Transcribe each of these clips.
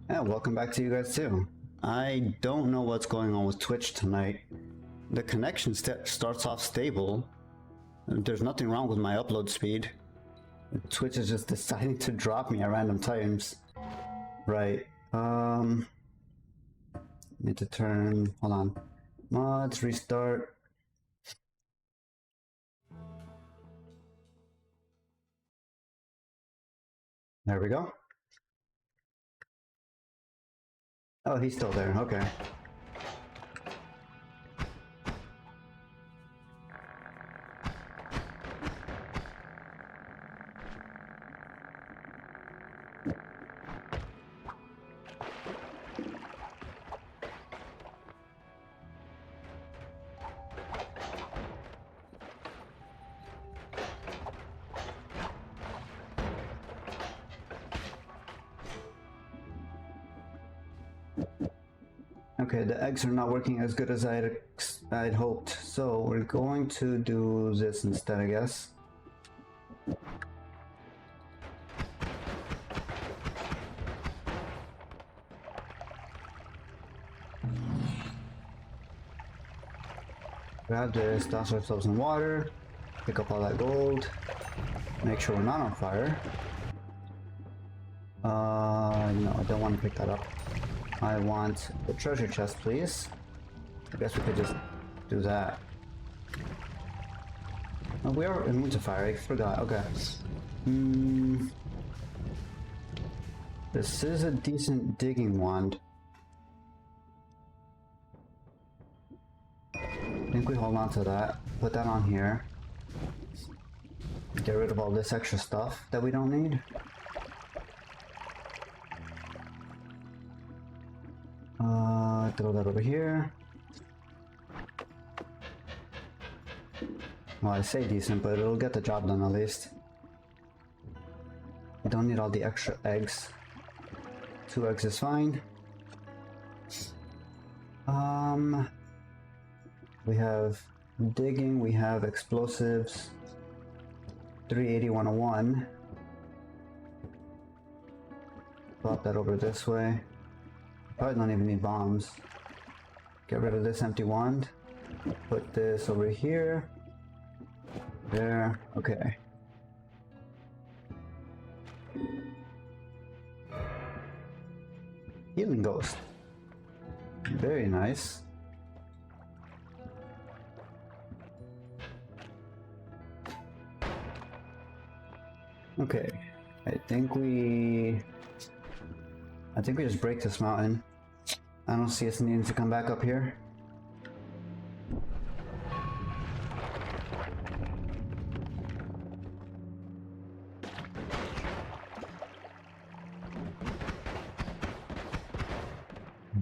Yeah, welcome back to you guys too. I don't know what's going on with Twitch tonight. The connection starts off stable. There's nothing wrong with my upload speed. Twitch is just deciding to drop me at random times. Right. Need to turn, hold on. Mods, restart. There we go. Oh, he's still there, okay. Okay, the eggs are not working as good as I'd hoped, so we're going to do this instead, I guess. Grab this, douse ourselves in water, pick up all that gold, make sure we're not on fire. No, I don't want to pick that up. I want the treasure chest, please. I guess we could just do that. Oh, we are immune to fire, I forgot, okay. This is a decent digging wand. I think we hold on to that, put that on here. Get rid of all this extra stuff that we don't need. Throw that over here. Well, I say decent, but it'll get the job done at least. We don't need all the extra eggs. 2 eggs is fine. We have digging, we have explosives. 380 101. Plop that over this way. Probably don't even need bombs. Get rid of this empty wand. Put this over here. There. Okay. Healing ghost. Very nice. Okay. I think we just break this mountain. I don't see us needing to come back up here.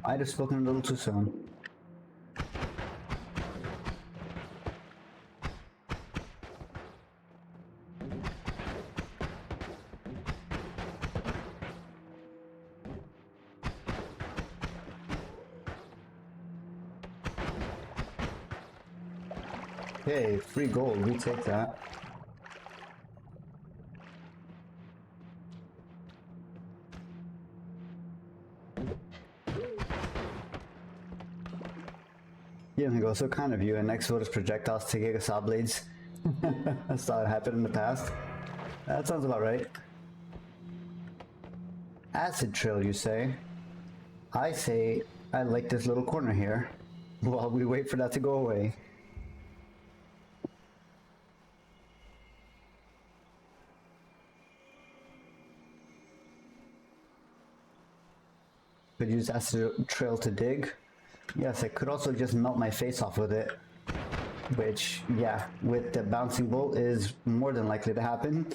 Might have spoken a little too soon. Hey, free gold, we take that. Yeah, go so kind of you, and next vote is projectiles to Giga Saw Blades. I saw it happen in the past. That sounds about right. Acid trail, you say? I say I like this little corner here while we wait for that to go away. Could use acid trail to dig. Yes, I could also just melt my face off with it, which, yeah, with the bouncing bolt is more than likely to happen.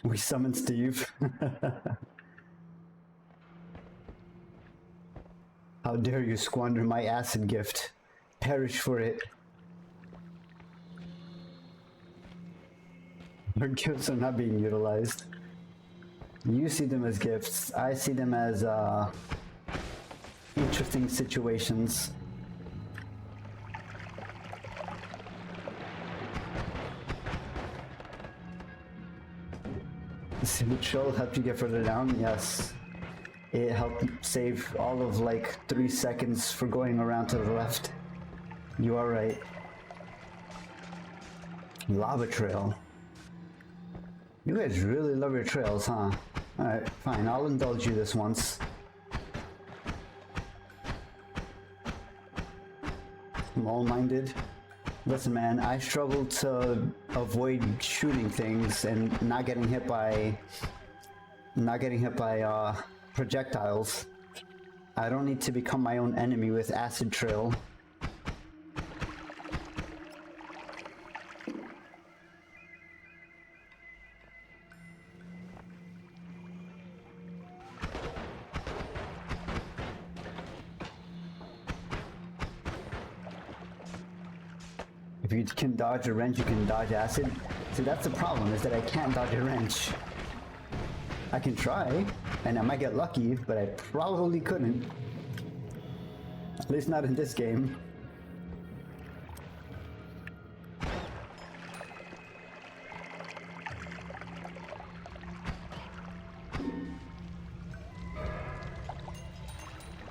We summon Steve. How dare you squander my acid gift? Perish for it. Our gifts are not being utilized. You see them as gifts. I see them as interesting situations. Acid Trill helped you get further down? Yes. It helped save all of like 3 seconds for going around to the left. You are right. Lava Trail. You guys really love your trails, huh? Alright, fine. I'll indulge you this once. Small-minded. Listen, man, I struggle to avoid shooting things and not getting hit by projectiles. I don't need to become my own enemy with Acid Trail. If you can dodge a wrench, you can dodge acid. See, that's the problem, is that I can't dodge a wrench. I can try, and I might get lucky, but I probably couldn't. At least not in this game.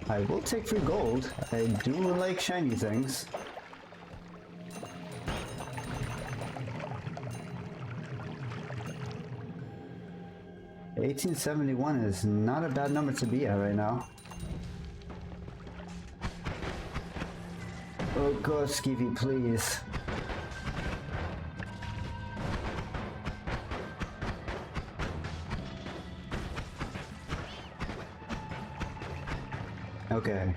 I will take free gold. I do like shiny things. $1871 is not a bad number to be at right now. Oh, go Skeevy, please. Okay.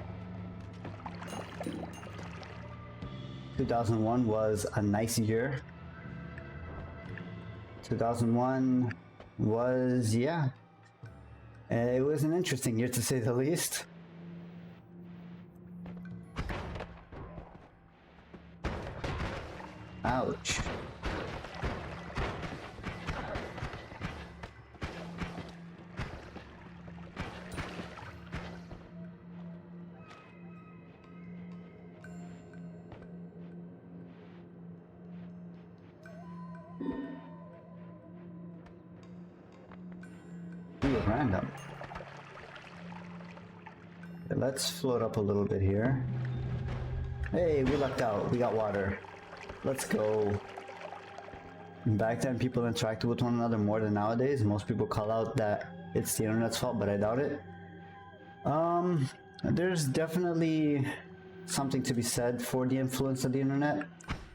2001 was a nice year. 2001 was, yeah. It was an interesting year to say the least. Ouch. Random. Okay, let's float up a little bit here. Hey, we lucked out. We got water. Let's go. Back then, people interacted with one another more than nowadays. Most people call out that it's the internet's fault, but I doubt it. There's definitely something to be said for the influence of the internet.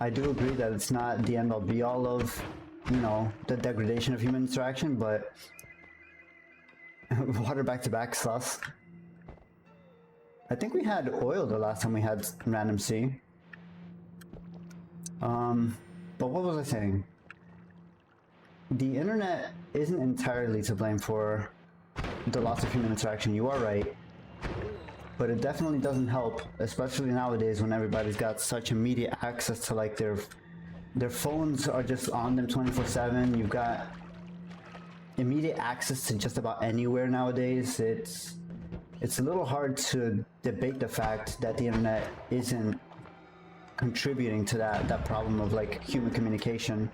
I do agree that it's not the end all be all of, you know, the degradation of human interaction, but water back to back sus. I think we had oil the last time we had random C. But what was I saying? The internet isn't entirely to blame for the loss of human interaction. You are right. But it definitely doesn't help, especially nowadays when everybody's got such immediate access to like their phones are just on them 24/7. You've got immediate access to just about anywhere nowadays. It's a little hard to debate the fact that the internet isn't contributing to that problem of like human communication.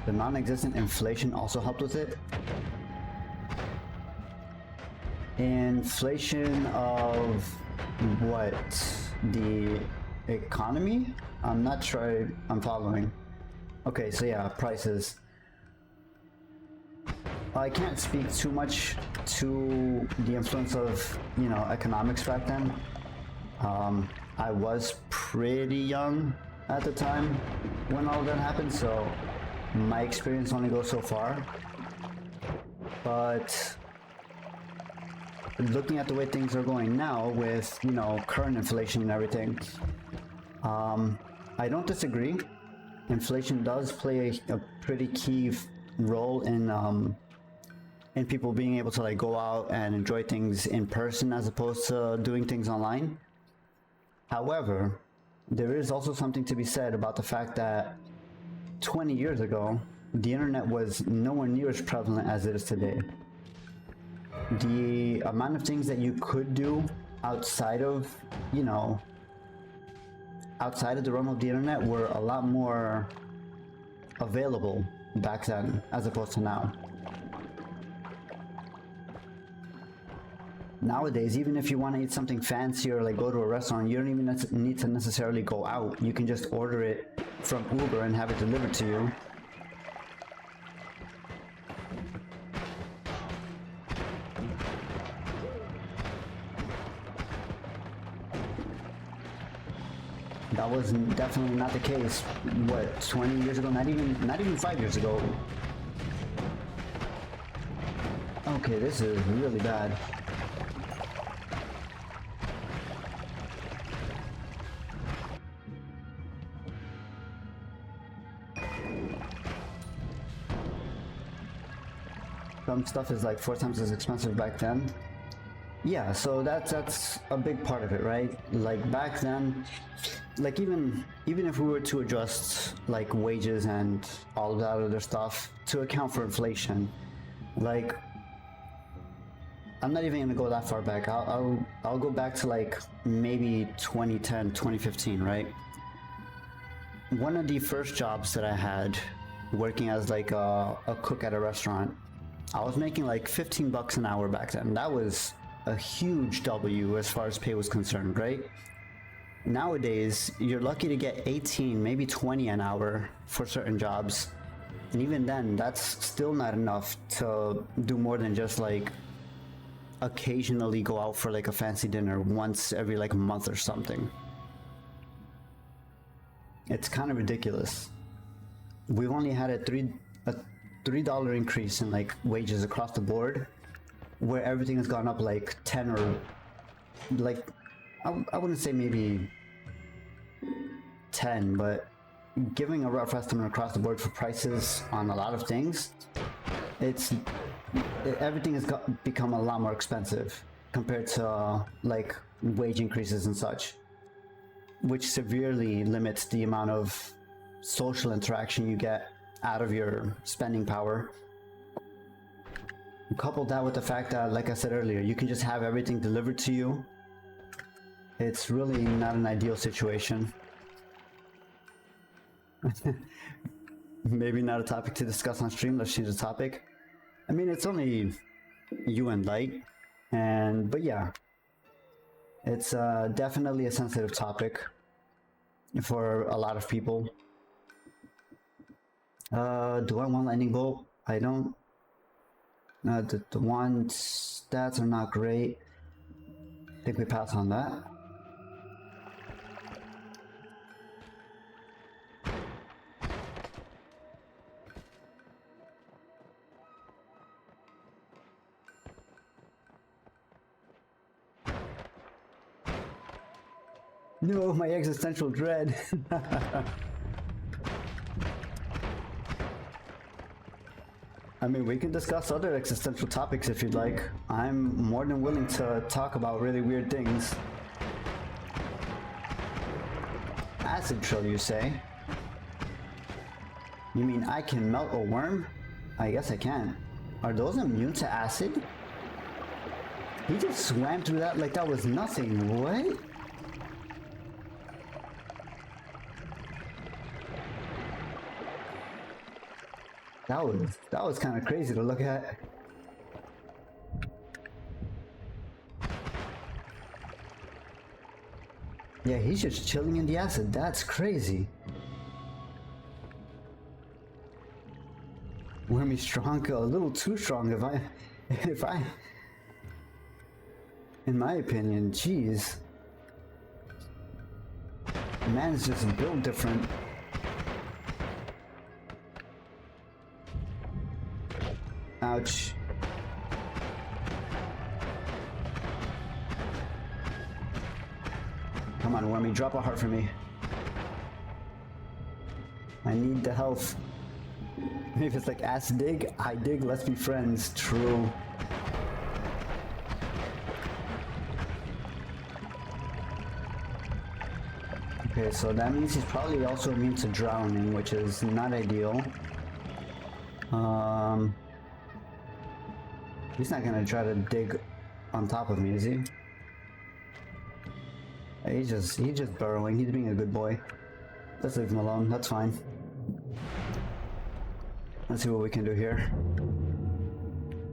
The non-existent inflation also helped with it. Inflation of what? The economy? I'm not sure I'm following. Okay, so yeah, prices. I can't speak too much to the influence of, you know, economics back then. I was pretty young at the time when all of that happened, so my experience only goes so far. But looking at the way things are going now with, you know, current inflation and everything, I don't disagree. Inflation does play a pretty key role in people being able to like go out and enjoy things in person as opposed to doing things online. However, there is also something to be said about the fact that 20 years ago, the internet was nowhere near as prevalent as it is today. The amount of things that you could do outside of, you know, outside of the realm of the internet were a lot more available back then as opposed to now. Nowadays, even if you want to eat something fancy or like go to a restaurant, you don't even need to necessarily go out. You can just order it from Uber and have it delivered to you. That was definitely not the case, what, 20 years ago? Not even 5 years ago. Okay, this is really bad. Some stuff is like 4 times as expensive back then. Yeah, so that's a big part of it, right? Like back then, like even if we were to adjust like wages and all of that other stuff to account for inflation, like I'm not even gonna go that far back. I'll go back to like maybe 2010, 2015, right? One of the first jobs that I had working as like a cook at a restaurant, I was making like 15 bucks an hour back then. That was a huge W as far as pay was concerned, right? Nowadays, you're lucky to get 18, maybe 20 an hour for certain jobs. And even then, that's still not enough to do more than just like occasionally go out for like a fancy dinner once every like a month or something. It's kind of ridiculous. We've only had a $3 increase in like wages across the board, where everything has gone up like 10 or like I wouldn't say maybe 10, but giving a rough estimate across the board for prices on a lot of things, everything has become a lot more expensive compared to like wage increases and such, which severely limits the amount of social interaction you get out of your spending power. Couple that with the fact that, like I said earlier, you can just have everything delivered to you. It's really not an ideal situation. Maybe not a topic to discuss on stream. Let's change the topic. I mean, it's only you and Light, but yeah, it's definitely a sensitive topic for a lot of people. Do I want lightning bolt? I don't. The one stats are not great. I think we pass on that. No, my existential dread. I mean, we can discuss other existential topics if you'd like. I'm more than willing to talk about really weird things. Acid trill, you say? You mean I can melt a worm? I guess I can. Are those immune to acid? He just swam through that like that was nothing. What? That was kind of crazy to look at. Yeah, he's just chilling in the acid. That's crazy. Wormy strong, a little too strong if I in my opinion, jeez. Man's just built different. Ouch. Come on, Wormy, drop a heart for me. I need the health. If it's like ass dig, I dig, let's be friends. True. Okay, so that means he's probably also immune to drowning, which is not ideal. He's not gonna try to dig on top of me, is he? He's just burrowing. He's being a good boy. Let's leave him alone. That's fine. Let's see what we can do here.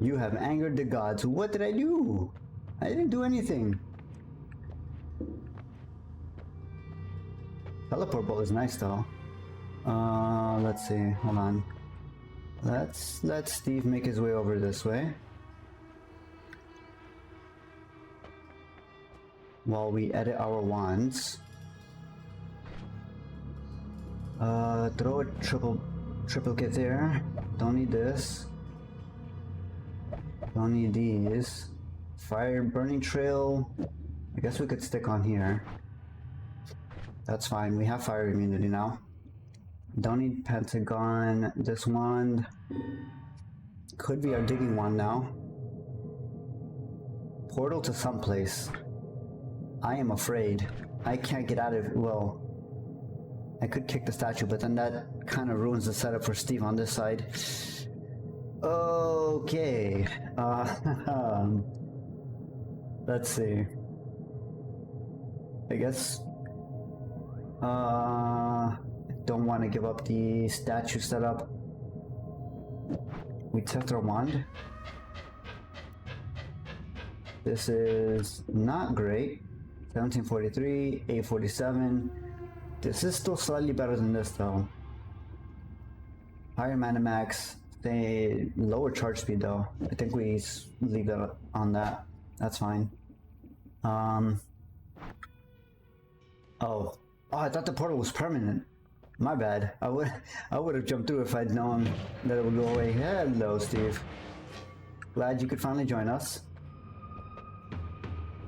You have angered the gods. What did I do? I didn't do anything. Teleport ball is nice though. Let's see. Hold on. Let's let Steve make his way over this way. While we edit our wands. Throw a triple kit there. Don't need this. Don't need these. Fire burning trail. I guess we could stick on here. That's fine. We have fire immunity now. Don't need pentagon. This wand could be our digging wand now. Portal to someplace. I am afraid. I can't get out of. Well, I could kick the statue, but then that kind of ruins the setup for Steve on this side. Okay. Let's see. I guess. Don't want to give up the statue setup. We test our wand. This is not great. 1743, 847. This is still slightly better than this though. Higher mana max, they lower charge speed though. I think we leave it on that. That's fine. Oh, I thought the portal was permanent. My bad. I would have jumped through if I'd known that it would go away. Hello, Steve. Glad you could finally join us.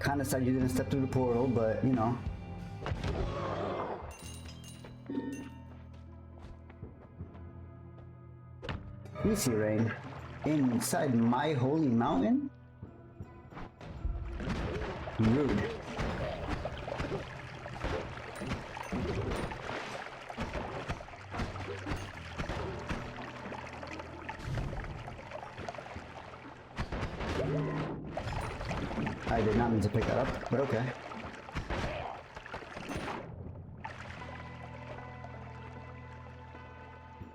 Kinda sad you didn't step through the portal, but you know. Easy rain. Inside my holy mountain? Rude. I did not mean to pick that up, but okay.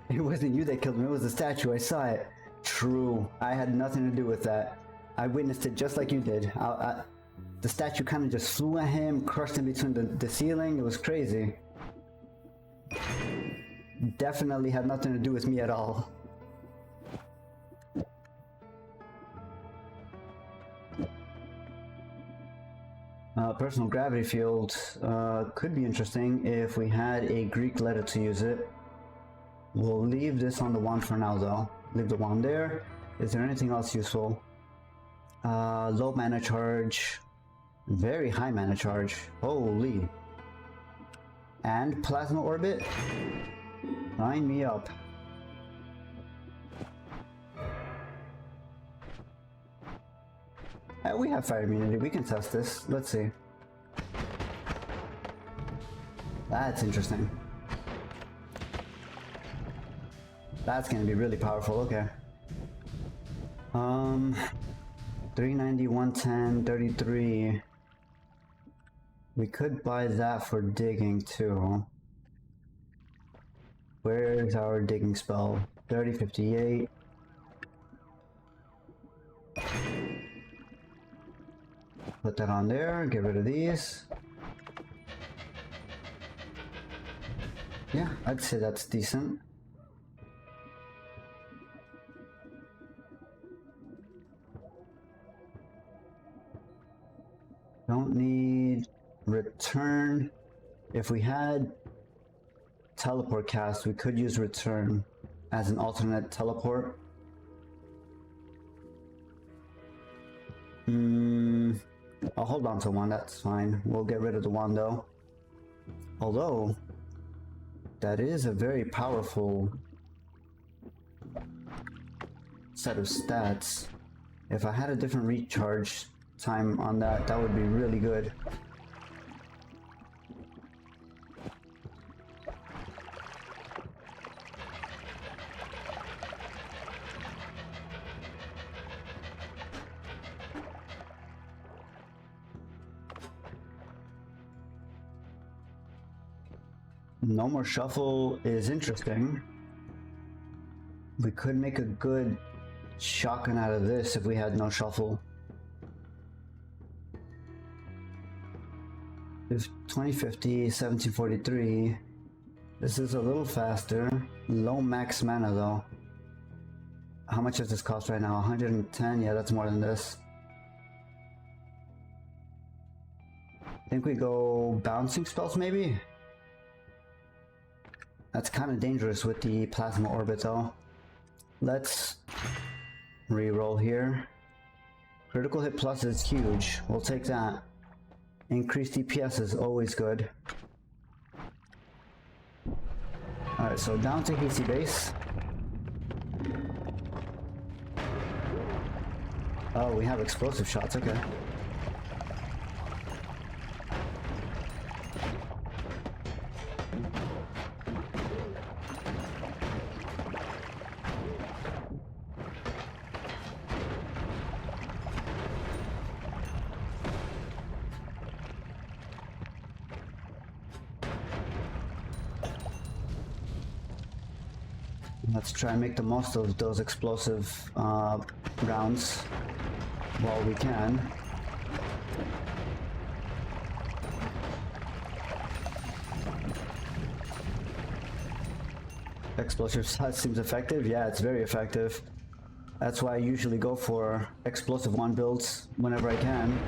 It wasn't you that killed him, it was the statue, I saw it. True, I had nothing to do with that. I witnessed it just like you did. The statue kind of just flew at him, crushed him between the ceiling, it was crazy. Definitely had nothing to do with me at all. Personal gravity field could be interesting if we had a Greek letter to use it. We'll leave this on the wand for now though. Leave the wand there. Is there anything else useful? Low mana charge. Very high mana charge. Holy. And plasma orbit? Sign me up. We have fire immunity, we can test this. Let's see. That's interesting. That's gonna be really powerful, okay. 390, 110, 33. We could buy that for digging too. Where's our digging spell? 30, 58. Put that on there, get rid of these. Yeah, I'd say that's decent. Don't need return. If we had teleport cast, we could use return as an alternate teleport. I'll hold on to one, that's fine. We'll get rid of the wand though. Although, that is a very powerful set of stats. If I had a different recharge time on that, that would be really good. No more shuffle is interesting. We could make a good shotgun out of this if we had no shuffle. If 2050, 1743. This is a little faster. Low max mana though. How much does this cost right now? 110? Yeah, that's more than this. I think we go bouncing spells maybe? That's kind of dangerous with the plasma orbit though. Let's re-roll here. Critical hit plus is huge. We'll take that. Increased DPS is always good. Alright, so down to HC base. Oh, we have explosive shots, okay. Let's try and make the most of those explosive rounds while we can. Explosive shot seems effective. Yeah, it's very effective. That's why I usually go for explosive one builds whenever I can.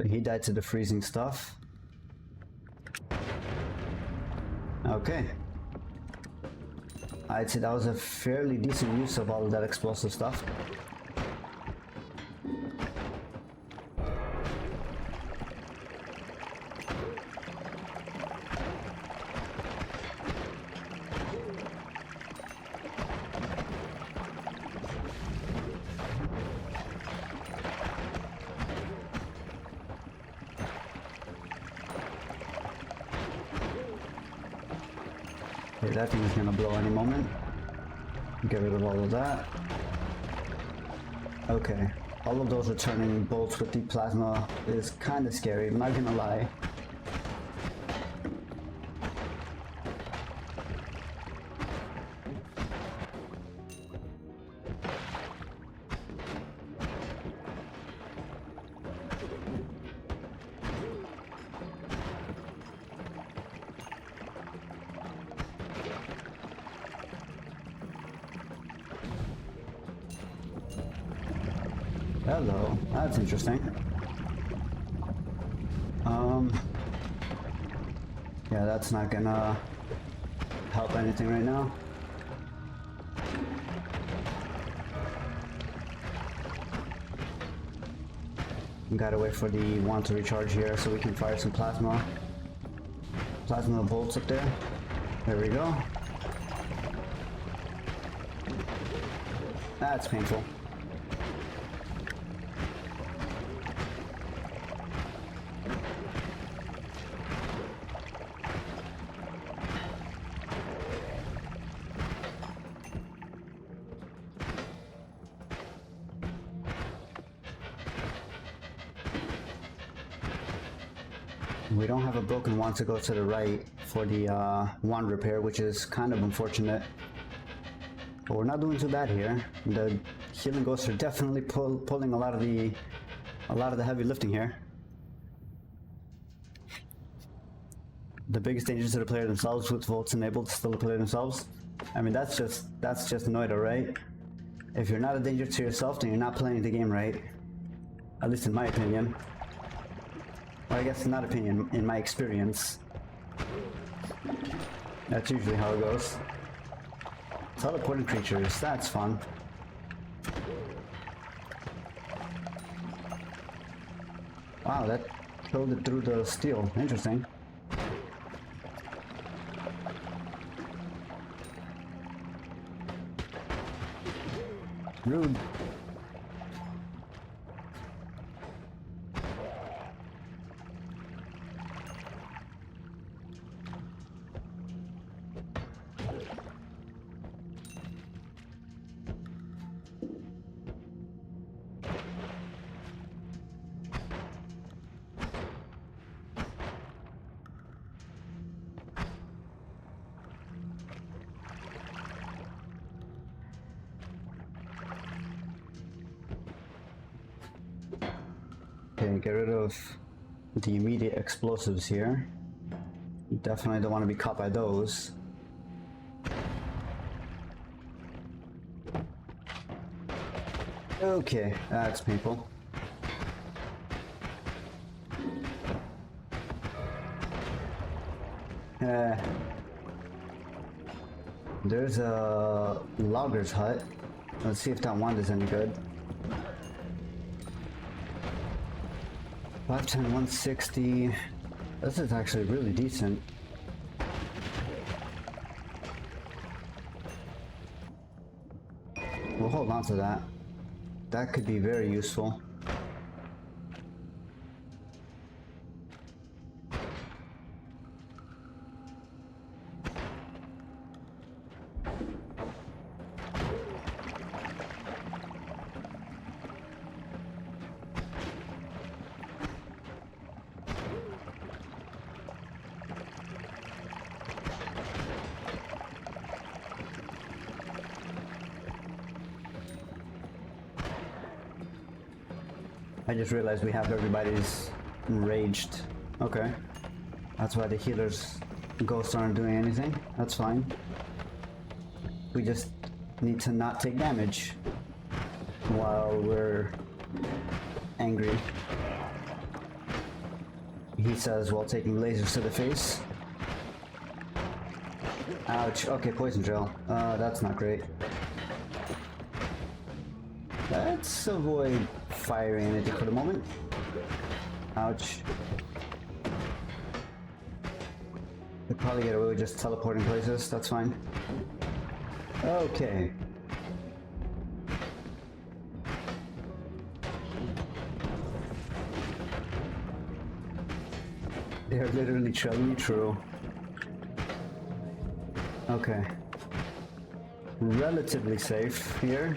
He died to the freezing stuff. Okay. I'd say that was a fairly decent use of all of that explosive stuff. Okay, that thing is gonna blow any moment. Get rid of all of that. Okay, all of those returning bolts with the plasma is kind of scary, I'm not gonna lie. Hello, that's interesting. Yeah, that's not gonna help anything right now. We gotta wait for the wand to recharge here so we can fire some plasma bolts up there. There we go. That's painful. We don't have a broken wand to go to the right for the wand repair, which is kind of unfortunate. But we're not doing too bad here. The healing ghosts are definitely pulling a lot of the heavy lifting here. The biggest danger to the player themselves with volts enabled to still the player themselves. I mean, that's just Noita'd, right? If you're not a danger to yourself, then you're not playing the game right. At least in my opinion. Well, I guess not opinion, in my experience. That's usually how it goes. Teleporting creatures, that's fun. Wow, that killed it through the steel. Interesting. Rude. Okay, get rid of the immediate explosives here. Definitely don't want to be caught by those. Okay, that's painful. There's a logger's hut. Let's see if that wand is any good. 510, 160. This is actually really decent. We'll hold on to that. That could be very useful. I just realized we have everybody's enraged. Okay. That's why the healer's ghosts aren't doing anything. That's fine. We just need to not take damage while we're angry. He says while taking lasers to the face. Ouch. Okay, poison gel. That's not great. Let's avoid firing anything for the moment. Ouch. We'll probably get away with just teleporting places, that's fine. Okay. They're literally telling me true. Okay. Relatively safe here.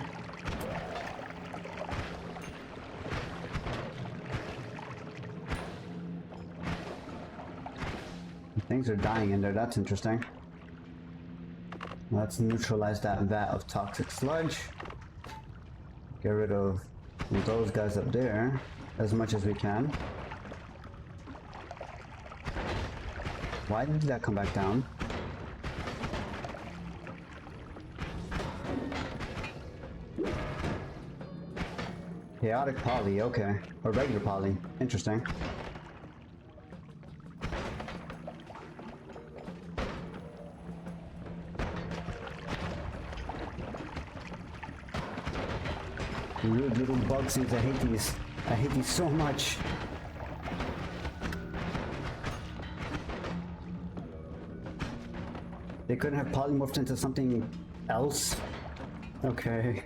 Things are dying in there, that's interesting. Let's neutralize that vat of toxic sludge. Get rid of those guys up there as much as we can. Why did that come back down? Chaotic poly, okay. Or regular poly, interesting. Weird little bug seeds, I hate these. I hate these so much. They couldn't have polymorphed into something else? Okay.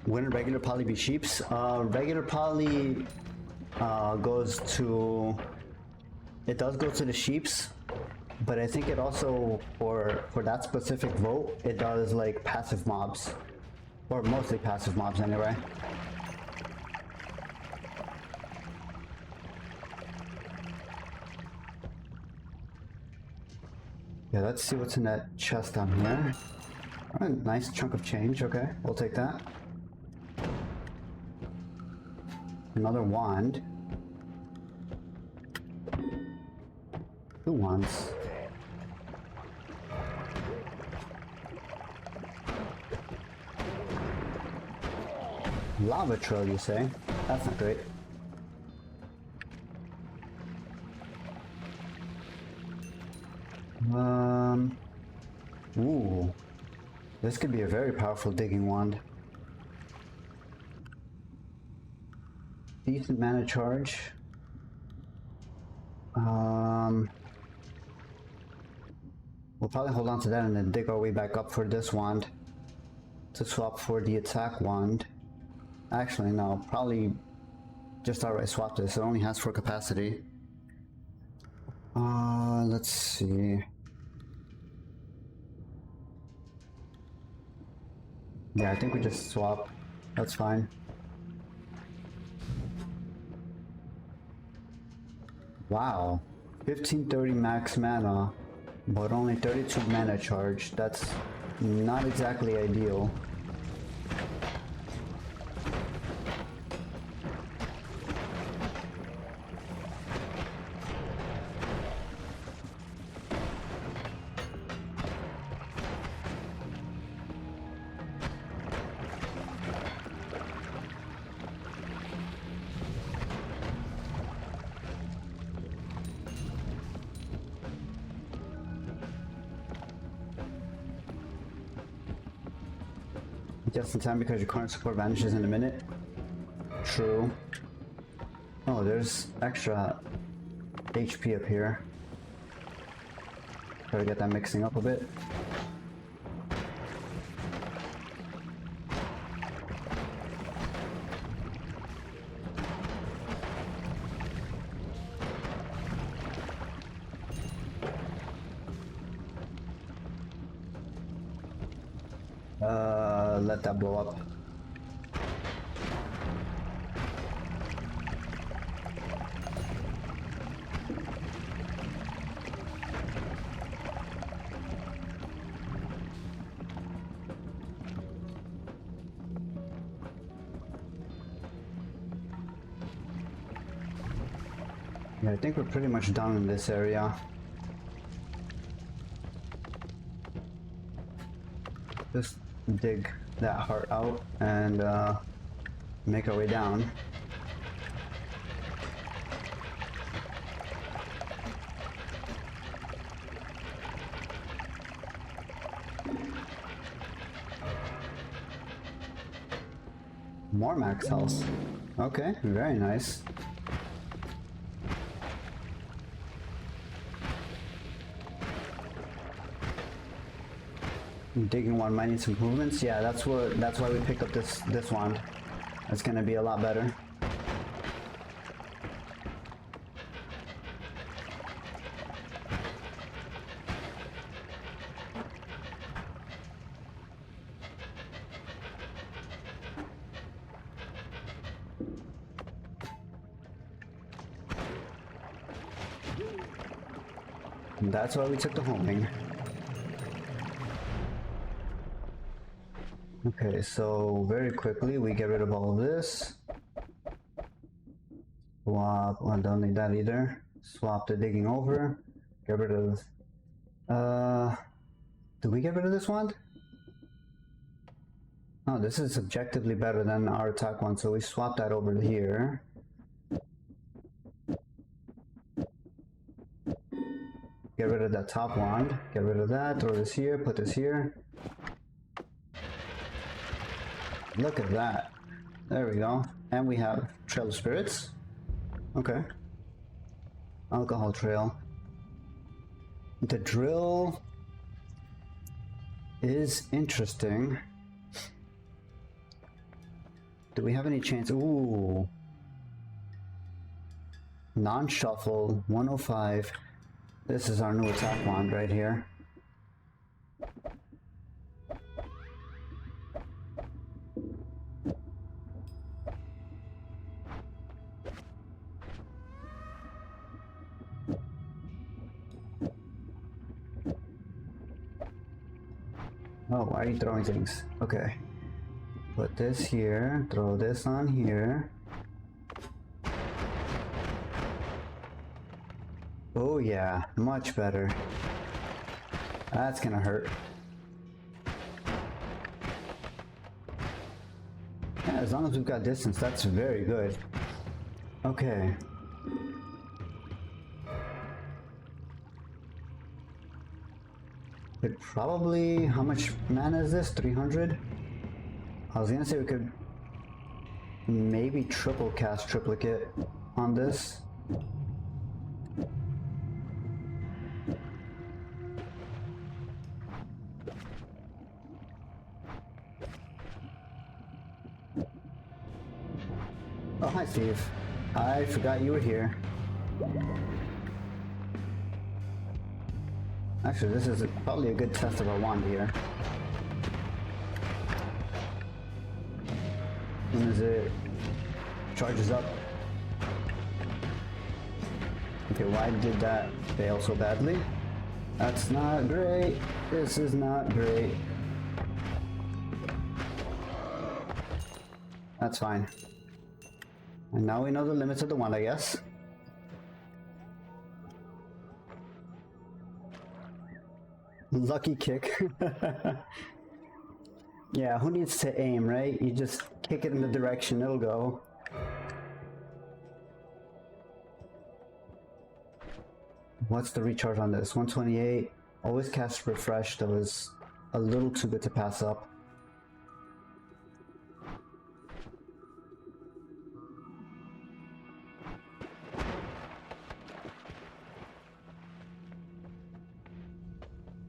Wouldn't regular poly be sheep's? Regular poly goes to... It does go to the sheep's. But I think it also, for that specific vote, it does like passive mobs. Or mostly passive mobs anyway. Yeah, let's see what's in that chest down here. Alright, nice chunk of change, okay, we'll take that. Another wand. 2 wands. Lava trail, you say? That's not great. Ooh. This could be a very powerful digging wand. Decent mana charge. We'll probably hold on to that and then dig our way back up for this wand to swap for the attack wand. Actually, no, probably just outright swap this. It only has 4 capacity. Let's see. Yeah, I think we just swap. That's fine. Wow. 1530 max mana, but only 32 mana charge. That's not exactly ideal. Just in time because your current support vanishes in a minute. True. Oh, there's extra HP up here. Try to get that mixing up a bit. Let that blow up. Yeah, I think we're pretty much done in this area. Just dig that heart out and make our way down. More max health. Okay, very nice. Digging one might need some improvements. Yeah, that's why we picked up this wand. It's gonna be a lot better. And that's why we took the homing. Okay, so very quickly we get rid of all of this. Swap, well, don't need that either. Swap the digging over. Get rid of, did we get rid of this wand? Oh, this is subjectively better than our attack one, so we swap that over to here. Get rid of that top wand. Get rid of that, throw this here, put this here. Look at that. There we go. And we have Trail of Spirits. Okay. Alcohol Trail. The drill is interesting. Do we have any chance? Ooh. Non-shuffle, 105. This is our new attack wand right here. Oh, why are you throwing things? Okay. Put this here, throw this on here. Oh yeah, much better. That's gonna hurt. Yeah, as long as we've got distance, that's very good. Okay. It probably, how much mana is this? 300? I was gonna say we could maybe triple cast triplicate on this. Oh, hi Steve. I forgot you were here. Actually, this is probably a good test of our wand here. As soon as it charges up. Okay, why did that fail so badly? That's not great. This is not great. That's fine. And now we know the limits of the wand, I guess. Lucky kick. Yeah, who needs to aim, right? You just kick it in the direction it'll go. What's the recharge on this? 128. Always cast refresh. That was a little too good to pass up.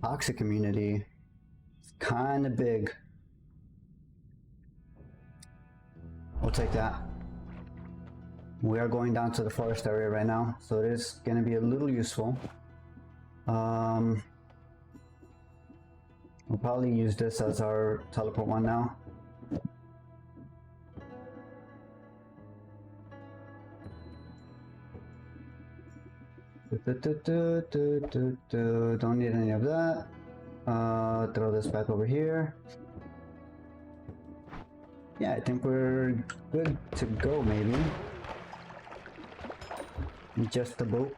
Toxic community. It's kind of big. We'll take that. We are going down to the forest area right now, so it is going to be a little useful. We'll probably use this as our teleport one now. Don't need any of that. Throw this back over here. Yeah, I think we're good to go, maybe. Just the boat.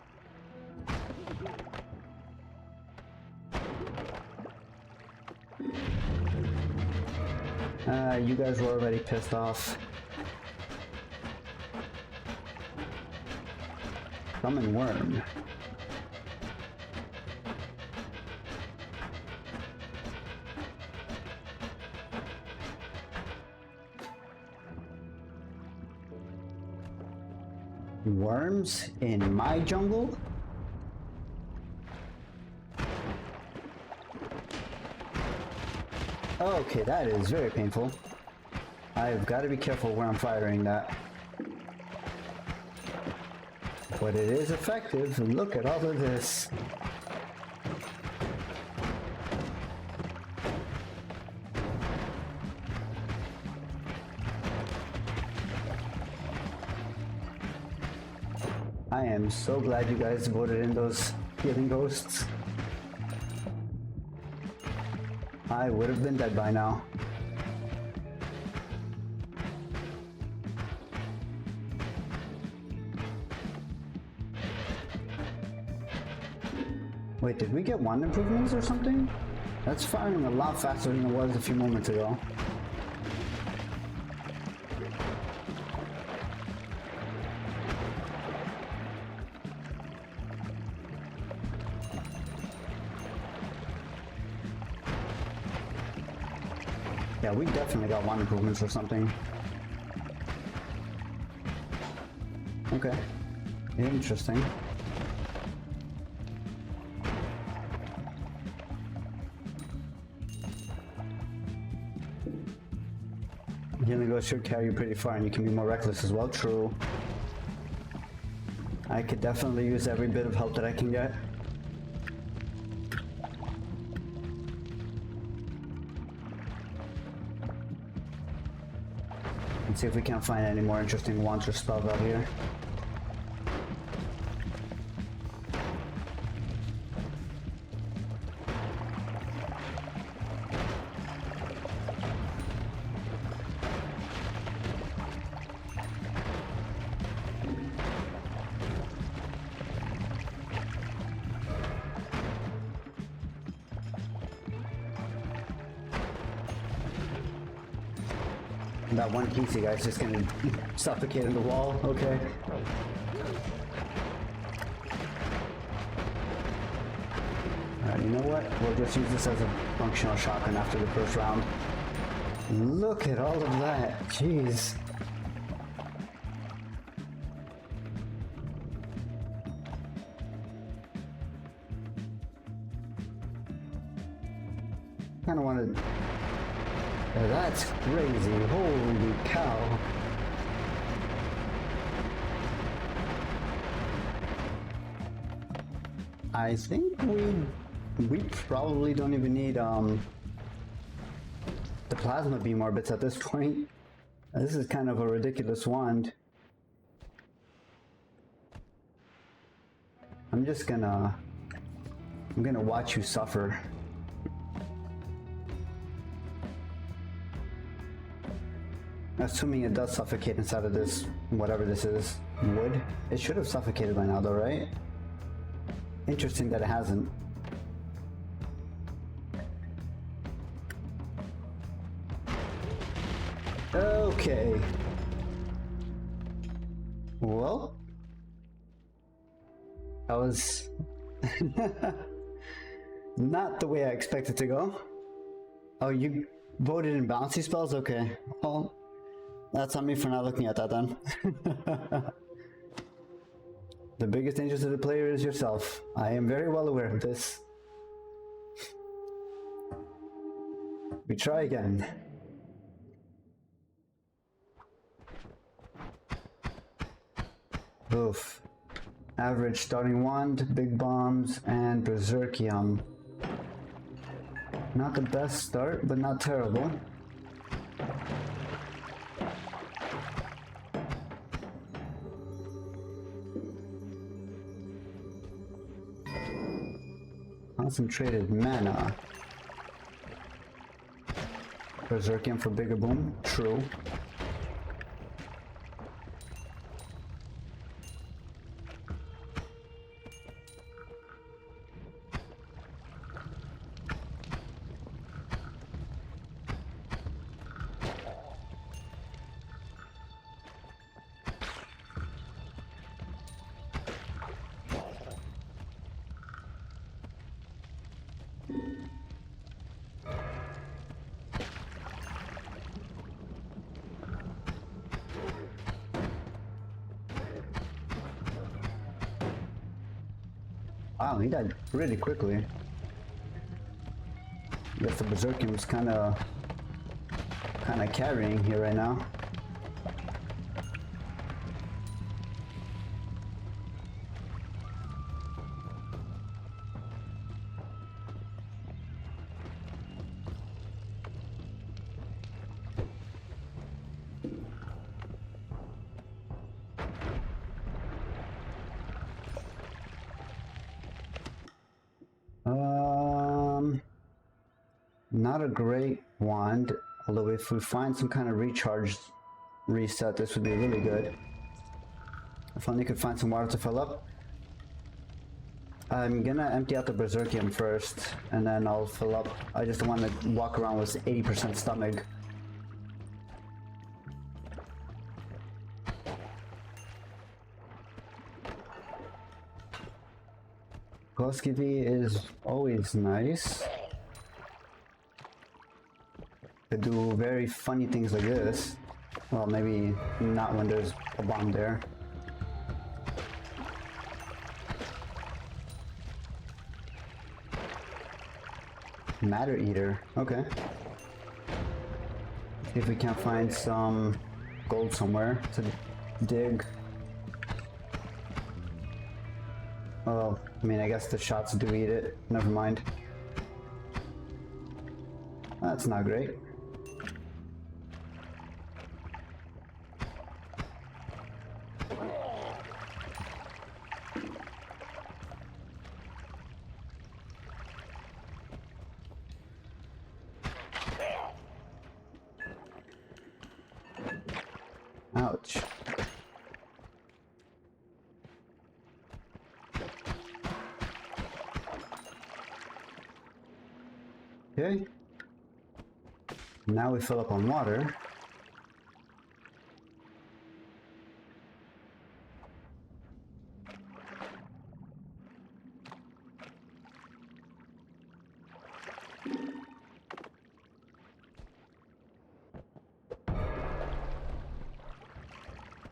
You guys were already pissed off. Summon worm. Worms in my jungle? Okay, that is very painful. I've got to be careful where I'm firing that. But it is effective. Look at all of this. I am so glad you guys voted in those healing ghosts. I would have been dead by now. Wait, did we get one improvements or something? That's firing a lot faster than it was a few moments ago. Yeah, we definitely got one improvements or something. Okay. Interesting. Healing Ghost should carry you pretty far and you can be more reckless as well. True. I could definitely use every bit of help that I can get. Let's see if we can't find any more interesting wands or spells out here. That one piece, you guys, just gonna suffocate in the wall. Okay. Alright, you know what? We'll just use this as a functional shotgun after the first round. Look at all of that. Jeez. Kinda wanted. That's crazy, holy cow. I think we probably don't even need the plasma beam orbits at this point. This is kind of a ridiculous wand. I'm gonna watch you suffer. Assuming it does suffocate inside of this, whatever this is, wood. It should have suffocated by now though, right? Interesting that it hasn't. Okay. Well, that was not the way I expected to go. Oh, you voted in bouncy spells? Okay. Well, that's on me for not looking at that then. The biggest danger to the player is yourself. I am very well aware of this. We try again. Oof. Average starting wand, big bombs, and berserkium. Not the best start, but not terrible. Concentrated mana. Berserkium for bigger boom. True. Wow, he died really quickly. Guess the Berserkium's kinda carrying here right now. Not a great wand, although if we find some kind of recharge reset, this would be really good. If only could find some water to fill up. I'm gonna empty out the Berserkium first, and then I'll fill up. I just don't want to walk around with 80% stomach. Koskivi is always nice. Could do very funny things like this. Well, maybe not when there's a bomb there. Matter Eater, okay. See if we can't find some gold somewhere to dig. Oh, I mean, I guess the shots do eat it. Never mind. That's not great. Ouch. Okay. Now we fill up on water.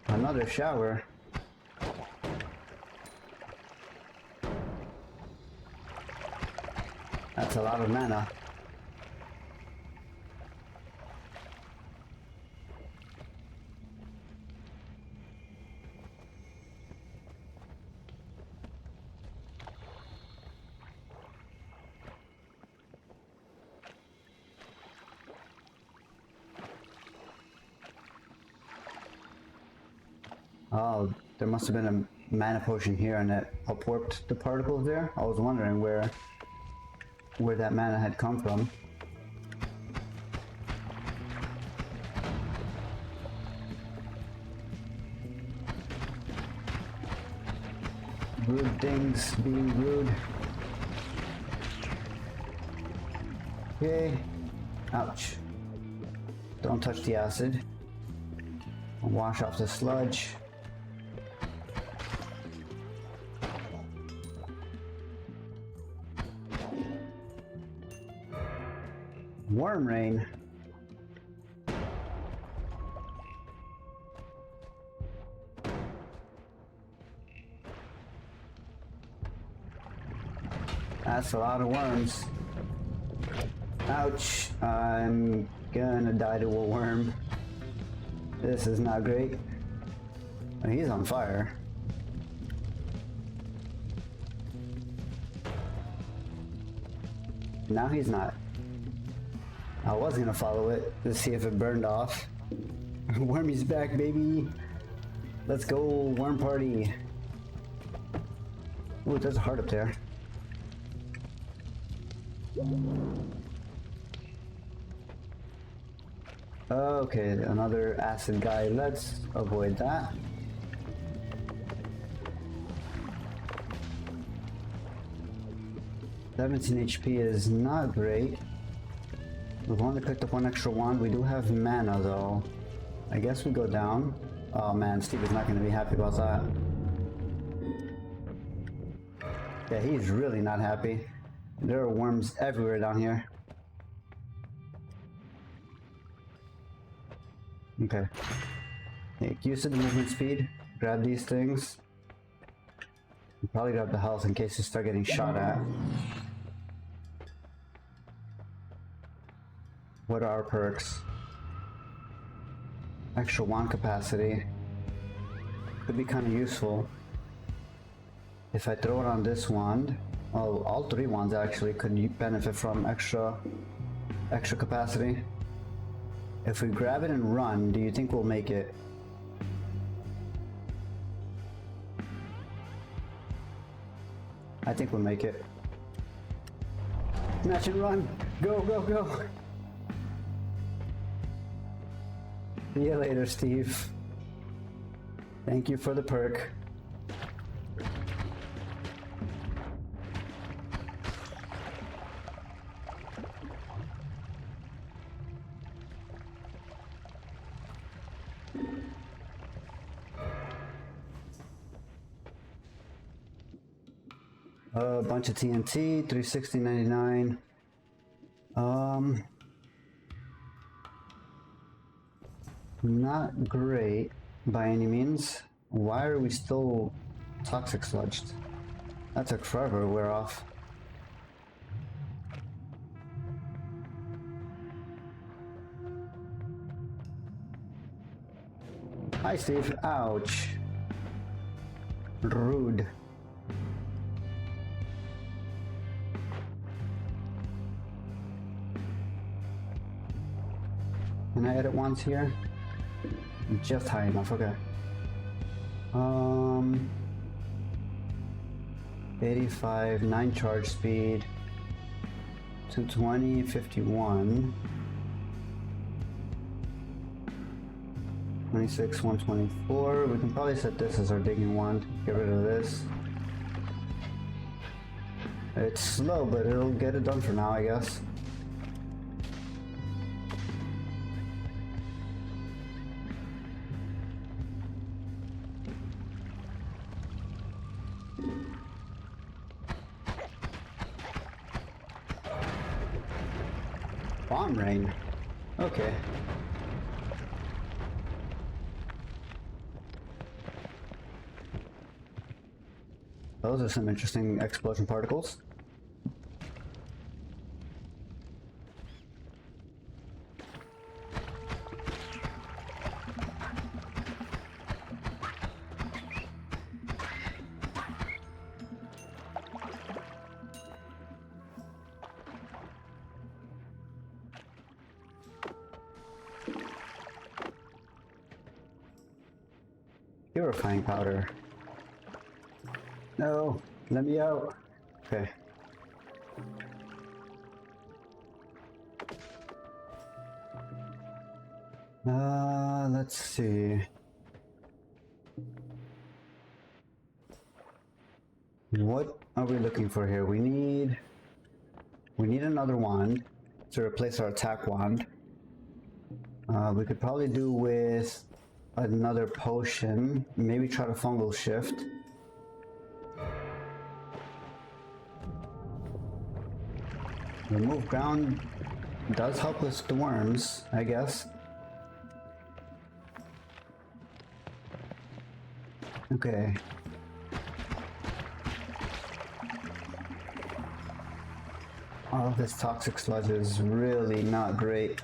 Another shower. That's a lot of mana. Oh, there must have been a mana potion here and it upwarped the particles there. I was wondering where that mana had come from. Rude things being rude. Okay. Ouch. Don't touch the acid. I'll wash off the sludge. Worm rain. That's a lot of worms. Ouch, I'm gonna die to a worm. This is not great. Oh, he's on fire. Now he's not. I was gonna follow it to see if it burned off. Wormy's back, baby. Let's go, worm party. Ooh, there's a heart up there. Okay, another acid guy. Let's avoid that. $17 HP is not great. We've only picked up one extra wand. We do have mana though. I guess we go down. Oh man, Steve is not going to be happy about that. Yeah, he's really not happy. There are worms everywhere down here. Okay. Make use of the movement speed. Grab these things. And probably grab the health in case you start getting shot at. What are our perks? Extra wand capacity. Could be kind of useful. If I throw it on this wand, well, all three wands actually could benefit from extra capacity. If we grab it and run, do you think we'll make it? I think we'll make it. Snatch and run! Go, go, go! See you later, Steve. Thank you for the perk. A bunch of TNT, 360.99. Not great by any means. Why are we still toxic sludged? That took forever to wear off. Hi, Steve. Ouch. Rude. Can I edit once here? Just high enough, okay. 85, 9 charge speed, 220, 51, 26, 124. We can probably set this as our digging wand. Get rid of this. It's slow, but it'll get it done for now, I guess. Bomb rain. Okay. Those are some interesting explosion particles. Purifying powder. No, let me out. Okay. Let's see. What are we looking for here? We need another wand to replace our attack wand. We could probably do with another potion, maybe try to fungal shift. Remove ground does help with the worms, I guess. Okay. All of this toxic sludge is really not great.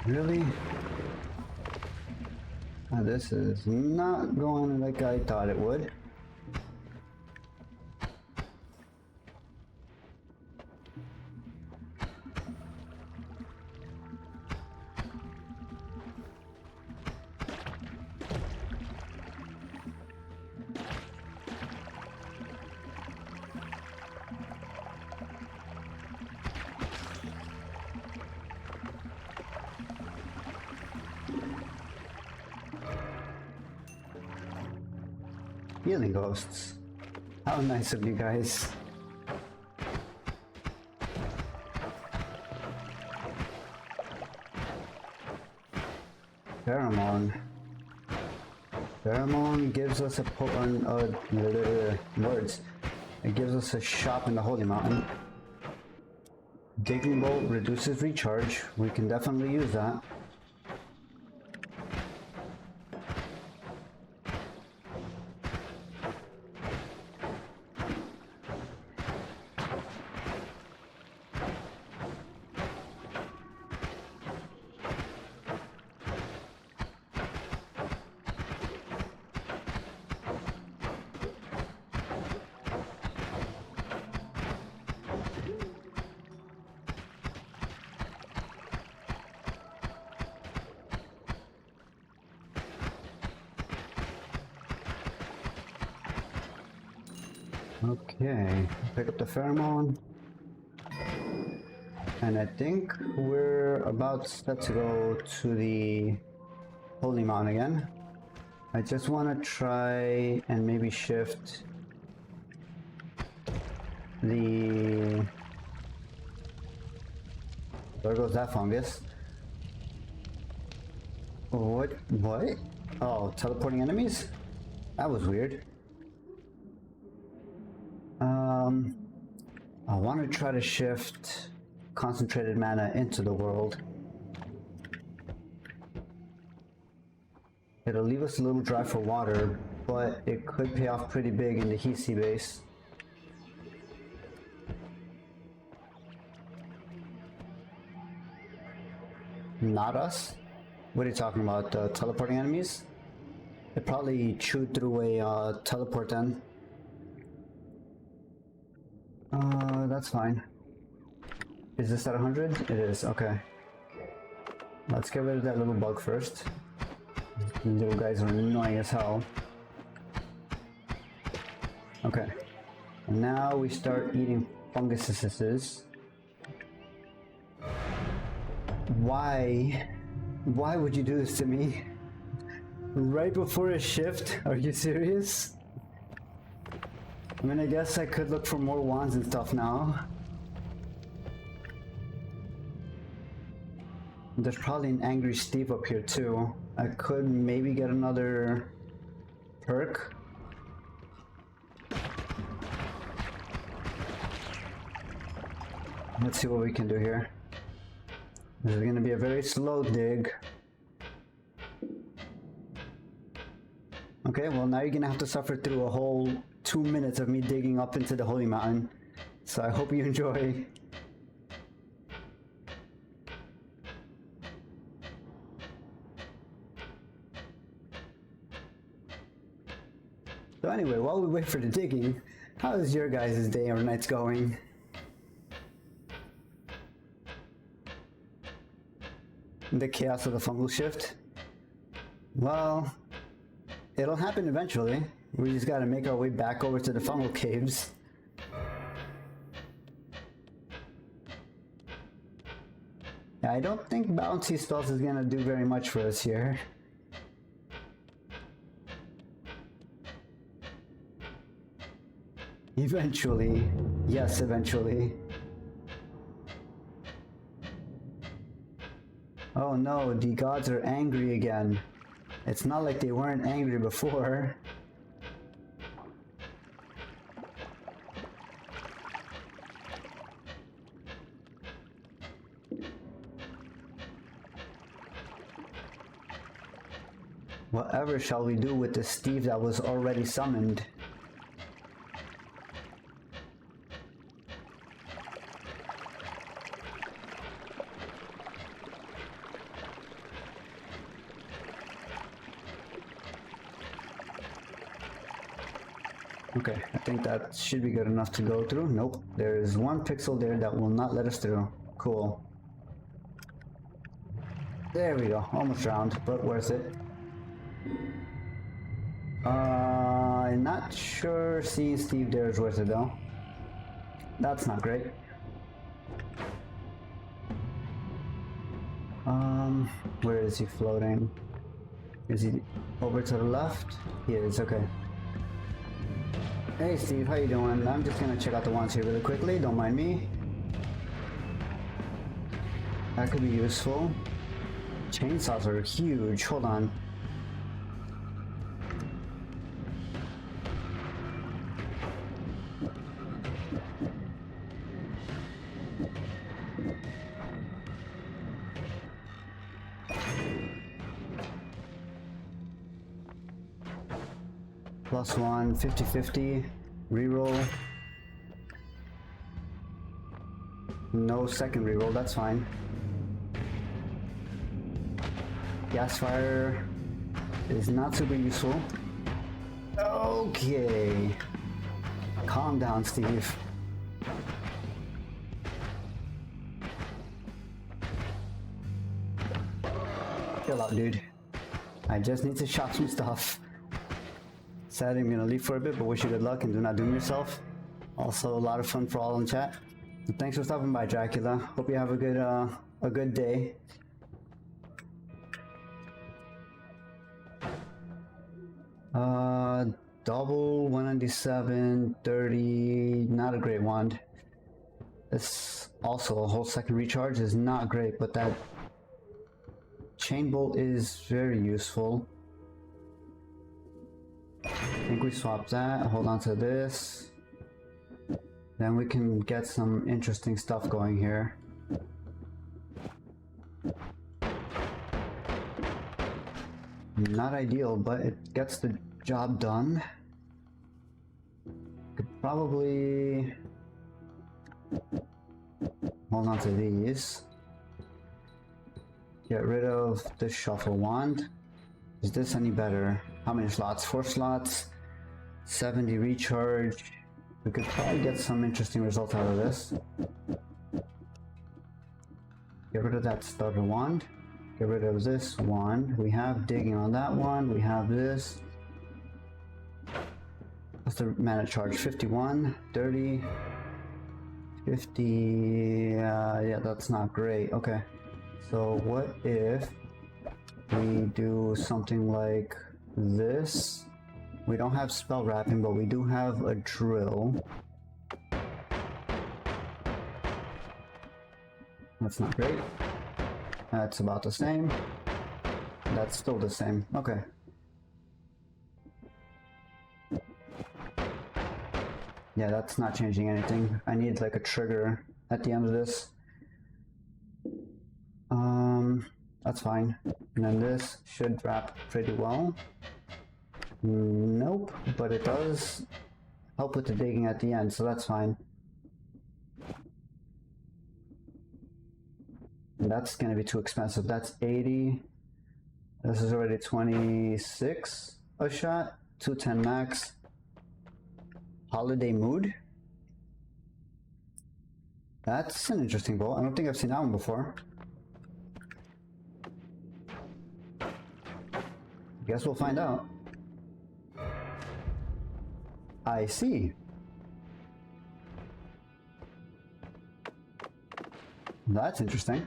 Really? Oh, this is not going like I thought it would. Healing ghosts. How nice of you guys. Pheromone. Pheromone gives us a words. It gives us a shop in the Holy Mountain. Digging bolt reduces recharge. We can definitely use that. Okay, pick up the pheromone. And I think we're about set to go to the Holy Mountain again. I just want to try and maybe shift the... There goes that fungus. What? Oh, teleporting enemies? That was weird. I want to try to shift concentrated mana into the world. It'll leave us a little dry for water, but it could pay off pretty big in the Hisi base. Not us? What are you talking about? Teleporting enemies? It probably chewed through a teleport then. That's fine. Is this at 100? It is, okay. Let's get rid of that little bug first. These little guys are annoying as hell. Okay. And now we start eating funguses. Why? Why would you do this to me? Right before a shift? Are you serious? I mean, I guess I could look for more wands and stuff now. There's probably an angry Steve up here too. I could maybe get another perk. Let's see what we can do here. This is gonna be a very slow dig. Okay, well now you're gonna have to suffer through a whole 2 minutes of me digging up into the Holy Mountain. So I hope you enjoy. So anyway, while we wait for the digging, how is your guys' day or nights going? The chaos of the fungal shift? Well, it'll happen eventually. We just gotta make our way back over to the fungal caves. Yeah, I don't think bouncy spells is gonna do very much for us here. Eventually. Yes, eventually. Oh no, the gods are angry again. It's not like they weren't angry before. Whatever shall we do with the Steve that was already summoned? Okay, I think that should be good enough to go through. Nope, there's one pixel there that will not let us through. Cool. There we go, almost drowned, but worth it. I'm not sure seeing Steve there is worth it though. That's not great. Where is he floating? Is he over to the left? He is, okay. Hey Steve, how you doing? I'm just gonna check out the ones here really quickly, don't mind me. That could be useful. Chainsaws are huge, hold on. +1, 50-50, reroll. No second reroll, that's fine. Gas fire is not super useful. Okay. Calm down, Steve. Chill out, dude. I just need to shop some stuff. Sadly, I'm gonna leave for a bit, but wish you good luck and do not doom yourself. Also, a lot of fun for all in chat. And thanks for stopping by, Dracula. Hope you have a good day. Double 197, 30. Not a great wand. This also a whole second recharge is not great, but that chain bolt is very useful. I think we swap that, hold on to this. Then we can get some interesting stuff going here. Not ideal, but it gets the job done. Could probably hold on to these. Get rid of the shuffle wand. Is this any better? How many slots? 4 slots, 70 recharge. We could probably get some interesting results out of this. Get rid of that starter wand. Get rid of this wand. We have digging on that one. We have this. What's the mana charge? 51, 30, 50. Yeah, that's not great. Okay. So what if we do something like this? We don't have spell wrapping, but we do have a drill. That's not great. That's about the same. That's still the same. Okay. Yeah, that's not changing anything. I need like a trigger at the end of this. That's fine. And then this should wrap pretty well. Nope, but it does help with the digging at the end, so that's fine. And that's gonna be too expensive. That's 80. This is already 26 a shot. 210 max. Holiday mood. That's an interesting bolt. I don't think I've seen that one before. Guess we'll find out. I see. That's interesting.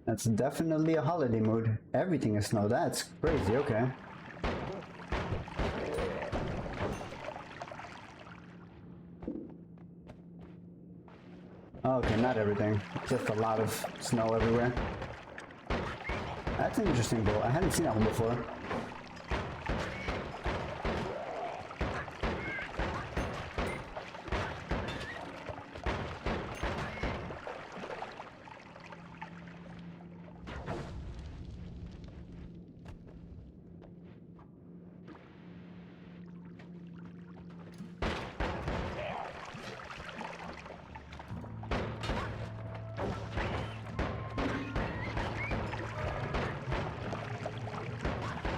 That's definitely a holiday mood. Everything is snow. That's crazy. Okay. Okay, not everything. Just a lot of snow everywhere. That's an interesting boat. I hadn't seen that one before.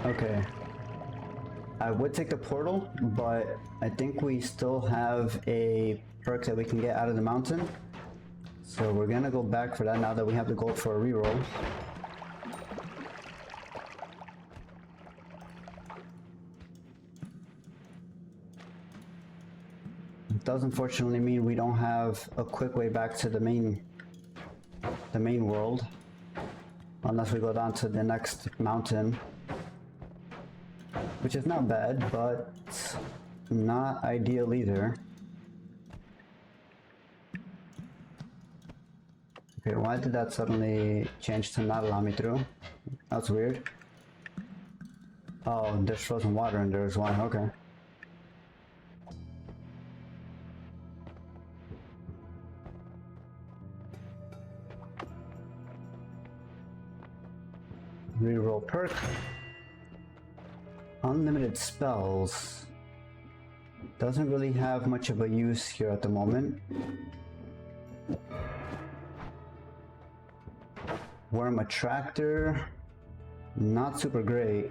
Okay. I would take the portal, but I think we still have a perk that we can get out of the mountain. So we're gonna go back for that now that we have the gold for a reroll. It does unfortunately mean we don't have a quick way back to the main world. Unless we go down to the next mountain. Which is not bad, but not ideal either. Okay, why did that suddenly change to not allow me through? That's weird. Oh, there's frozen water in there as well, okay. Reroll perk. Unlimited spells doesn't really have much of a use here at the moment. Worm Attractor, not super great.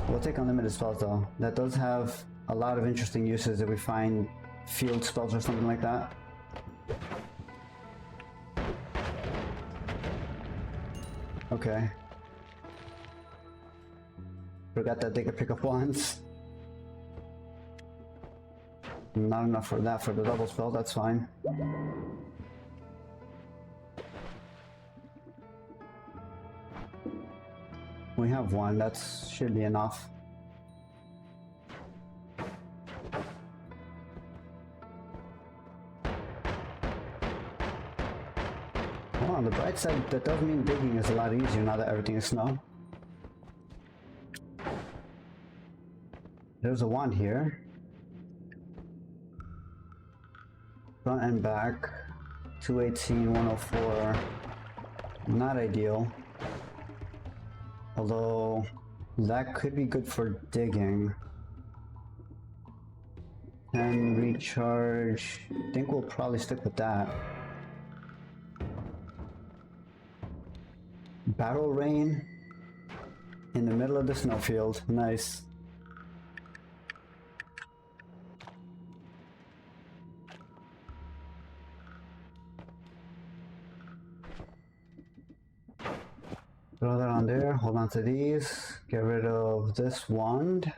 We'll take unlimited spells though. That does have a lot of interesting uses if we find field spells or something like that. Okay. Forgot that they could pick up wands. Not enough for that for the double spell, that's fine. We have one, that should be enough. Well, on the bright side, that does mean digging is a lot easier now that everything is snow. There's a wand here. Front and back. 218, 104. Not ideal. Although, that could be good for digging. And recharge. I think we'll probably stick with that. Battle Rain. In the middle of the snowfield. Nice. Throw that on there, hold on to these, get rid of this wand.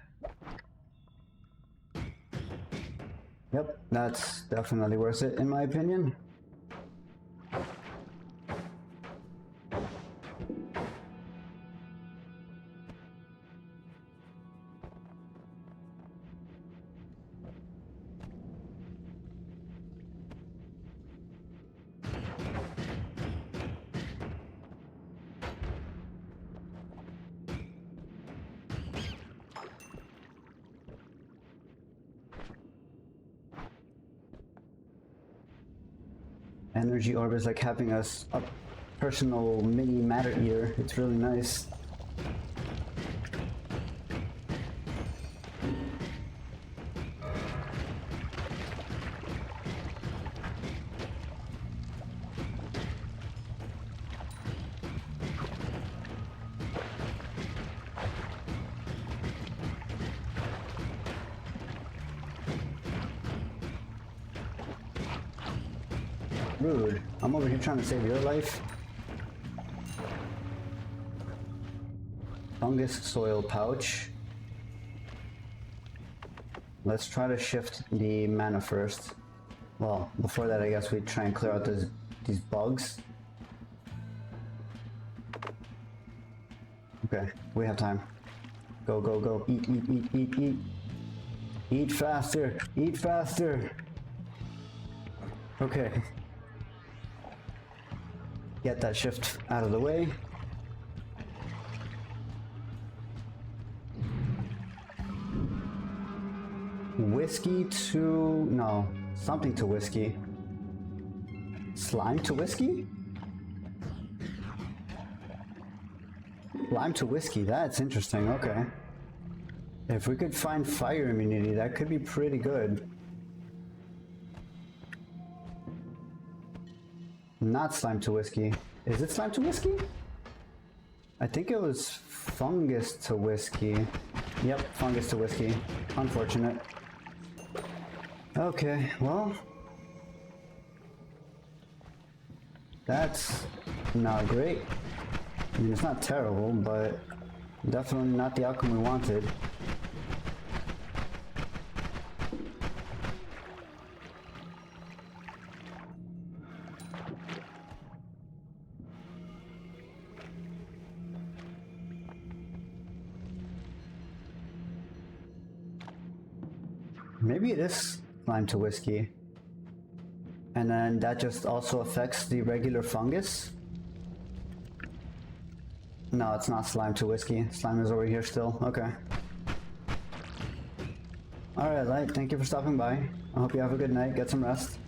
Yep, that's definitely worth it in my opinion. Energy orb is like having a personal mini matter eater. It's really nice. Rude. I'm over here trying to save your life. Fungus soil pouch. Let's try to shift the mana first. Well, before that I guess we try and clear out these bugs. Okay, we have time. Go, go, go. Eat, eat, eat, eat, eat. Eat faster. Eat faster. Okay. Get that shift out of the way. whiskey to... no, something to whiskey. Slime to whiskey? Lime to whiskey, that's interesting, okay. If we could find fire immunity, that could be pretty good. Not slime to whiskey. Is it slime to whiskey? I think it was fungus to whiskey. Yep, fungus to whiskey. Unfortunate. Okay, well... that's not great. I mean, it's not terrible, but definitely not the outcome we wanted. Maybe it is slime to whiskey. And then that just also affects the regular fungus? No, it's not slime to whiskey. Slime is over here still. Okay. Alright, Light, thank you for stopping by. I hope you have a good night. Get some rest.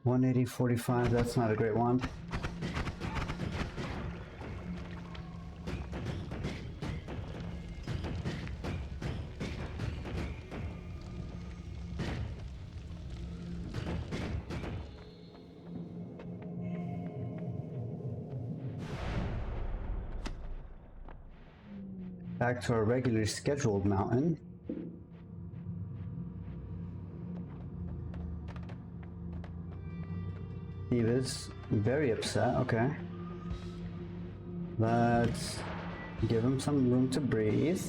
$180.45, that's not a great one. Back to our regularly scheduled mountain. Steve is very upset, okay. Let's give him some room to breathe.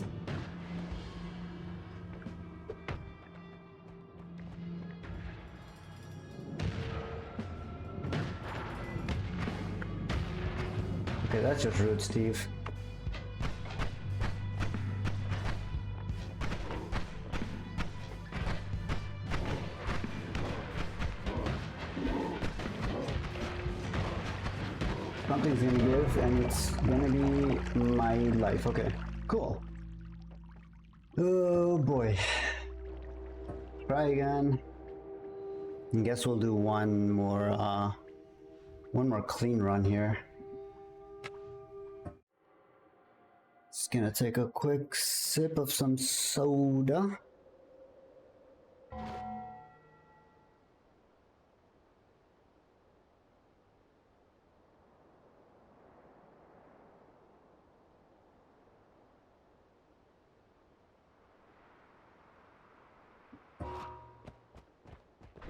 Okay, that's just rude, Steve. Something's gonna give, and it's gonna be my life. Okay, cool. Oh boy. Try again. I guess we'll do one more clean run here. Just gonna take a quick sip of some soda.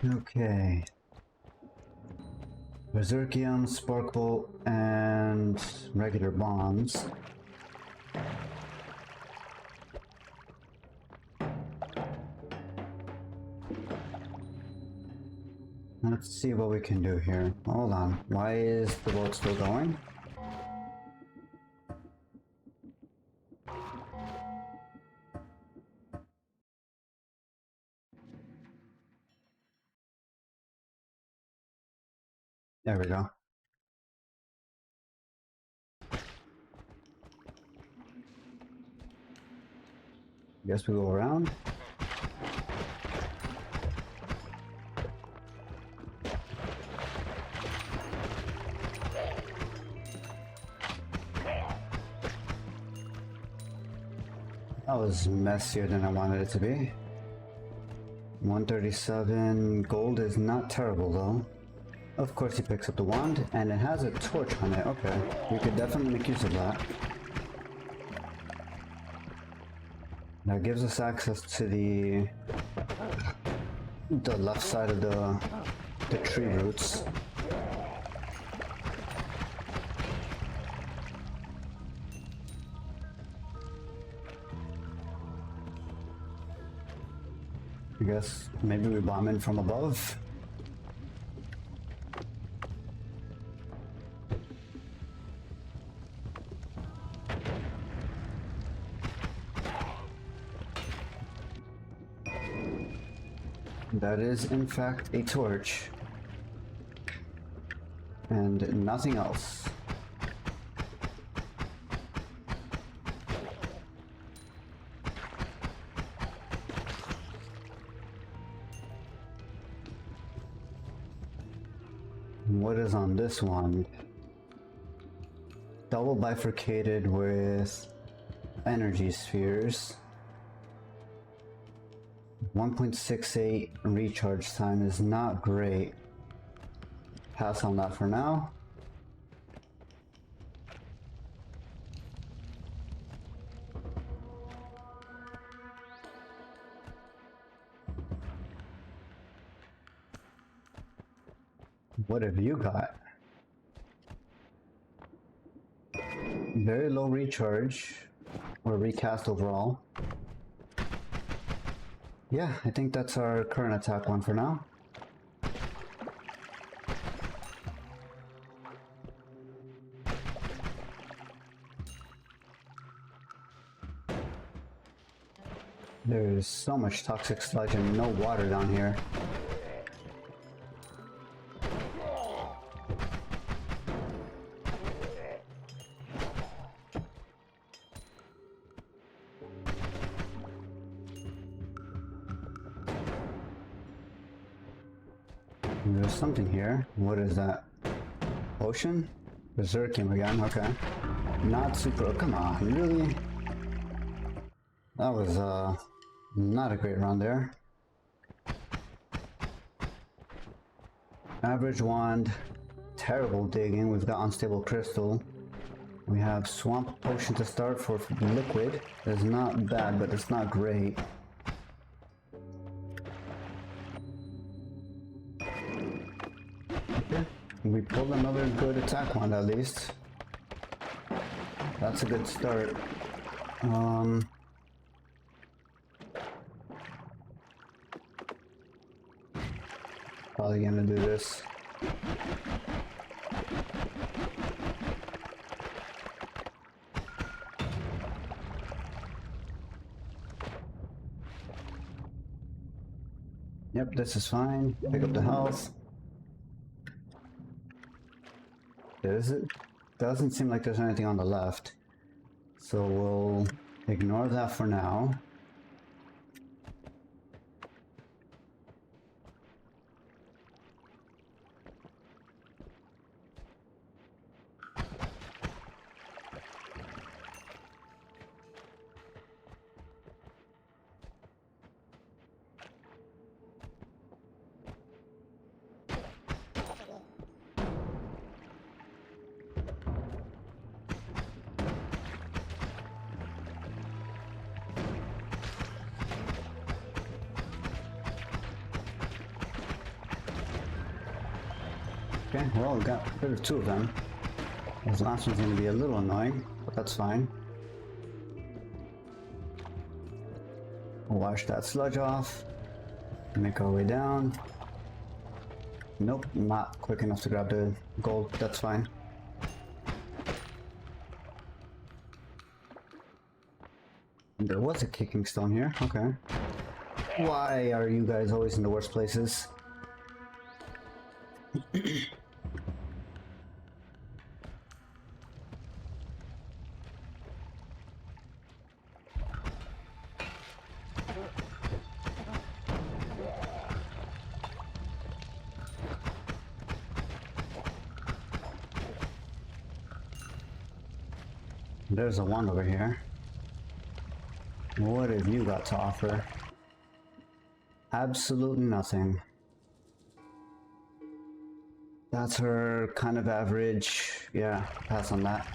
Okay. Berserkium, Sparkle, and regular bombs. Let's see what we can do here. Hold on. Why is the boat still going? There we go. Guess we go around. That was messier than I wanted it to be. 137 gold is not terrible though. Of course he picks up the wand, and it has a torch on it. Okay, we could definitely make use of that. That gives us access to the left side of the tree roots. I guess maybe we bomb in from above. That is in fact a torch. And nothing else. What is on this one? Double bifurcated with energy spheres. 1.68 recharge time is not great. Pass on that for now. What have you got? Very low recharge, or recast overall. Yeah, I think that's our current attack one for now. There's so much toxic sludge and no water down here. There's something here. What is that? Ocean? Berserkium again, okay. Not super, oh, come on, really? That was not a great run there. Average wand, terrible digging. We've got unstable crystal. We have swamp potion to start for liquid. It's not bad, but it's not great. Okay, we pulled another good attack wand at least. That's a good start. Probably gonna do this. Yep, this is fine. Pick up the health. Doesn't seem like there's anything on the left. So we'll ignore that for now. Okay, well, we got rid of two of them. This last one's gonna be a little annoying, but that's fine. We'll wash that sludge off. Make our way down. Nope, not quick enough to grab the gold. That's fine. There was a kicking stone here. Okay. Why are you guys always in the worst places? There's a one over here. What have you got to offer? Absolutely nothing. That's her kind of average. Yeah, pass on that.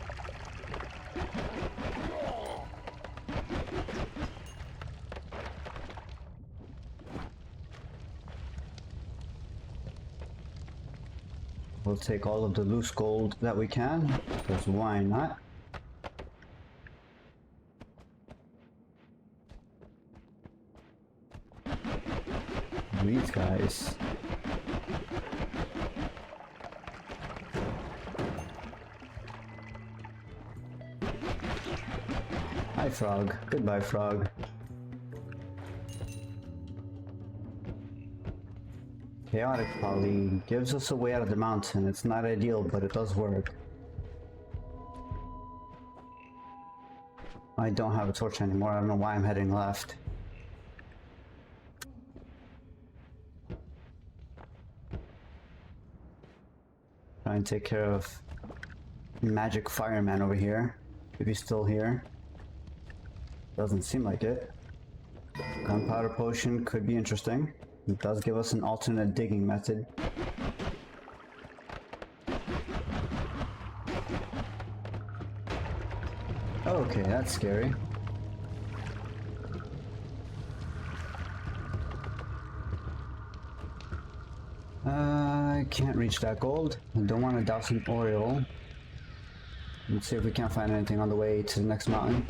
We'll take all of the loose gold that we can, because why not? These guys. Hi, frog. Goodbye, frog. chaotic poly gives us a way out of the mountain. It's not ideal, but it does work. I don't have a torch anymore. I don't know why I'm heading left. Try and take care of Magic Fireman over here. If he's still here. Doesn't seem like it. Gunpowder potion could be interesting. It does give us an alternate digging method. Okay, that's scary. I can't reach that gold. I don't want to douse an oil. Let's see if we can't find anything on the way to the next mountain.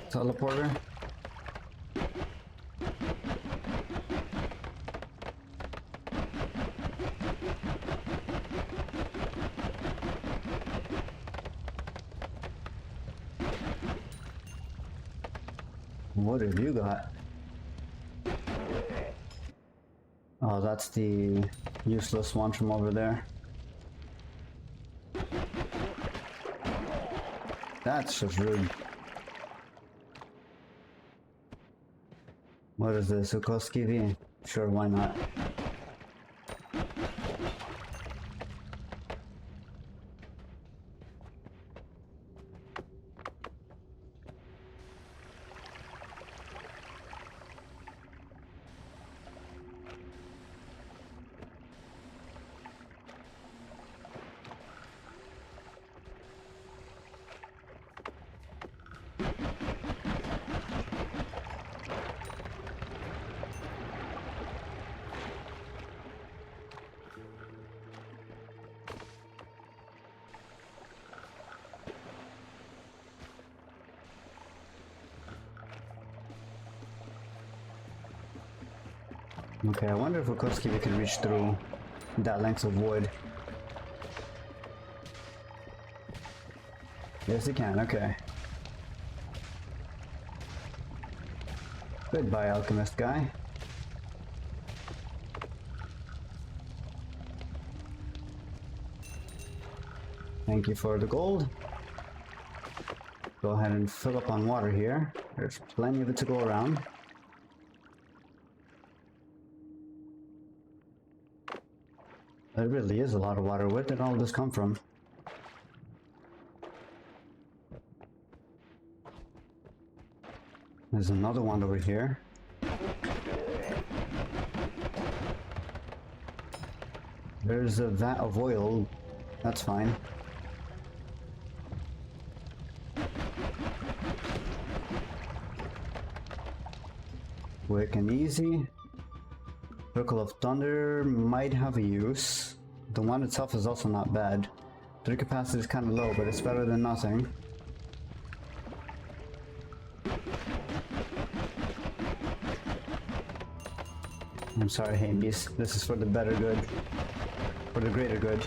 Teleporter. What have you got? Oh, that's the useless one from over there. That's just rude. What is this? Ukoski V? Sure, why not? Okay, I wonder if Ukoski can reach through that length of wood. Yes, he can, okay. Goodbye, alchemist guy. Thank you for the gold. Go ahead and fill up on water here. There's plenty of it to go around. There really is a lot of water. Where did all this come from? There's another one over here. There's a vat of oil. That's fine. Quick and easy. Circle of Thunder might have a use. The one itself is also not bad. The capacity is kind of low, but it's better than nothing. I'm sorry, Hades. This is for the better good. For the greater good.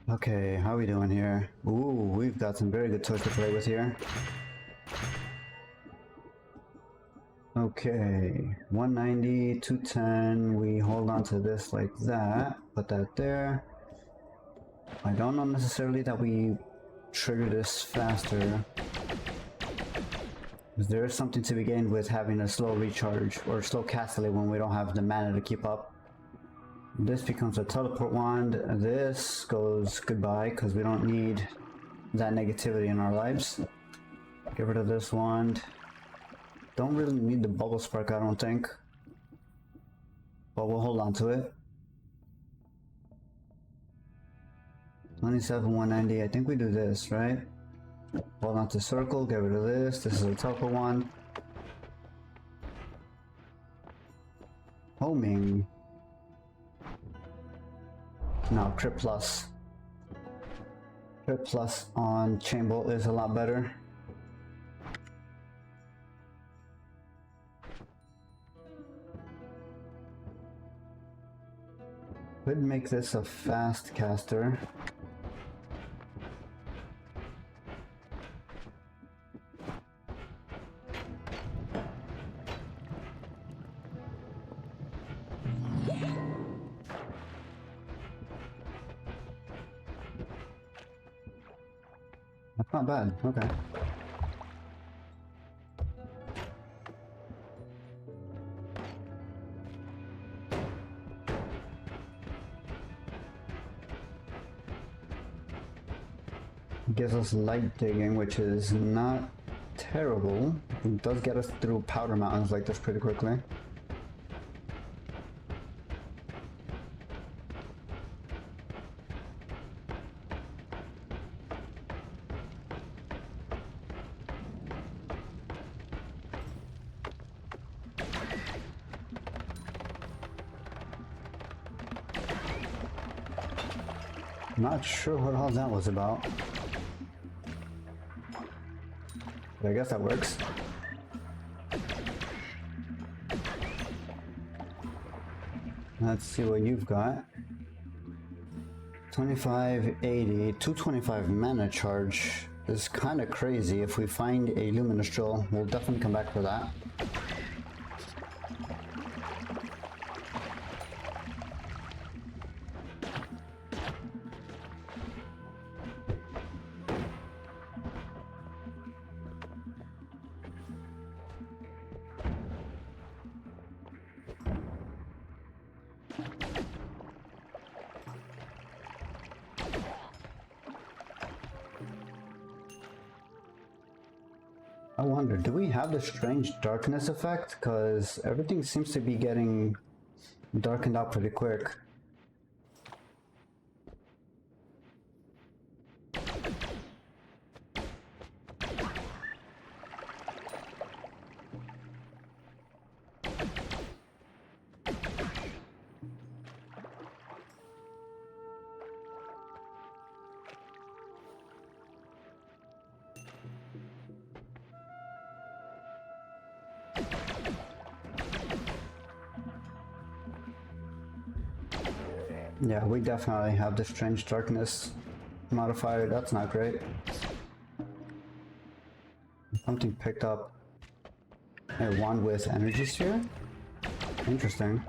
Okay, how are we doing here? Ooh, we've got some very good toys to play with here. Okay, 190, 210, we hold on to this like that, put that there. I don't know necessarily that we trigger this faster. There is something to be gained with having a slow recharge, or slow cast delay when we don't have the mana to keep up. This becomes a teleport wand. This goes goodbye because we don't need that negativity in our lives. Get rid of this wand. Don't really need the bubble spark, I don't think. But we'll hold on to it. 27, 190. I think we do this, right? Hold on to circle, get rid of this. This is a teleport wand. Homing. No, crit plus. Crit plus on chain bolt is a lot better. Could make this a fast caster. Not bad, okay. Gives us light digging, which is not terrible. It does get us through powder mountains like this pretty quickly. Not sure what all that was about. But I guess that works. Let's see what you've got. 2580, 225 mana charge is kind of crazy. If we find a luminous drill, we'll definitely come back for that. I wonder, do we have the strange darkness effect? Because everything seems to be getting darkened out pretty quick. Yeah, we definitely have the strange darkness modifier. That's not great. Something picked up a wand with energy sphere? Interesting.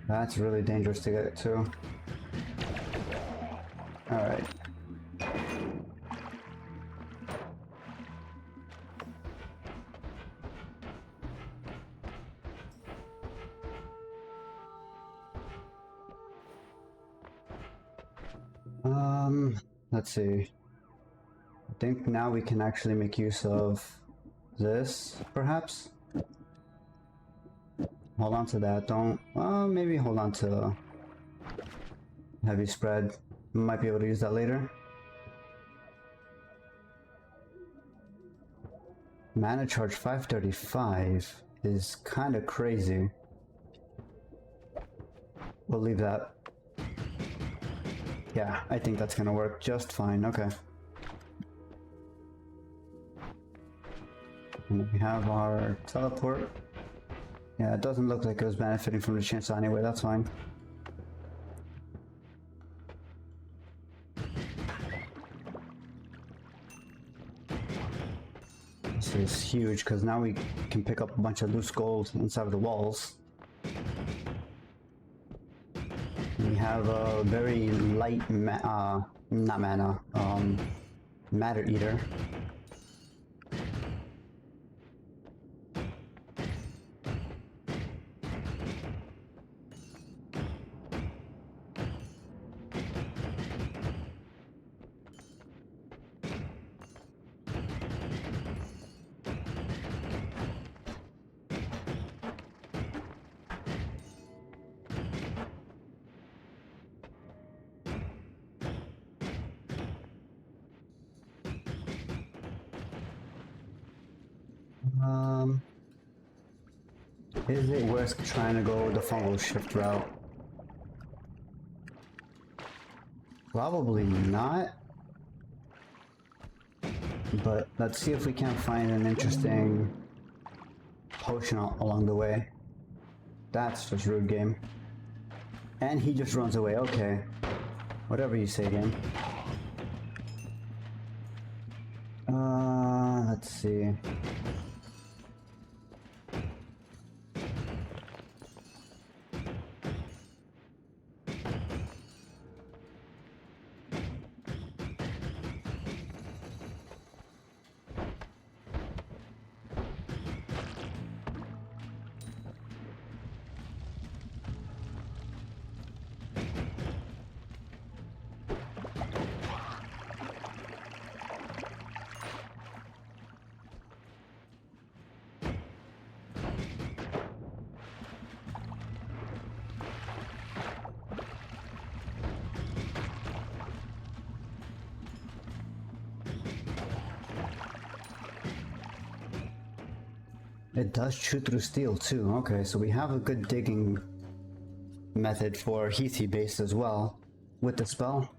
That's really dangerous to get to. Alright. Let's see. I think now we can actually make use of this, perhaps? Hold on to that, don't... maybe hold on to heavy spread. Might be able to use that later. Mana charge 535 is kind of crazy. We'll leave that. Yeah, I think that's gonna work just fine, okay. And we have our teleport. Yeah, it doesn't look like it was benefiting from the chainsaw anyway, that's fine. This is huge, because now we can pick up a bunch of loose gold inside of the walls. We have a very light, not mana, matter eater. Is it worth trying to go the fungal shift route? Probably not. But let's see if we can't find an interesting potion along the way. That's just rude, game. And he just runs away, okay. Whatever you say, game. Let's see. It does chew through steel too. Okay, so we have a good digging method for Heathy based as well with the spell.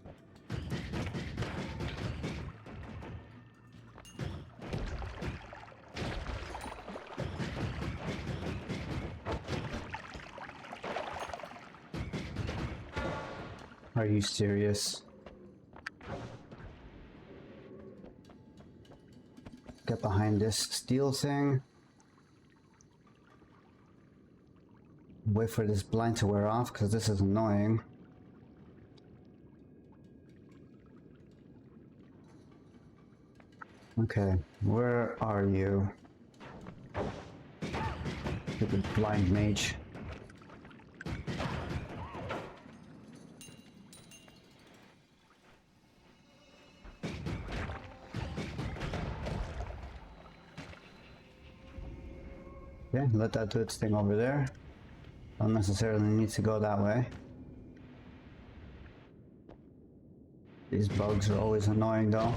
Are you serious? Get behind this steel thing. Wait for this blind to wear off because this is annoying. Okay, where are you? Stupid blind mage. Okay, let that do its thing over there. Don't necessarily need to go that way. These bugs are always annoying though.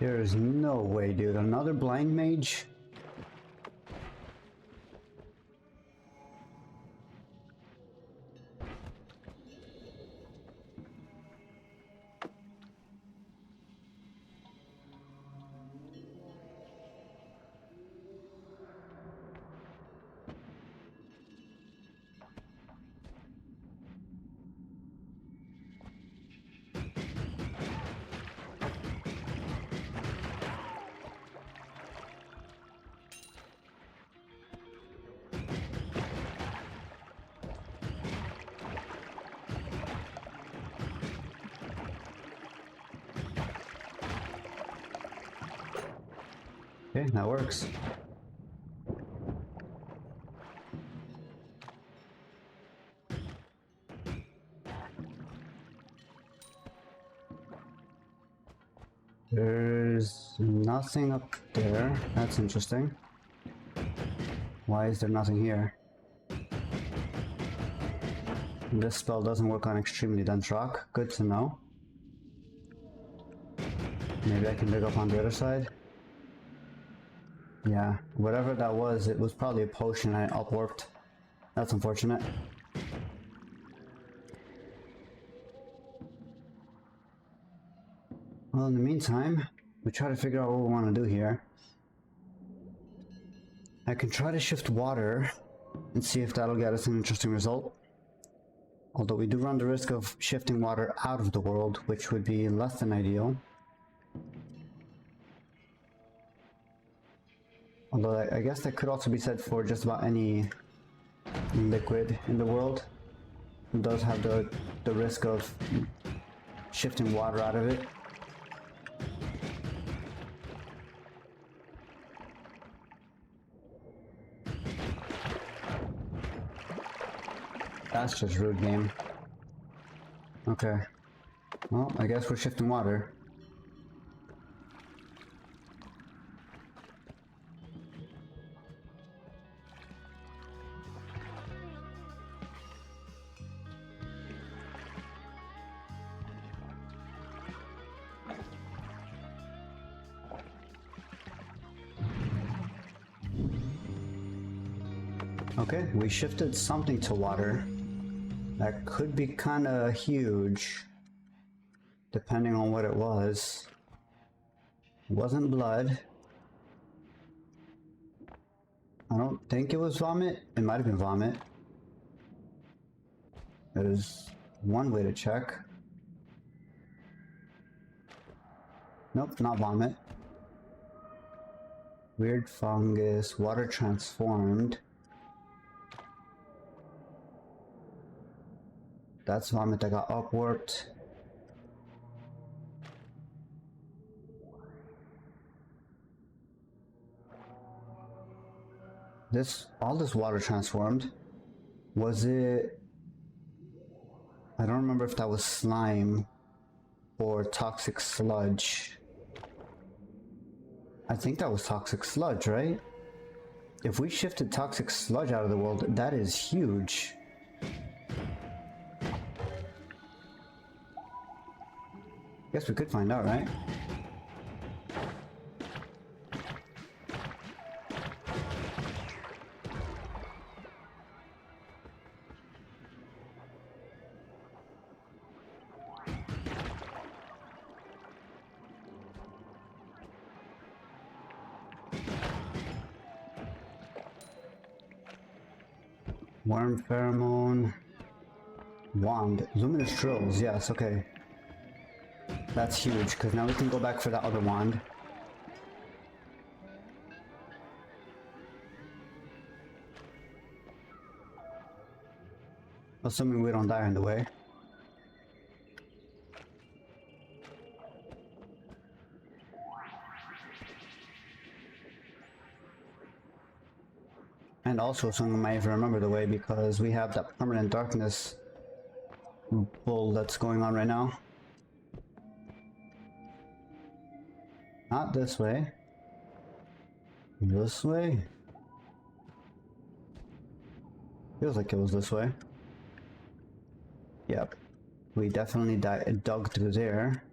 There is no way, dude. Another blind mage? Okay, that works. There's nothing up there. That's interesting. Why is there nothing here? This spell doesn't work on extremely dense rock. Good to know. Maybe I can dig up on the other side. Yeah, whatever that was, it was probably a potion I upwarped. That's unfortunate. Well, in the meantime, we try to figure out what we want to do here. I can try to shift water and see if that'll get us an interesting result. Although we do run the risk of shifting water out of the world, which would be less than ideal. Although I guess that could also be said for just about any liquid in the world. It does have the risk of shifting water out of it. That's just rude, game. Okay. Well, I guess we're shifting water. Okay, we shifted something to water. That could be kind of huge, depending on what it was. It wasn't blood. I don't think it was vomit. It might have been vomit. There's one way to check. Nope, not vomit. Weird fungus, water transformed. That's vomit that got upwarped. all this water transformed. Was it... I don't remember if that was slime or toxic sludge. I think that was toxic sludge, right? If we shifted toxic sludge out of the world, that is huge. Guess we could find out, right? Worm pheromone. Wand. Luminous drills. Yes, okay. That's huge, because now we can go back for that other wand. Assuming we don't die on the way. And also assuming we might even remember the way, because we have that permanent darkness bull that's going on right now. Not this way. This way? Feels like it was this way. Yep. We definitely dug through there.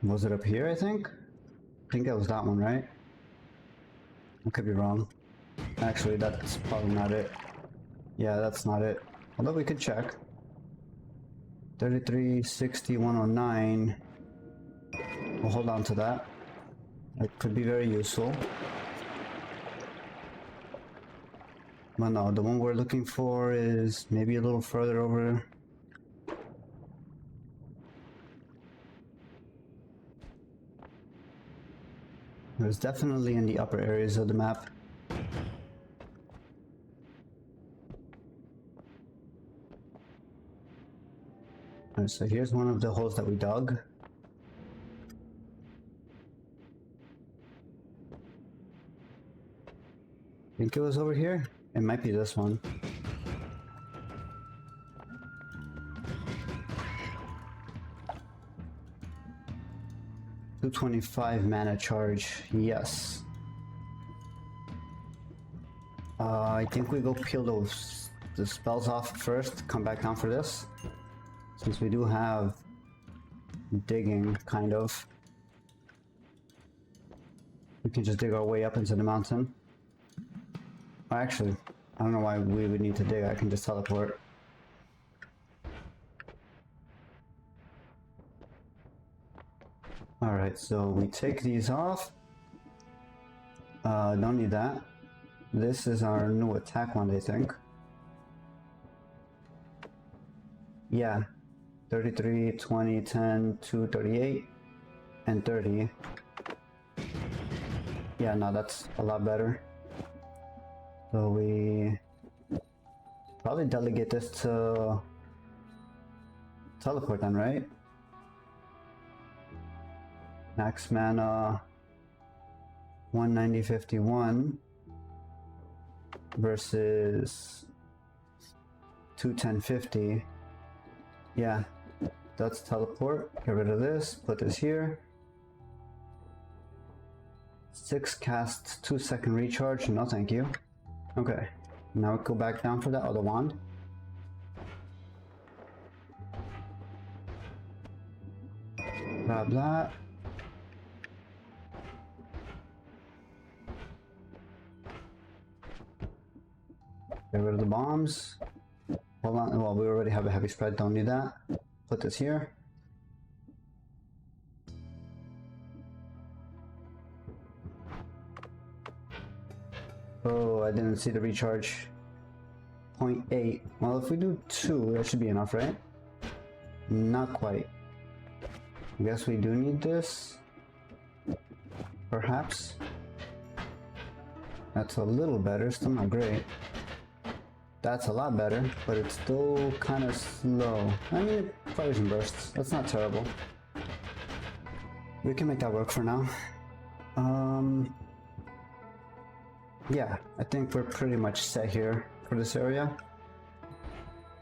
Was it up here, I think? I think it was that one, right? I could be wrong. Actually, that's probably not it. Yeah, that's not it. Although we could check. 33, 60, 109. We'll hold on to that. It could be very useful. But no, the one we're looking for is maybe a little further over. It was definitely in the upper areas of the map. Alright, so here's one of the holes that we dug. I think it was over here. It might be this one. $225 mana charge. Yes. I think we go peel the spells off first. Come back down for this, since we do have digging, kind of. We can just dig our way up into the mountain. Actually, I don't know why we would need to dig. I can just teleport. Alright, so we take these off. Don't need that. This is our new attack one, I think. Yeah. 33, 20, 10, 2, 38, and 30. Yeah, no, that's a lot better. So we probably delegate this to teleport then, right? Max mana 190.51 versus 210.50. Yeah, that's teleport. Get rid of this, put this here. 6 cast 2-second recharge. No, thank you. Okay, now we go back down for that other wand. Grab that. Get rid of the bombs. Hold on, well, we already have a heavy spread, don't need that. Put this here. Oh, I didn't see the recharge. 0.8. Well, if we do 2, that should be enough, right? Not quite. I guess we do need this. Perhaps. That's a little better, still not great. That's a lot better, but it's still kind of slow. I mean, it fires and bursts. That's not terrible. We can make that work for now. Yeah, I think we're pretty much set here for this area.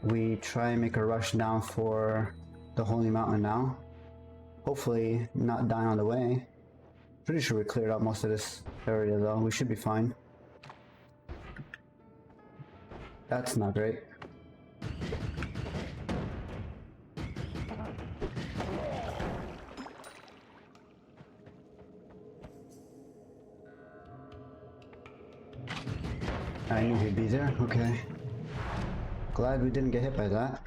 We try and make a rush down for the Holy Mountain now. Hopefully not die on the way. Pretty sure we cleared out most of this area though. We should be fine. That's not great. I knew he'd be there. Okay. Glad we didn't get hit by that.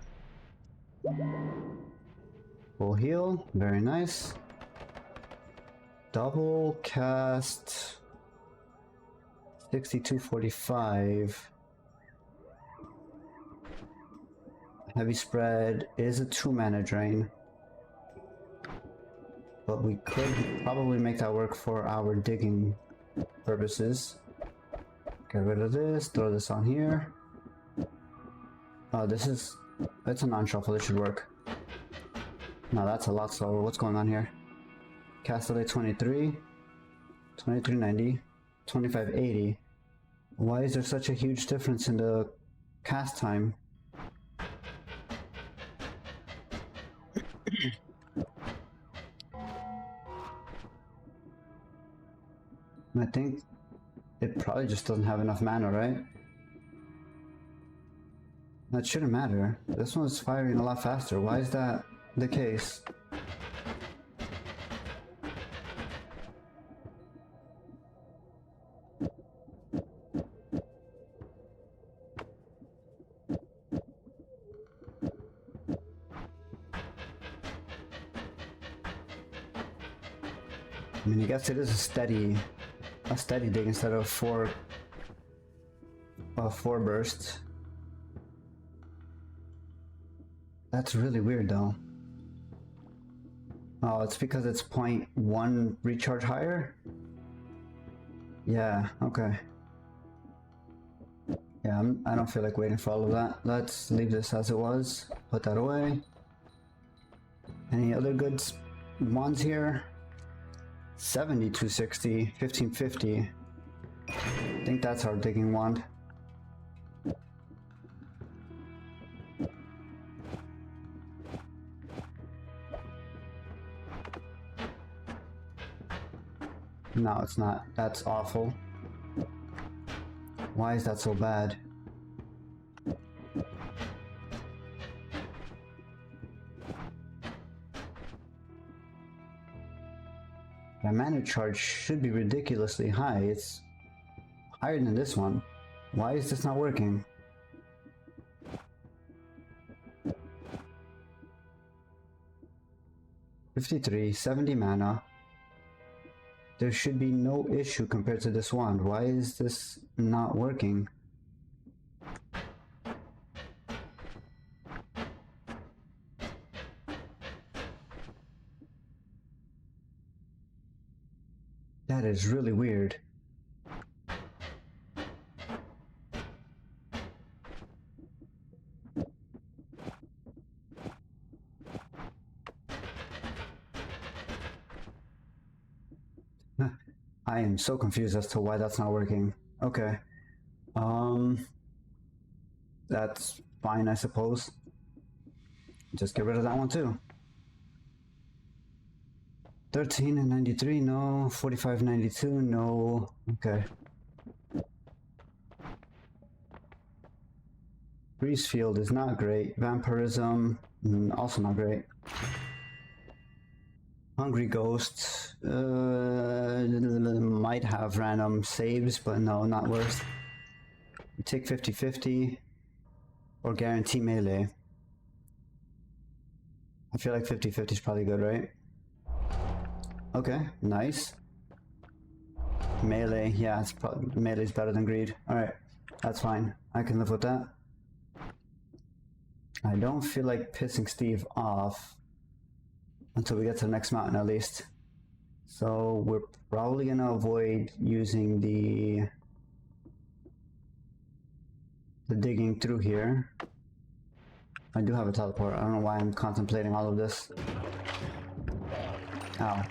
Full heal. Very nice. Double cast 6245. Heavy spread is a 2-mana drain, but we could probably make that work for our digging purposes. Get rid of this, throw this on here. Oh, that's a non-shuffle, it should work. No, that's a lot slower. What's going on here? Cast delay 23, 2390, 2580. Why is there such a huge difference in the cast time? I think it probably just doesn't have enough mana, right? That shouldn't matter. This one's firing a lot faster. Why is that the case? I mean, I guess it is a steady dig instead of four bursts. That's really weird though. Oh, it's because it's 0.1 recharge higher? Yeah, okay. Yeah, I don't feel like waiting for all of that. Let's leave this as it was. Put that away. Any other good ones here? 7260, 1550. I think that's our digging wand. No, it's not. That's awful. Why is that so bad? My mana charge should be ridiculously high. It's higher than this one. Why is this not working? $53, 70 mana. There should be no issue compared to this wand. Why is this not working? That is really weird. I am so confused as to why that's not working. Okay. That's fine, I suppose. Just get rid of that one too. 13 and 93, no. 45, 92, no. Okay. Breeze Field is not great. Vampirism, also not great. Hungry Ghost, might have random saves, but no, not worth. We take 50-50 or guarantee melee. I feel like 50-50 is probably good, right? Okay, nice. Melee, yeah, it's probably melee's better than greed. Alright, that's fine. I can live with that. I don't feel like pissing Steve off until we get to the next mountain at least. So we're probably gonna avoid using the digging through here. I do have a teleport. I don't know why I'm contemplating all of this. Ow.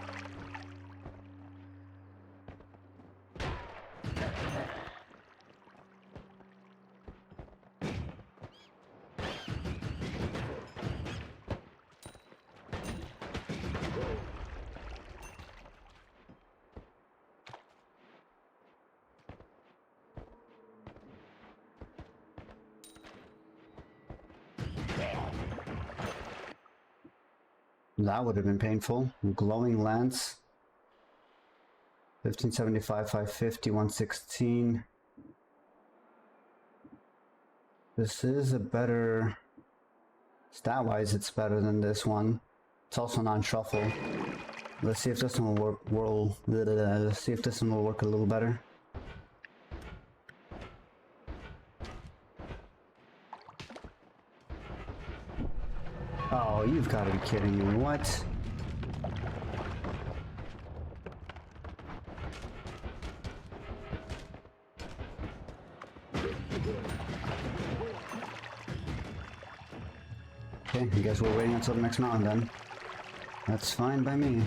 That would have been painful. Glowing lance. 1575, 550, 116. This is a better... Stat-wise, it's better than this one. It's also non-shuffle. Let's see if this one will work. Let's see if this one will work a little better. Oh, you've got to be kidding me! What? Okay, I guess we're waiting until the next mountain then. That's fine by me.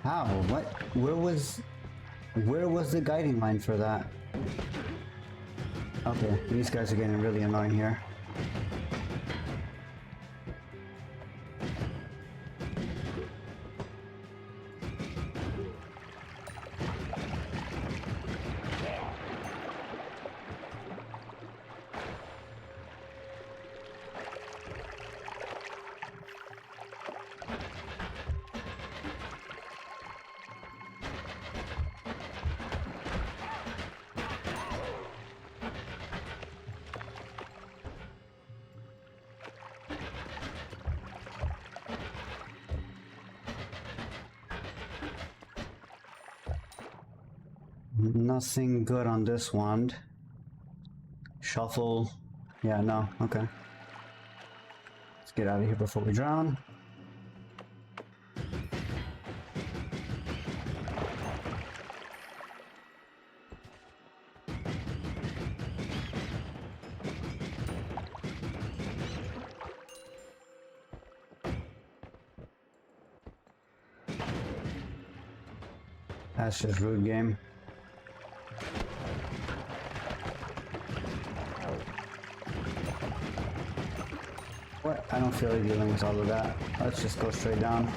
How? What? Where was the guiding line for that? Okay, these guys are getting really annoying here. Nothing good on this wand. Shuffle. Yeah, no. Okay. Let's get out of here before we drown. That's just rude game. What? I don't feel like dealing with all of that. Let's just go straight down.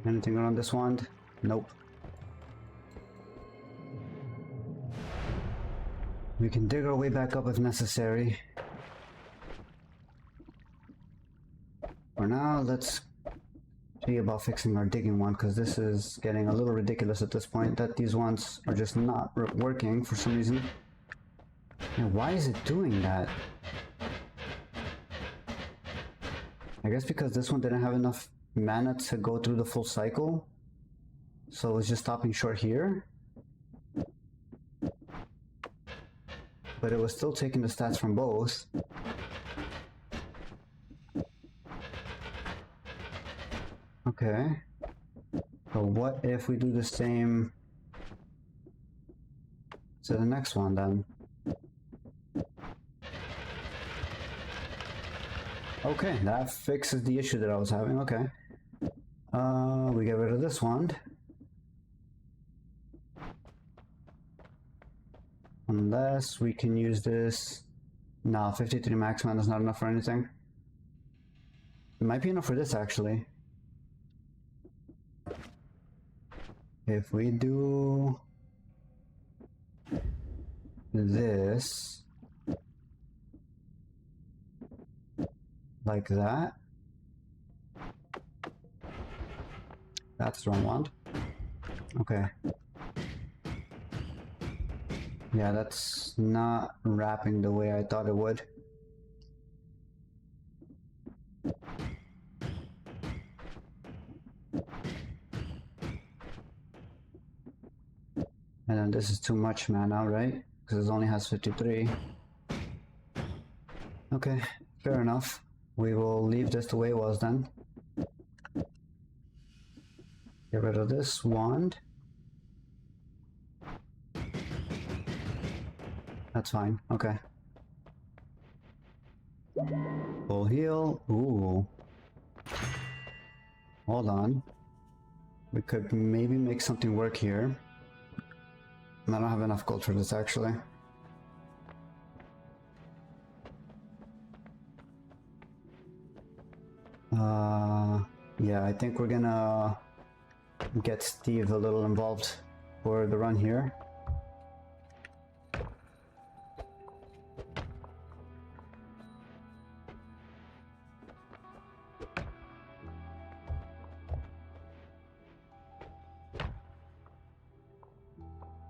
Anything on this wand? Nope. We can dig our way back up if necessary. For now, let's see about fixing our digging one, because this is getting a little ridiculous at this point that these ones are just not working for some reason. And why is it doing that? I guess because this one didn't have enough mana to go through the full cycle, so it's just stopping short here. But it was still taking the stats from both. Okay. So what if we do the same to the next one then? Okay, that fixes the issue that I was having. Okay. We get rid of this wand. Unless we can use this. No, 53 max mana is not enough for anything. It might be enough for this actually. If we do this like that. That's the wrong wand. Okay. Yeah, that's not wrapping the way I thought it would. And then this is too much mana, right? Because it only has 53. Okay, fair enough. We will leave this the way it was then. Get rid of this wand. That's fine, okay. Full heal. Ooh. Hold on. We could maybe make something work here. I don't have enough gold for this actually. Yeah, I think we're gonna get Steve a little involved for the run here.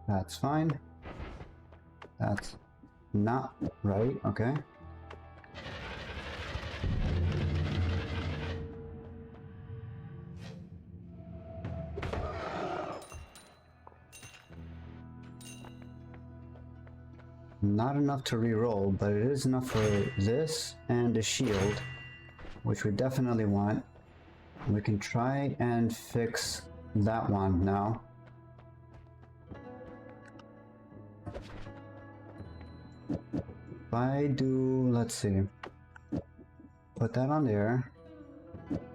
That's fine. That's not right, okay. Not enough to re-roll, but it is enough for this and a shield, which we definitely want. We can try and fix that one now. If I do, let's see, put that on there,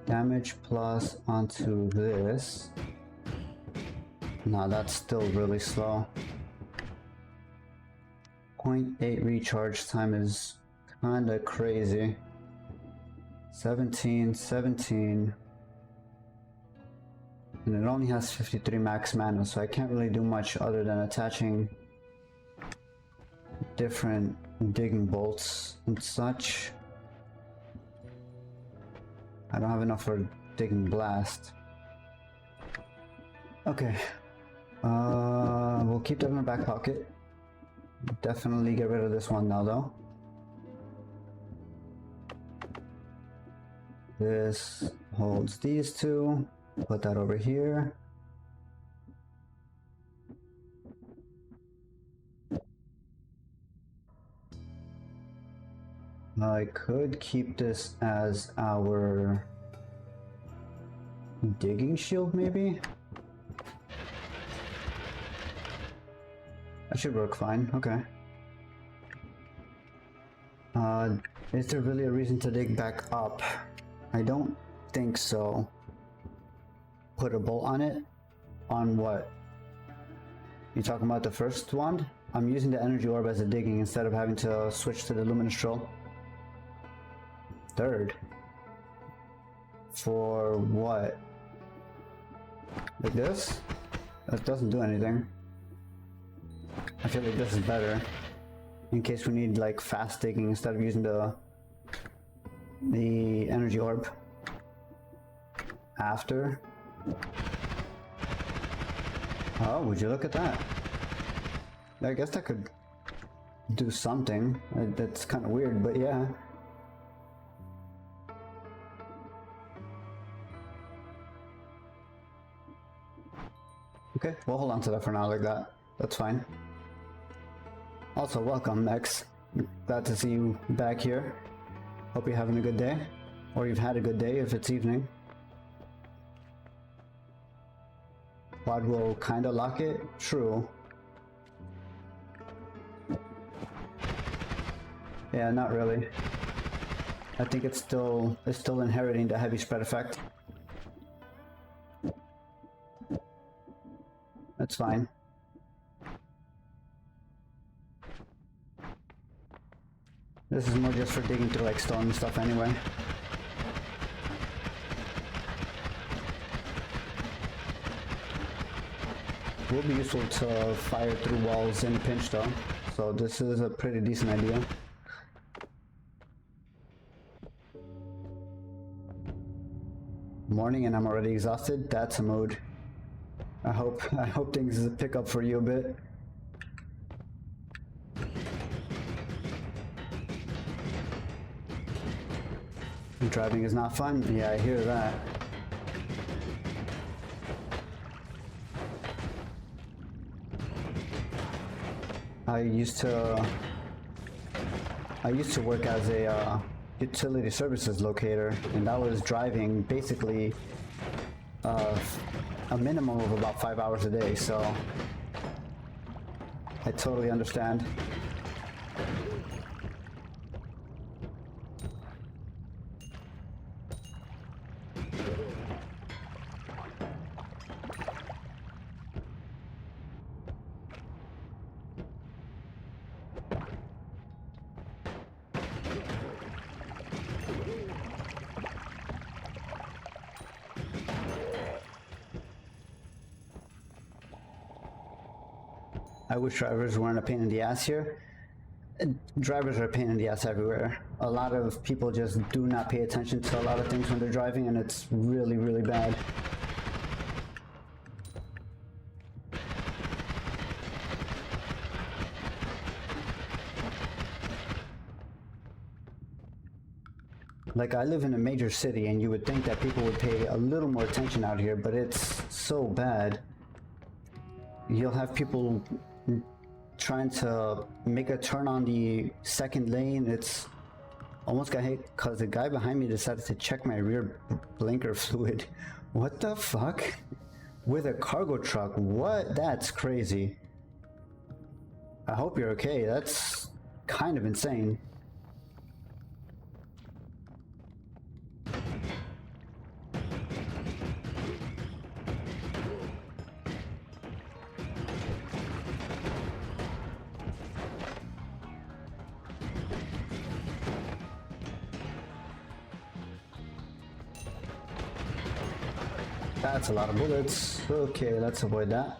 damage plus onto this. No, that's still really slow. 0.8 recharge time is kinda crazy. 17. And it only has 53 max mana, so I can't really do much other than attaching different digging bolts and such. I don't have enough for digging blast. Okay. We'll keep that in our back pocket. Definitely get rid of this one now though. This holds these two. Put that over here. I could keep this as our digging shield maybe? That should work fine, okay. Is there really a reason to dig back up? I don't think so. Put a bolt on it? On what? You talking about the first one? I'm using the energy orb as a digging instead of having to switch to the luminous troll. Third. For what? Like this? That doesn't do anything. I feel like this is better. In case we need like fast digging instead of using the energy orb. After. Oh, would you look at that? I guess that could do something. That's kind of weird, but yeah. Okay, we'll hold on to that for now like that. That's fine. Also, welcome, Mex. Glad to see you back here. Hope you're having a good day. Or you've had a good day if it's evening. Quad will kinda lock it? True. Yeah, not really. I think it's still inheriting the heavy spread effect. That's fine. This is more just for digging through like stone and stuff anyway. Will be useful to fire through walls in a pinch though, so this is a pretty decent idea. Morning and I'm already exhausted. That's a mood. I hope things pick up for you a bit. Driving is not fun. Yeah, I hear that. I used to work as a utility services locator, and I was driving basically a minimum of about 5 hours a day, so I totally understand. I wish drivers weren't a pain in the ass here. Drivers are a pain in the ass everywhere. A lot of people just do not pay attention to a lot of things when they're driving, and it's really, really bad. Like, I live in a major city, and you would think that people would pay a little more attention out here, but it's so bad. You'll have people trying to make a turn on the second lane. It's almost got hit because the guy behind me decided to check my rear blinker fluid. What the fuck? With a cargo truck? What? That's crazy. I hope you're okay. That's kind of insane. That's a lot of bullets. Okay, let's avoid that.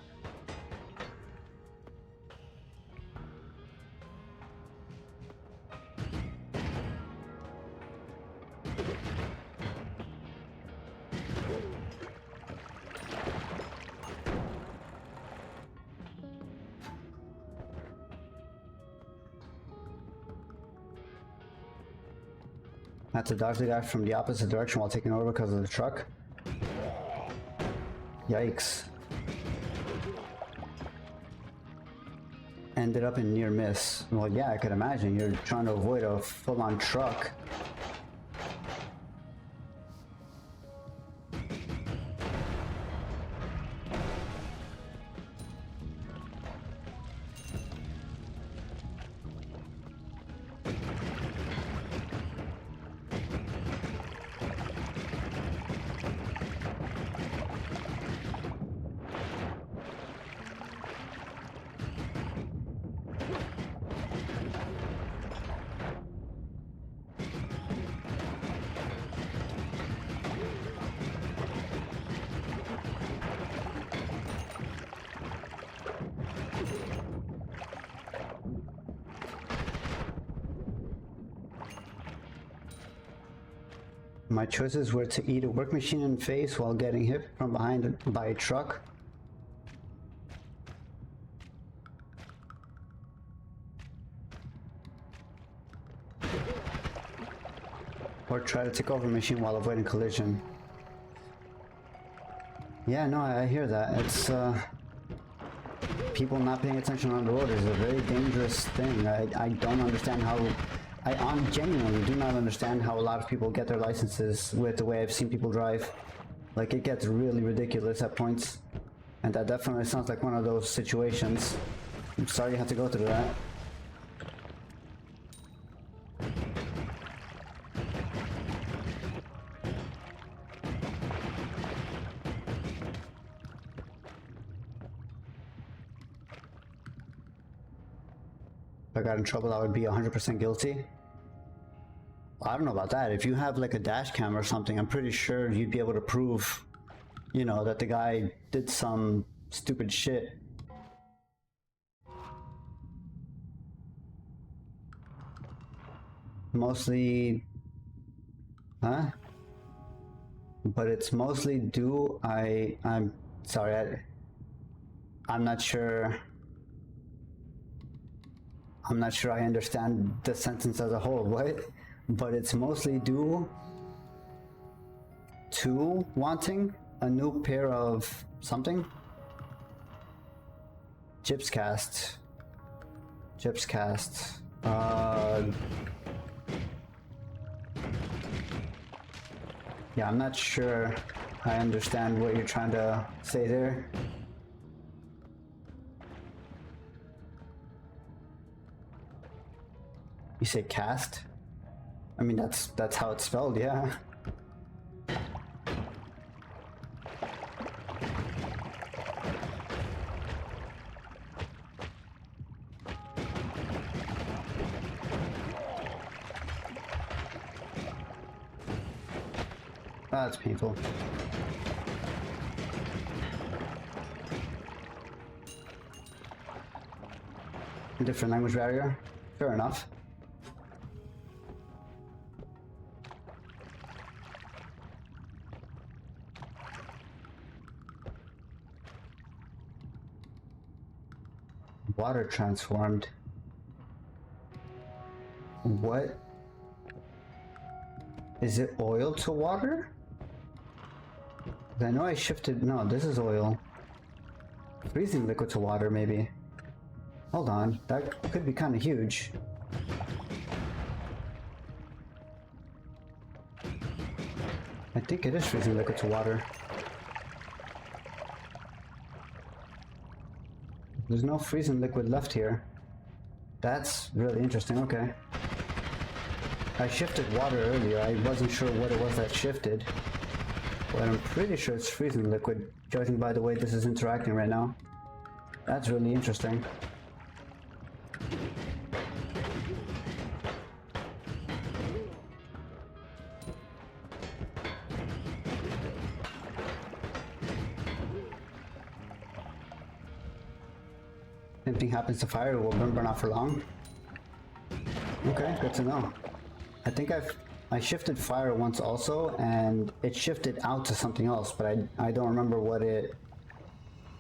I had to dodge the guy from the opposite direction while taking over because of the truck. Yikes. Ended up in near miss. Well, yeah, I could imagine. You're trying to avoid a full-on truck. My choices were to eat a work machine in the face while getting hit from behind by a truck. Or try to take over a machine while avoiding collision. Yeah, no, I hear that. It's, people not paying attention on the road is a very dangerous thing. I don't understand how... I genuinely do not understand how a lot of people get their licenses with the way I've seen people drive. Like, it gets really ridiculous at points. And that definitely sounds like one of those situations. I'm sorry you have to go through that. If I got in trouble, I would be 100% guilty. I don't know about that. If you have like a dash cam or something, I'm pretty sure you'd be able to prove, you know, that the guy did some stupid shit. Mostly... Huh? But it's mostly due... I'm sorry, I'm not sure... I'm not sure I understand the sentence as a whole. What? But it's mostly due to wanting a new pair of something? Gypscast. Gypscast. Yeah, I'm not sure I understand what you're trying to say there. You say cast? I mean, that's how it's spelled, yeah. That's painful. Different language barrier. Fair enough. Water transformed. What? Is it oil to water? I know I shifted. No, this is oil. Freezing liquid to water, maybe. Hold on, that could be kind of huge. I think it is freezing liquid to water. There's no freezing liquid left here. That's really interesting, okay. I shifted water earlier, I wasn't sure what it was that shifted. But I'm pretty sure it's freezing liquid, judging by the way this is interacting right now. That's really interesting. Same thing happens to fire, it will burn out for long. Okay, good to know. I think I shifted fire once also, and it shifted out to something else, but I don't remember what it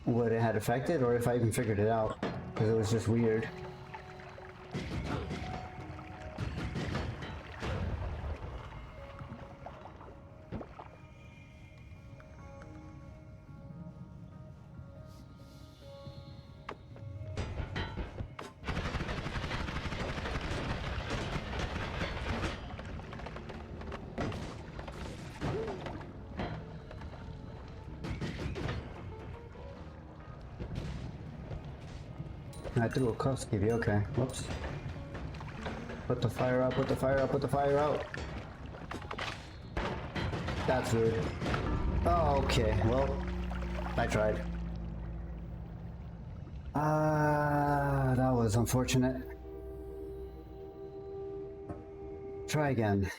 had affected, or if I even figured it out, because it was just weird. I threw a Koski, okay, whoops. Put the fire out, put the fire out, put the fire out. That's rude. Oh, okay, well, I tried. That was unfortunate. Try again.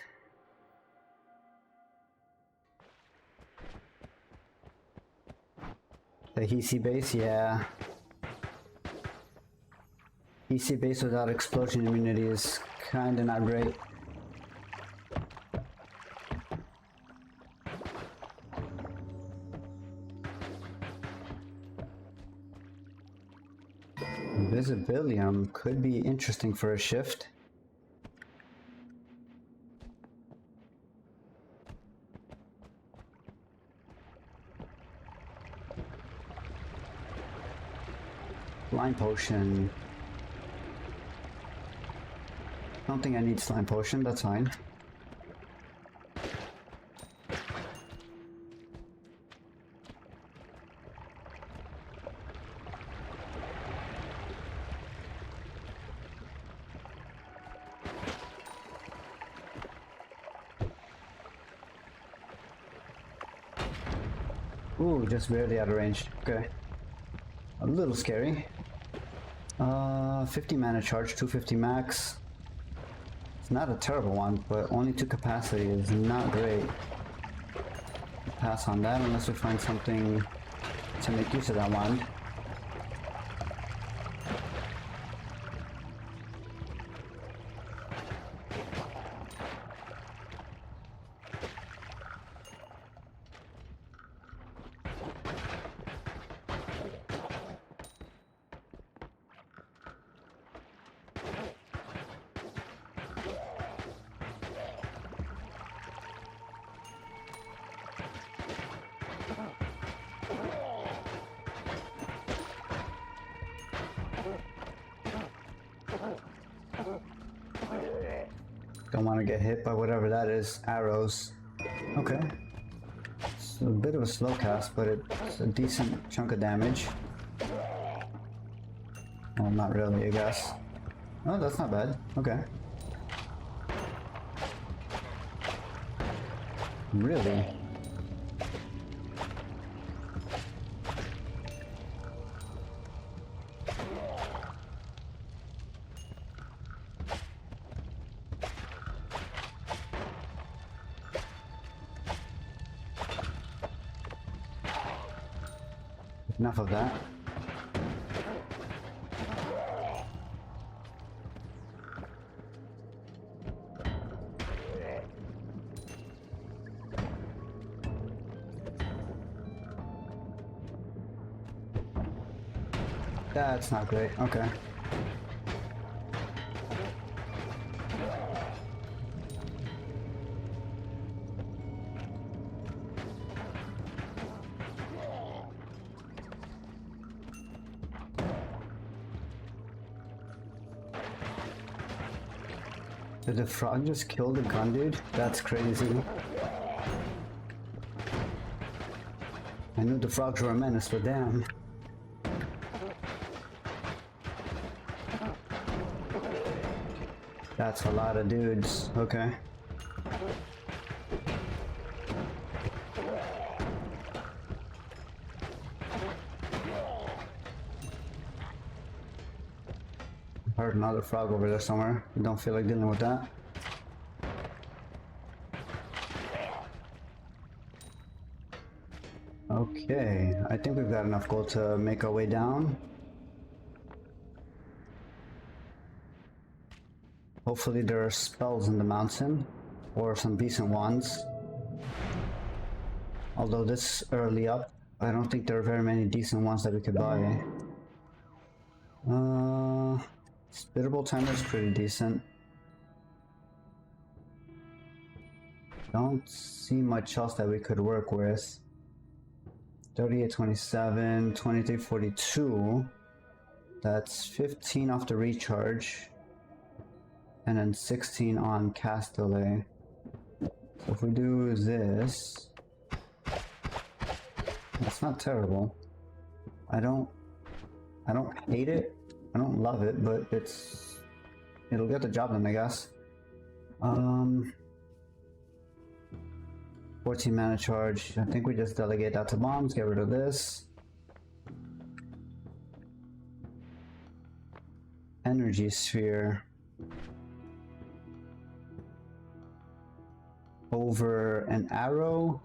The EC base, yeah. EC base without explosion immunity is kinda not great. Invisibilium could be interesting for a shift. Slime potion. I don't think I need slime potion, that's fine. Ooh, just barely out of range. Okay. A little scary. 50 mana charge, 250 max. It's not a terrible one, but only 2 capacity is not great. Pass on that unless we find something to make use of that wand. Don't want to get hit by whatever that is. Arrows. Okay. It's a bit of a slow cast, but it's a decent chunk of damage. Well, not really, I guess. Oh, that's not bad. Okay. Really? Enough of that. That's not great. Okay. Did the frog just kill the gun dude? That's crazy. I knew the frogs were a menace, but damn. That's a lot of dudes. Okay. Heard another frog over there somewhere. Don't feel like dealing with that. Okay, I think we've got enough gold to make our way down. Hopefully there are spells in the mountain, or some decent ones. Although this early up, I don't think there are very many decent ones that we could buy. Spittable timer is pretty decent. Don't see much else that we could work with. 3827, 2342. That's 15 off the recharge. And then 16 on cast delay. So if we do this, that's not terrible. I don't hate it. I don't love it, but it'll get the job done, I guess. 14 mana charge. I think we just delegate that to bombs, get rid of this. Energy sphere. Over an arrow.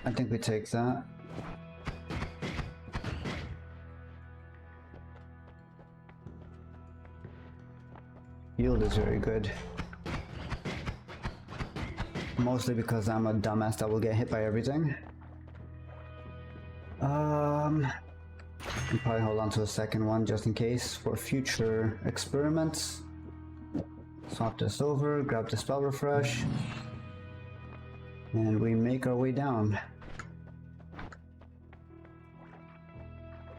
I think we take that. Yield is very good. Mostly because I'm a dumbass that will get hit by everything. I'll probably hold on to a second one just in case for future experiments. Swap this over, grab the spell refresh, and we make our way down.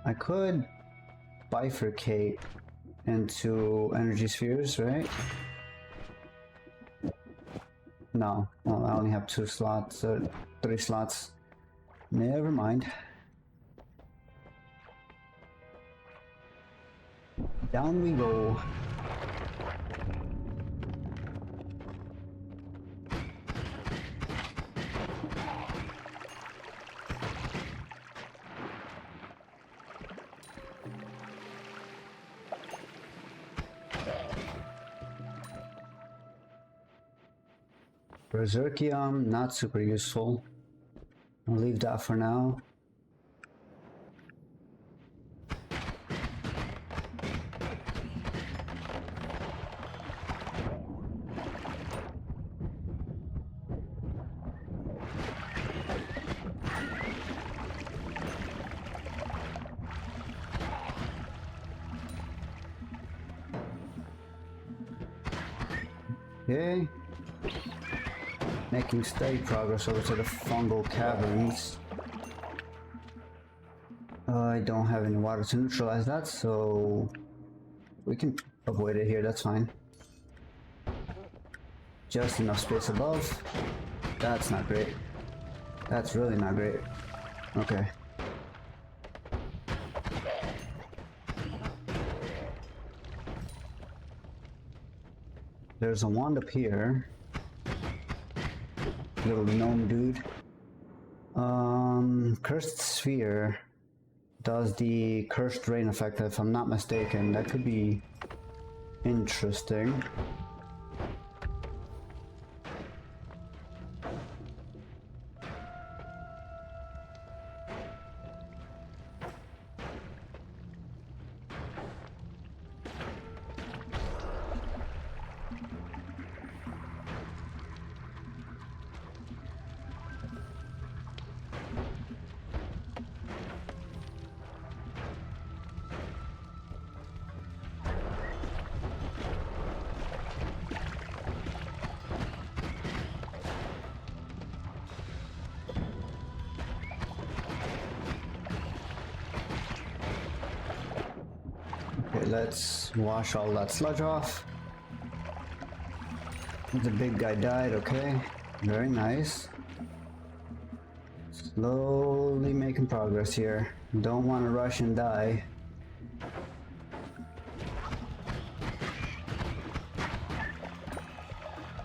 I could bifurcate into energy spheres, right? No, well, I only have 2 slots, 3 slots. Never mind. Down we go. Berserkium, not super useful. I'll leave that for now. Okay. Making steady progress over to the fungal caverns. I don't have any water to neutralize that, so we can avoid it here, that's fine. Just enough space above. That's not great. That's really not great. Okay. There's a wand up here. Little gnome dude. Cursed sphere does the cursed rain effect, if I'm not mistaken. That could be interesting. let's wash all that sludge off. The big guy died, okay. Very nice. Slowly making progress here. Don't want to rush and die.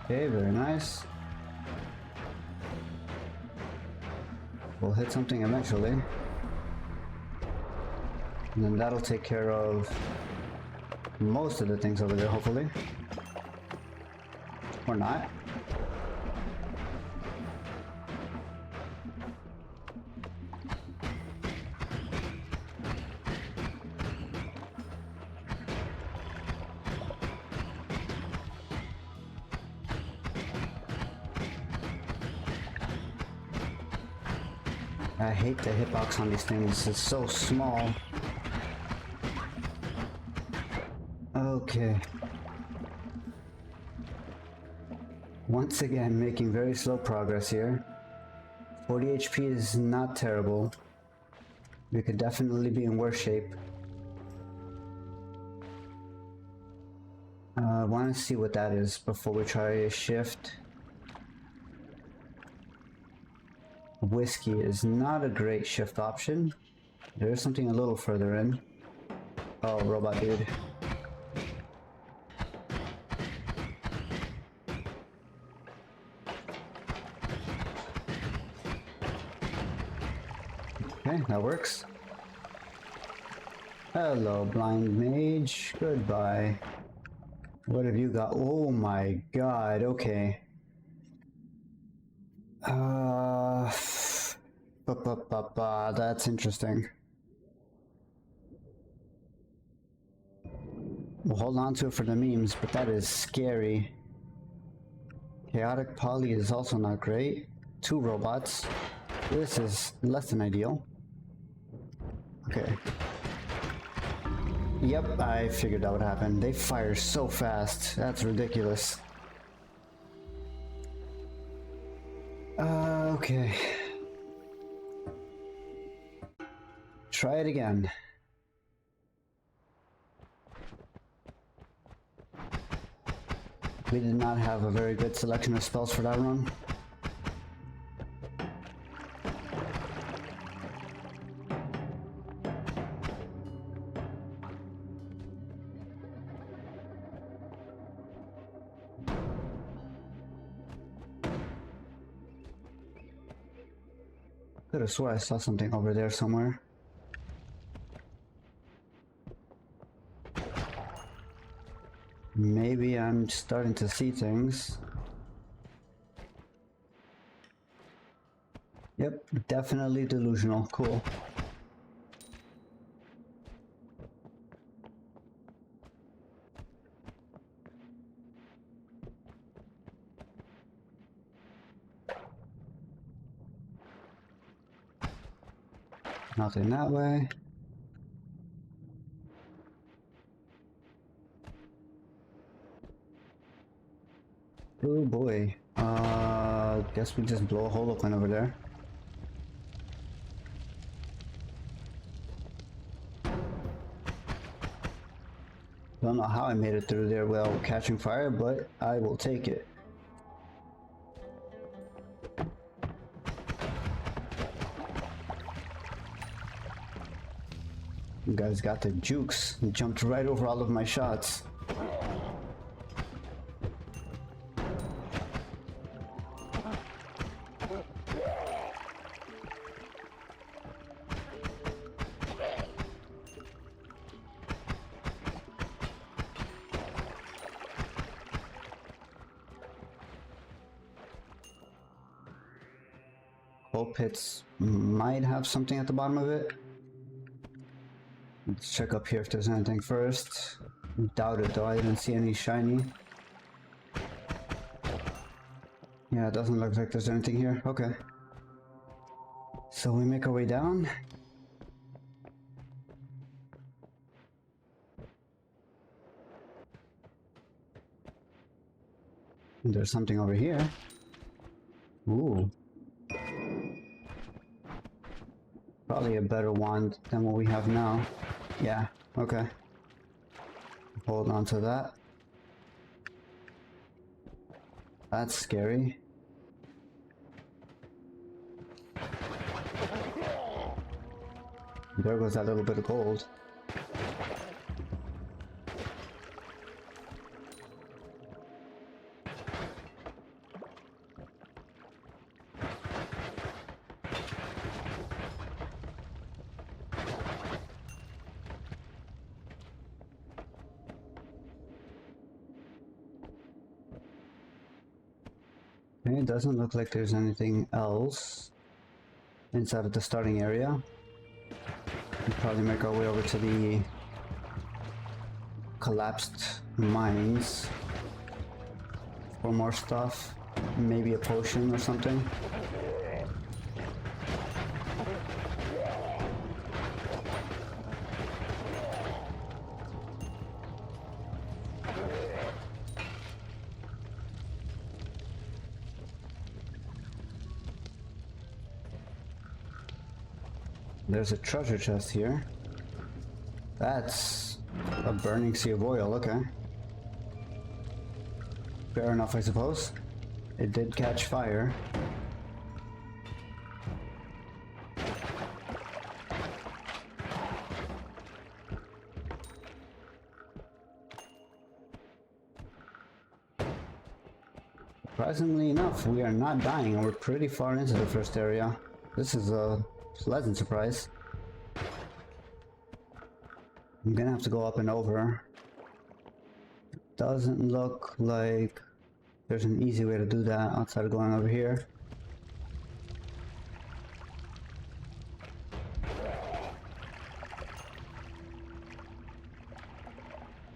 Okay, very nice. We'll hit something eventually. And then that'll take care of most of the things over there, hopefully. Or not. I hate the hitbox on these things, it's so small. Okay. Once again, making very slow progress here. 40 HP is not terrible. We could definitely be in worse shape. I want to see what that is before we try a shift. Whiskey is not a great shift option. There's something a little further in. Oh, robot dude. Okay, that works. Hello, blind mage. Goodbye. What have you got? Oh my god, okay. That's interesting. We'll hold on to it for the memes, but that is scary. Chaotic poly is also not great. 2 robots. This is less than ideal. Okay. Yep, I figured that would happen. They fire so fast. That's ridiculous. Okay. Try it again. We did not have a very good selection of spells for that run. Could have swore I saw something over there somewhere. Maybe I'm starting to see things. Yep, definitely delusional. Cool. Nothing that way. Oh boy. Guess we just blow a hole open over there. Don't know how I made it through there without catching fire, but I will take it. You guys got the jukes. He jumped right over all of my shots. Coal pits might have something at the bottom of it. Let's check up here if there's anything first. Doubt it though, I didn't see any shiny. Yeah, it doesn't look like there's anything here. Okay. So we make our way down. And there's something over here. Ooh. Probably a better wand than what we have now. Yeah, okay. Hold on to that. That's scary. There goes that little bit of gold. Okay, it doesn't look like there's anything else inside of the starting area. We'll probably make our way over to the collapsed mines for more stuff. Maybe a potion or something. There's a treasure chest here. That's a burning sea of oil, okay. Fair enough, I suppose. It did catch fire. Surprisingly enough, we are not dying and we're pretty far into the first area. This is a pleasant surprise. I'm gonna have to go up and over. Doesn't look like there's an easy way to do that outside of going over here.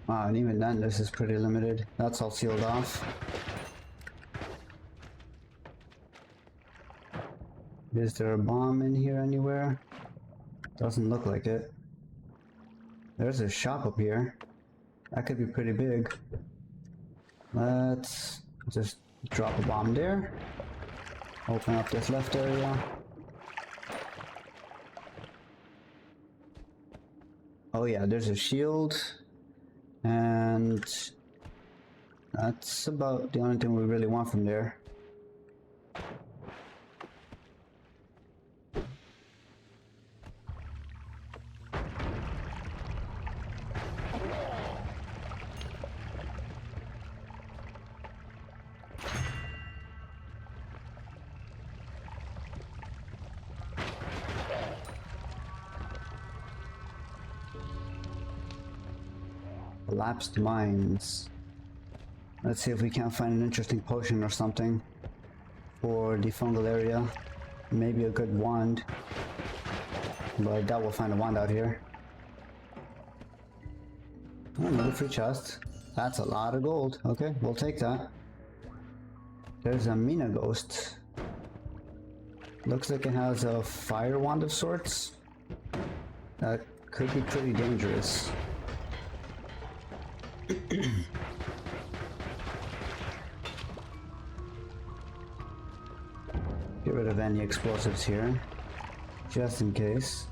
Wow, and even then this is pretty limited. That's all sealed off. Is there a bomb in here anywhere? Doesn't look like it. There's a shop up here. That could be pretty big. Let's just drop a bomb there. Open up this left area. Oh yeah, there's a shield. And that's about the only thing we really want from there. Collapsed mines. Let's see if we can't find an interesting potion or something for the fungal area. Maybe a good wand. But I doubt we'll find a wand out here. Oh, another free chest. That's a lot of gold. Okay, we'll take that. There's a Mina ghost. Looks like it has a fire wand of sorts. That could be pretty dangerous. Get rid of any explosives here, just in case.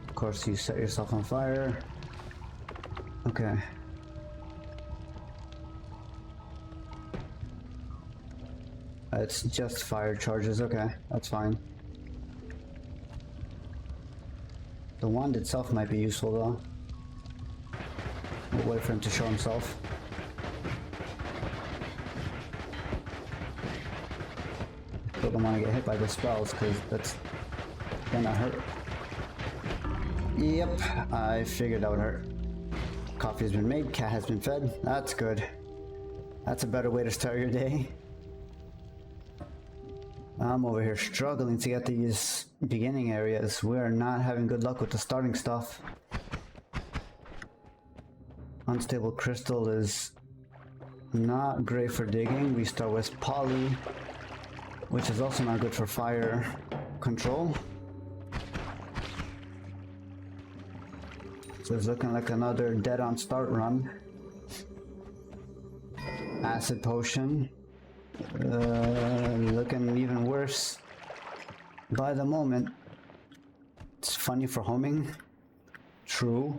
Of course, you set yourself on fire. Okay. It's just fire charges, okay, that's fine. The wand itself might be useful though. We'll wait for him to show himself. Still don't want to get hit by the spells because that's gonna hurt. Yep, I figured that would hurt. Coffee has been made, cat has been fed. That's good. That's a better way to start your day. I'm over here struggling to get these beginning areas. We're not having good luck with the starting stuff. Unstable crystal is not great for digging. We start with poly, which is also not good for fire control. So it's looking like another dead on start run. Acid potion. Looking even worse by the moment. It's funny for homing. true.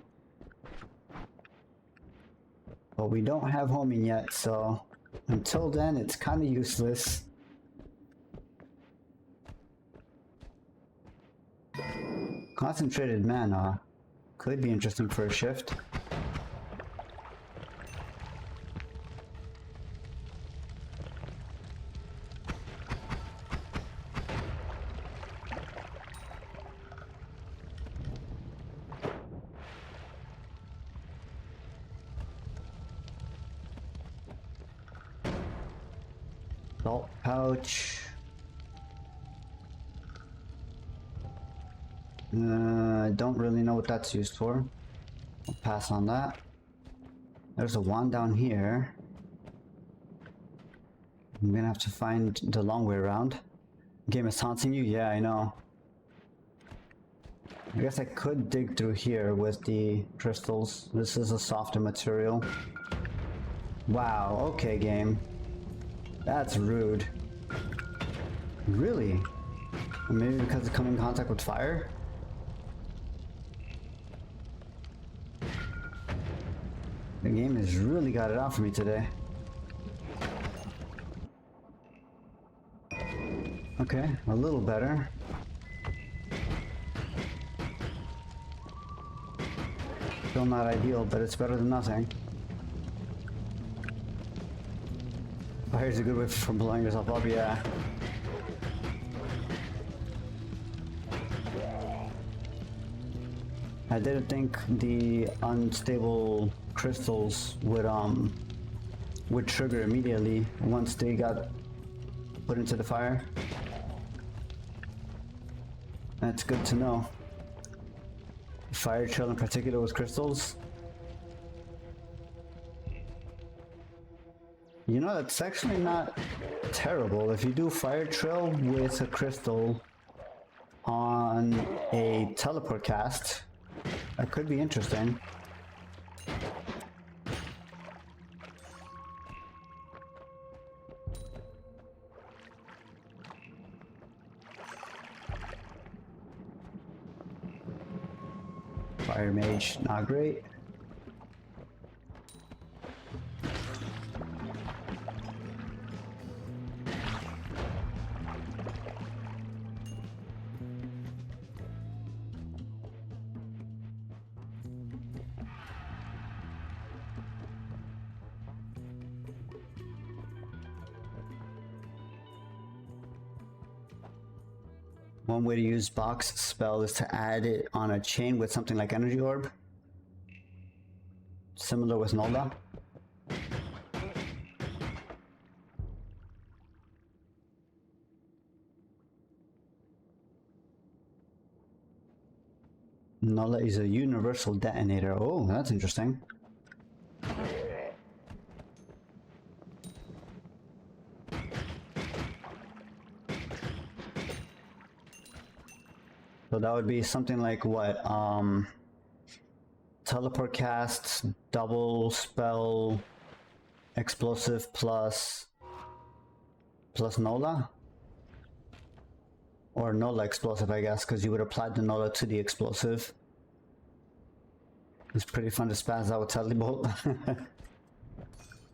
But we don't have homing yet, so until then it's kind of useless. Concentrated mana could be interesting for a shift. Salt pouch. I don't really know what that's used for. I'll pass on that. There's a wand down here. I'm gonna have to find the long way around. Game is taunting you? Yeah, I know. I guess I could dig through here with the crystals. This is a softer material. Wow, okay game. That's rude. Really? Maybe because it's coming in contact with fire? The game has really got it out for me today. Okay, a little better. Still not ideal, but it's better than nothing. Fire's a good way for blowing yourself up, yeah. I didn't think the unstable crystals would trigger immediately once they got put into the fire. That's good to know. Fire trail in particular with crystals. You know, that's actually not terrible. If you do fire trail with a crystal on a teleport cast, that could be interesting. Fire mage, not great. One way to use box spell is to add it on a chain with something like energy orb. Similar with Noita'd. Noita'd is a universal detonator. Oh, that's interesting. So that would be something like what? Teleport cast, double spell, explosive plus Noita'd? Or Noita'd explosive, I guess, because you would apply the Noita'd to the explosive. It's pretty fun to spaz out with Telebolt.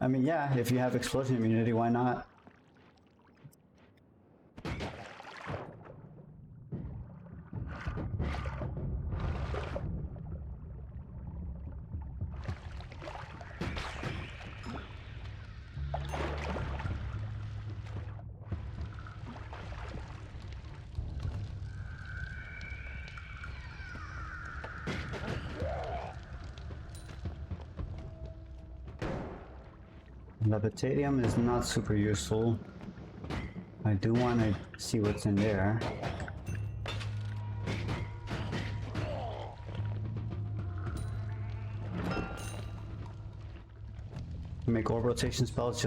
I mean, yeah, if you have explosion immunity, why not? Levitatium is not super useful. I do want to see what's in there. Make orb rotation spells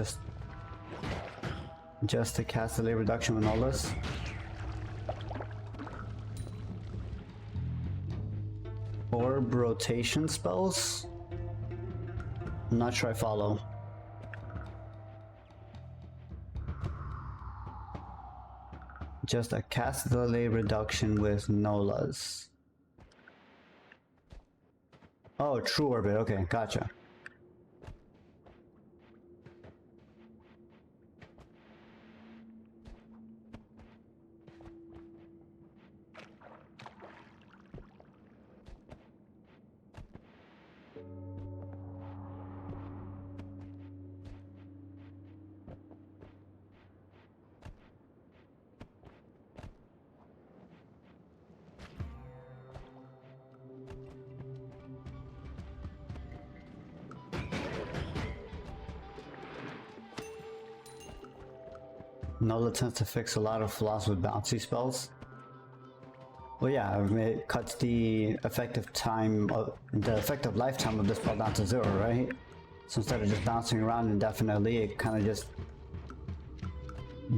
just to cast delay reduction with all this. Orb rotation spells? I'm not sure I follow. Just a cast delay reduction with Nolas. Oh, true orbit. Okay, gotcha. Nola tends to fix a lot of flaws with bouncy spells. Well, yeah, it cuts the effective lifetime of the spell down to 0, right? So instead of just bouncing around indefinitely, it kind of just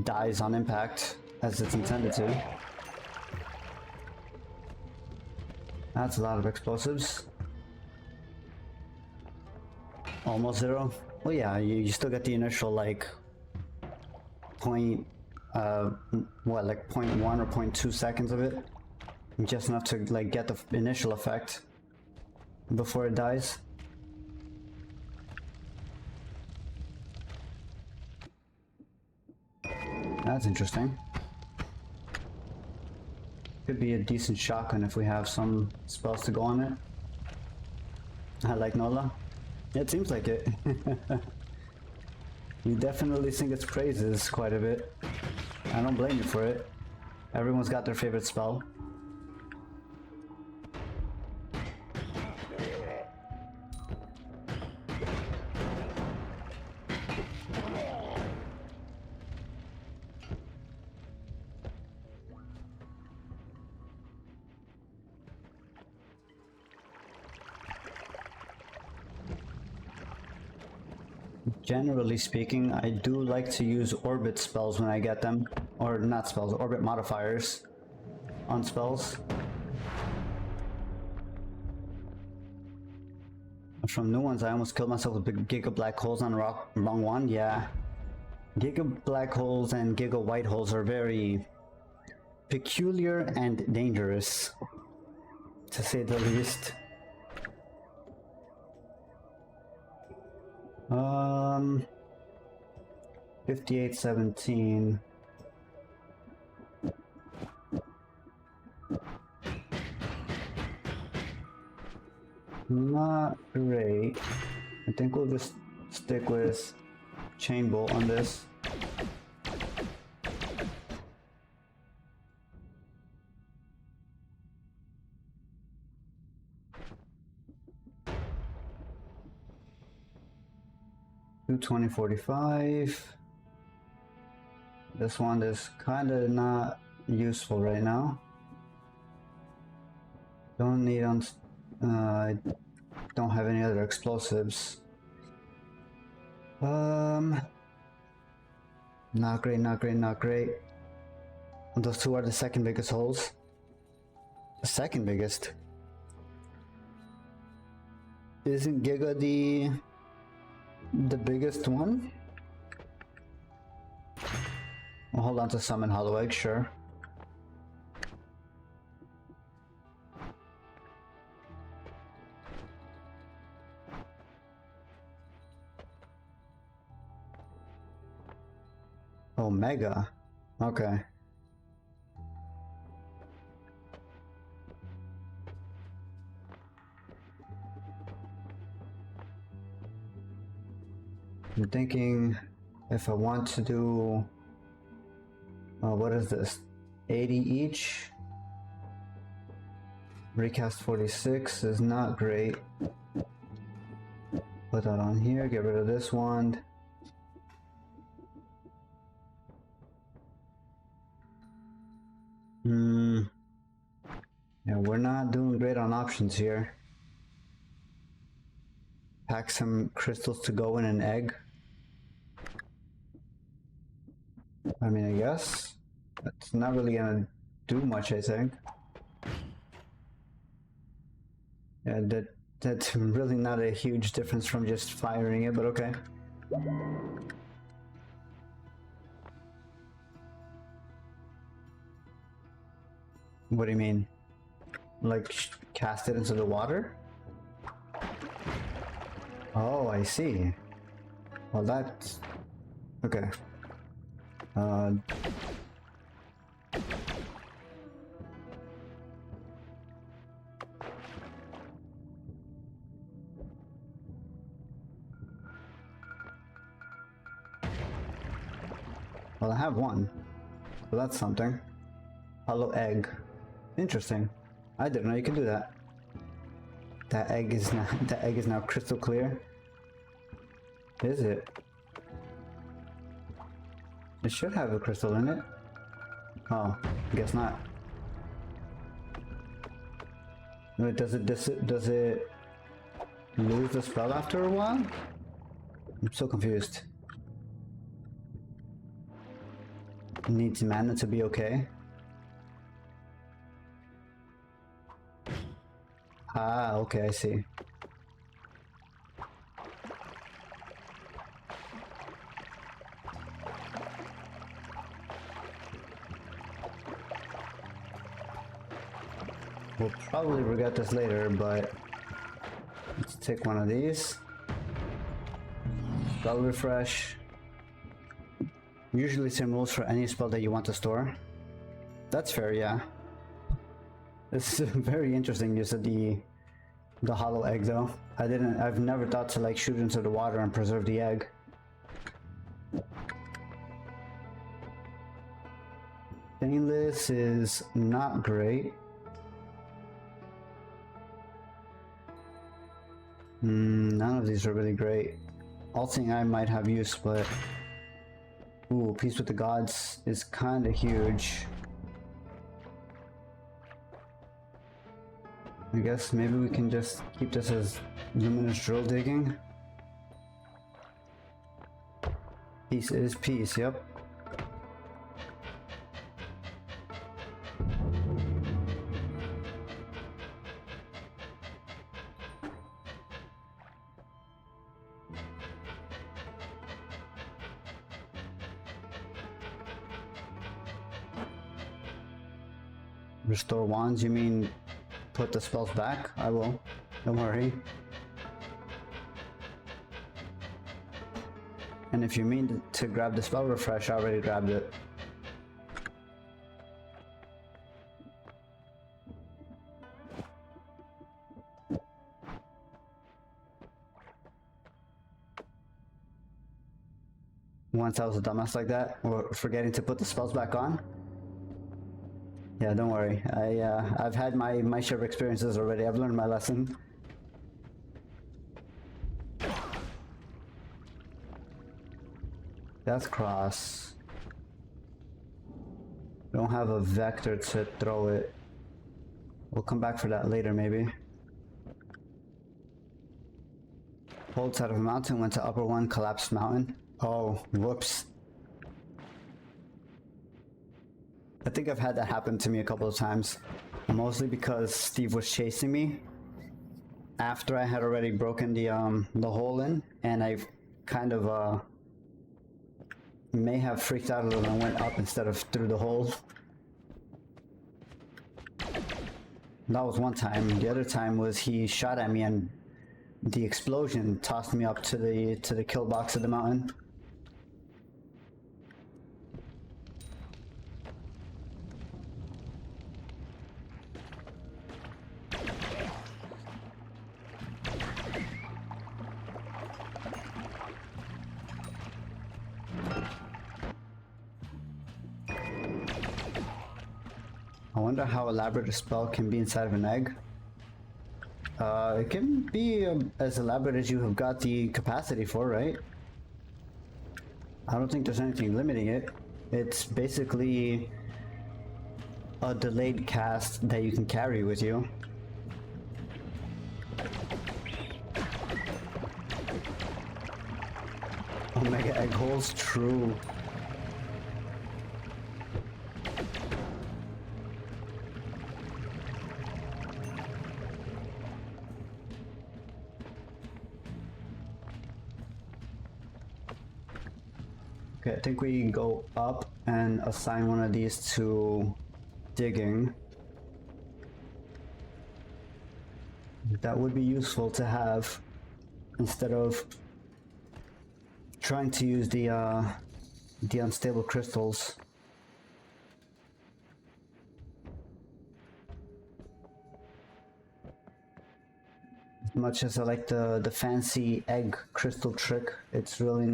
dies on impact as it's intended to. That's a lot of explosives. Almost 0. Well, yeah, you still get the initial like like 0.1 or 0.2 seconds of it, just enough to like get the initial effect before it dies. That's interesting. Could be a decent shotgun if we have some spells to go on it. I like Nola. Yeah, it seems like it. You definitely sing its praises quite a bit. I don't blame you for it. Everyone's got their favorite spell. Generally speaking, I do like to use orbit spells when I get them. Or not spells, orbit modifiers on spells. From new ones, I almost killed myself with big Giga Black Holes on wrong one. Yeah. Giga Black Holes and Giga White Holes are very peculiar and dangerous, to say the least. 5817. Not great. I think we'll just stick with Chain Bolt on this. Do 2045. This one is kind of not useful right now. Don't need I don't have any other explosives. Not great, not great, not great. Those two are the second biggest holes. The second biggest? Isn't Giga the biggest one? I'll hold on to Summon Hollow Egg, sure. Omega. Okay. I'm thinking if I want to do what is this? 80 each. Recast 46 is not great. Put that on here, get rid of this one. Yeah, we're not doing great on options here. Pack some crystals to go in an egg. I mean, I guess. That's not really gonna do much, I think. Yeah, that's really not a huge difference from just firing it, but okay. What do you mean? Like, cast it into the water? Oh, I see. Well, that's okay. Well, I have one, so that's something. Hollow egg. Interesting. I didn't know you could do that. That egg is now crystal clear. Is it? It should have a crystal in it. Oh, guess not. Wait, does it lose the spell after a while? I'm so confused. Needs mana to be okay. Ah, okay, I see. We'll probably regret this later, but let's take one of these. Spell refresh. Usually same rules for any spell that you want to store. That's fair, yeah. This is very interesting use of the hollow egg though. I've never thought to like shoot into the water and preserve the egg. Stainless is not great. None of these are really great. Alting I might have use, but ooh, Peace with the Gods is kinda huge. I guess maybe we can just keep this as luminous drill digging. Peace is peace, yep. Restore wands, you mean put the spells back? I will. Don't worry. And if you mean to grab the spell refresh, I already grabbed it. Once I was a dumbass like that, or forgetting to put the spells back on. Yeah, don't worry. I've had my share of experiences already. I've learned my lesson. Death Cross. Don't have a vector to throw it. We'll come back for that later, maybe. Hold side of a mountain, went to upper one, collapsed mountain. Oh, whoops. I think I've had that happen to me a couple of times. Mostly because Steve was chasing me after I had already broken the hole in, and I kind of may have freaked out a little and went up instead of through the hole. That was one time. The other time was he shot at me and the explosion tossed me up to the kill box of the mountain. I wonder how elaborate a spell can be inside of an egg. It can be as elaborate as you have got the capacity for, right? I don't think there's anything limiting it. It's basically a delayed cast that you can carry with you. Omega egg holes, true. Okay, I think we go up and assign one of these to digging. That would be useful to have. instead of trying to use the unstable crystals. As much as I like the fancy egg crystal trick, it's really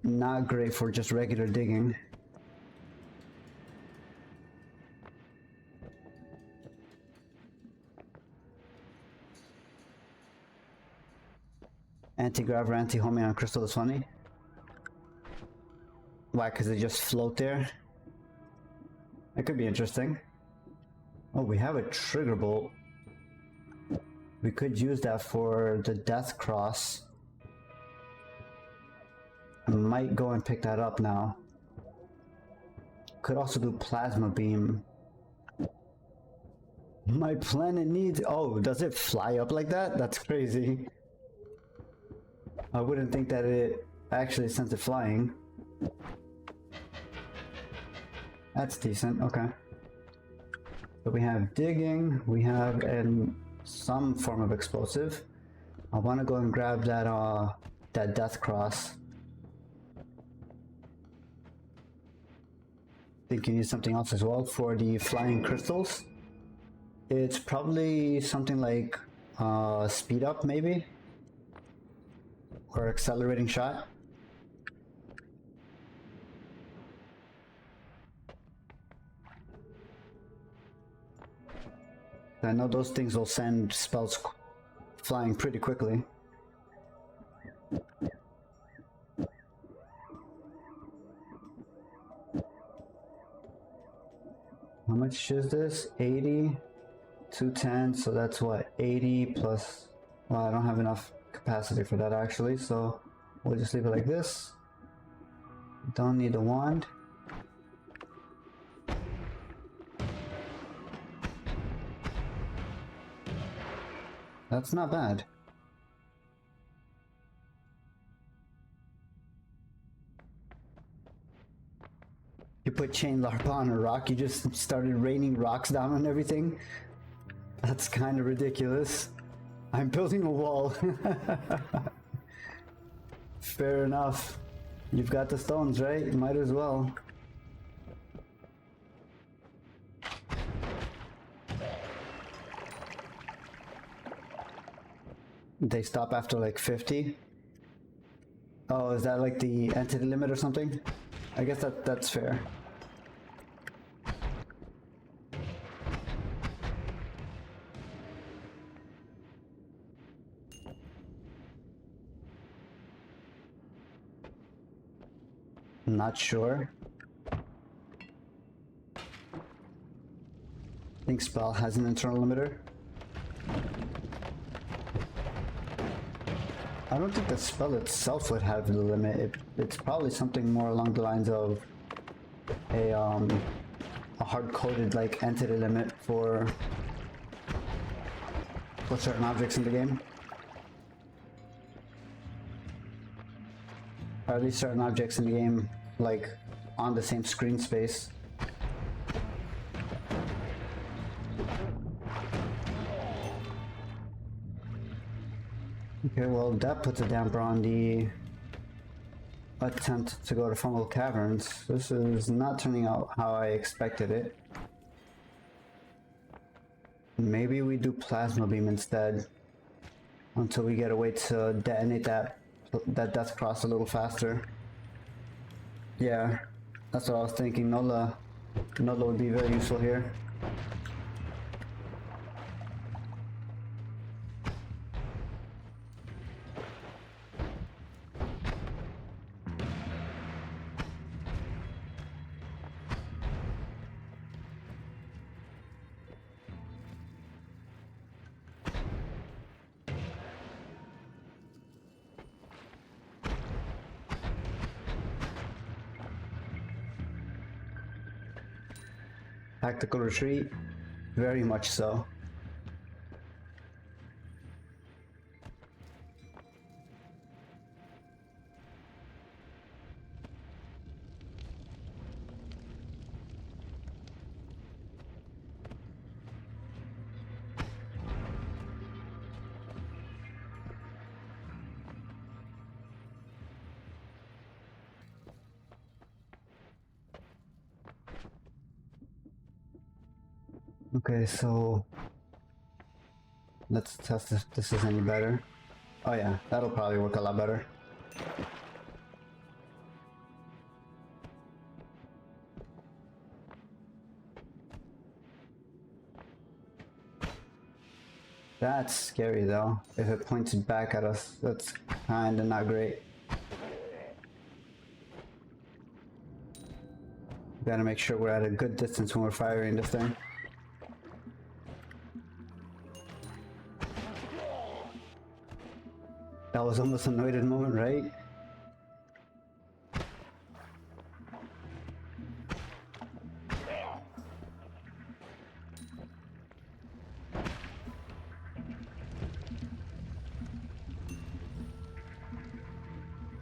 not great for just regular digging. Anti-grav or anti-homing on crystal is funny. Why? Because they just float there? That could be interesting. Oh, we have a trigger bolt. We could use that for the death cross. I might go and pick that up now. Could also do plasma beam. My planet needs... Oh, does it fly up like that? That's crazy. I wouldn't think that it actually sent it flying. That's decent, okay. So we have digging, we have some form of explosive. I want to go and grab that death cross. Think you need something else as well for the flying crystals. It's probably something like speed up maybe? Or accelerating shot. I know those things will send spells flying pretty quickly. How much is this? 80, 210, so that's what, 80 plus, well, I don't have enough capacity for that actually, so we'll just leave it like this. Don't need a wand. That's not bad. You put chain larva on a rock, you just started raining rocks down on everything? That's kind of ridiculous. I'm building a wall. Fair enough. You've got the stones, right? Might as well. They stop after like 50? Oh, is that like the entity limit or something? I guess that's fair. Not sure. I think spell has an internal limiter. I don't think the spell itself would have the limit. It's probably something more along the lines of a hard-coded like entity limit for certain objects in the game. Or at least certain objects in the game, like on the same screen space. Okay, well that puts a damper on the attempt to go to fungal caverns. This is not turning out how I expected it. Maybe we do plasma beam instead until we get a way to detonate that death cross a little faster. Yeah, that's what I was thinking. Nola would be very useful here. Tactical retreat, very much so. Okay, so let's test if this is any better. Oh yeah, that'll probably work a lot better. That's scary though. If it points back at us, that's kinda not great. Gotta make sure we're at a good distance when we're firing this thing. That was almost a Noita'd moment, right?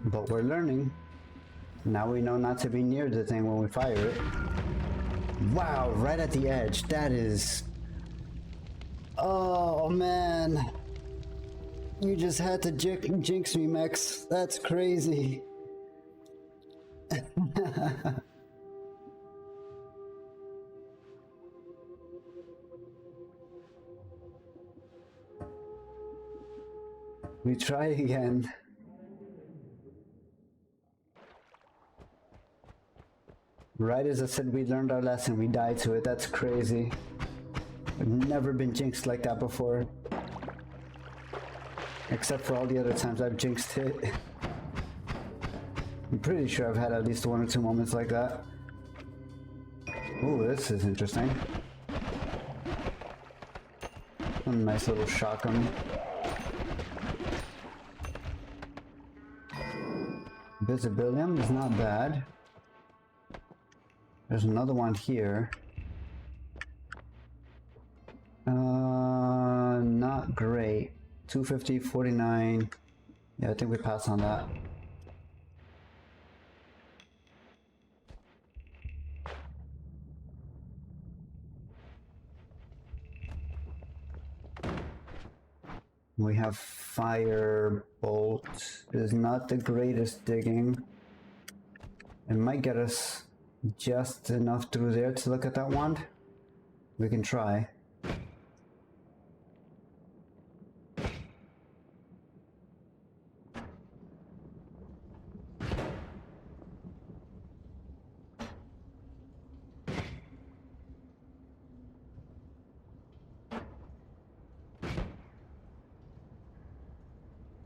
But we're learning. Now we know not to be near the thing when we fire it. Wow, right at the edge. That is... Oh man. You just had to jinx me, Mex. That's crazy. We try again. Right as I said we learned our lesson, we died to it. That's crazy. I've never been jinxed like that before. Except for all the other times I've jinxed it. I'm pretty sure I've had at least 1 or 2 moments like that. Ooh, this is interesting. A nice little shotgun. Visibilium is not bad. There's another one here. Not great. 250, 49. Yeah, I think we passed on that. We have firebolt. It is not the greatest digging. It might get us just enough through there to look at that wand. We can try.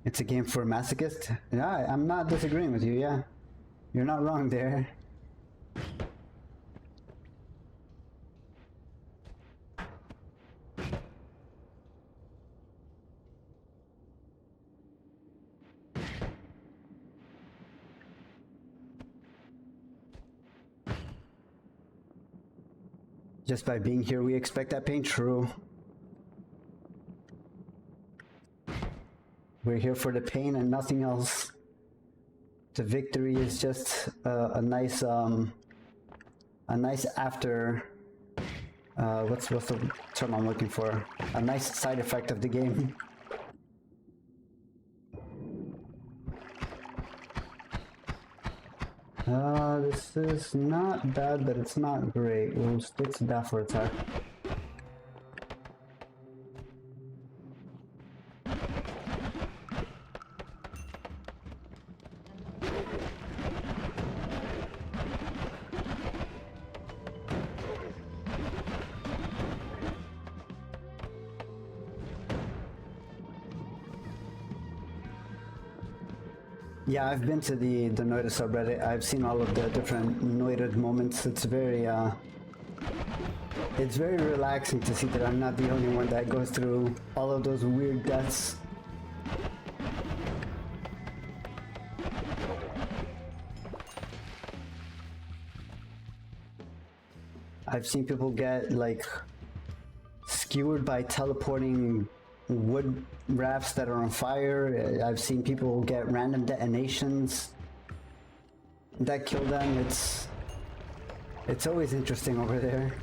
It's a game for a masochist? Yeah, I'm not disagreeing with you, yeah. You're not wrong there. Just by being here, we expect that pain? True. We're here for the pain and nothing else. The victory is just a nice after. What's the term I'm looking for? A nice side effect of the game. This is not bad, but it's not great. We'll stick to that for attack. Yeah, I've been to the Noita'd subreddit. I've seen all of the different Noita'd moments. It's very relaxing to see that I'm not the only one that goes through all of those weird deaths. I've seen people get like skewered by teleporting wood rafts that are on fire. I've seen people get random detonations that kill them. It's always interesting over there.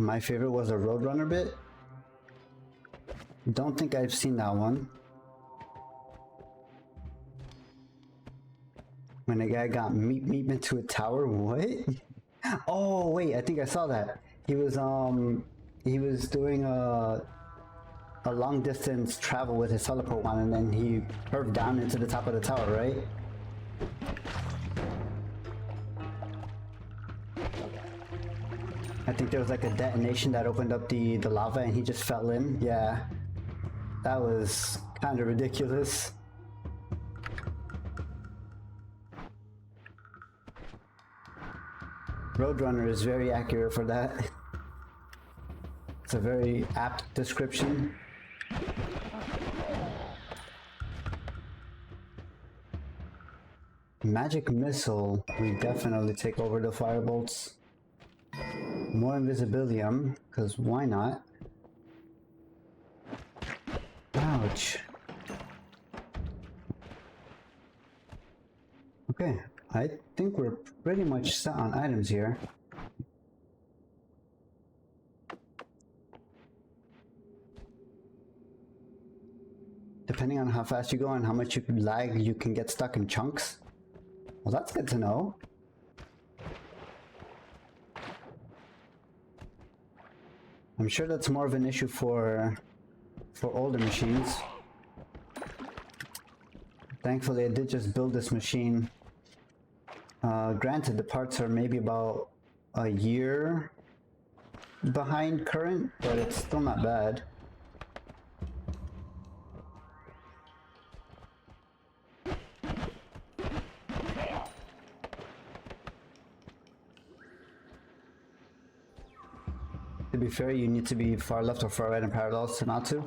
My favorite was a Roadrunner bit. Don't think I've seen that one. When a guy got meat into a tower, what? Oh wait, I think I saw that. He was doing a long distance travel with his teleport one, and then he curved down into the top of the tower, right? I think there was like a detonation that opened up the lava and he just fell in. Yeah, that was kind of ridiculous. Roadrunner is very accurate for that. It's a very apt description. Magic missile, we definitely take over the firebolts. More invisibilium, because why not? Ouch. Okay, I think we're pretty much set on items here. Depending on how fast you go and how much you can lag, you can get stuck in chunks. Well, that's good to know. I'm sure that's more of an issue for older machines. Thankfully, I did just build this machine. Granted, the parts are maybe about a year behind current, but it's still not bad. To be fair, you need to be far left or far right in parallels to not to.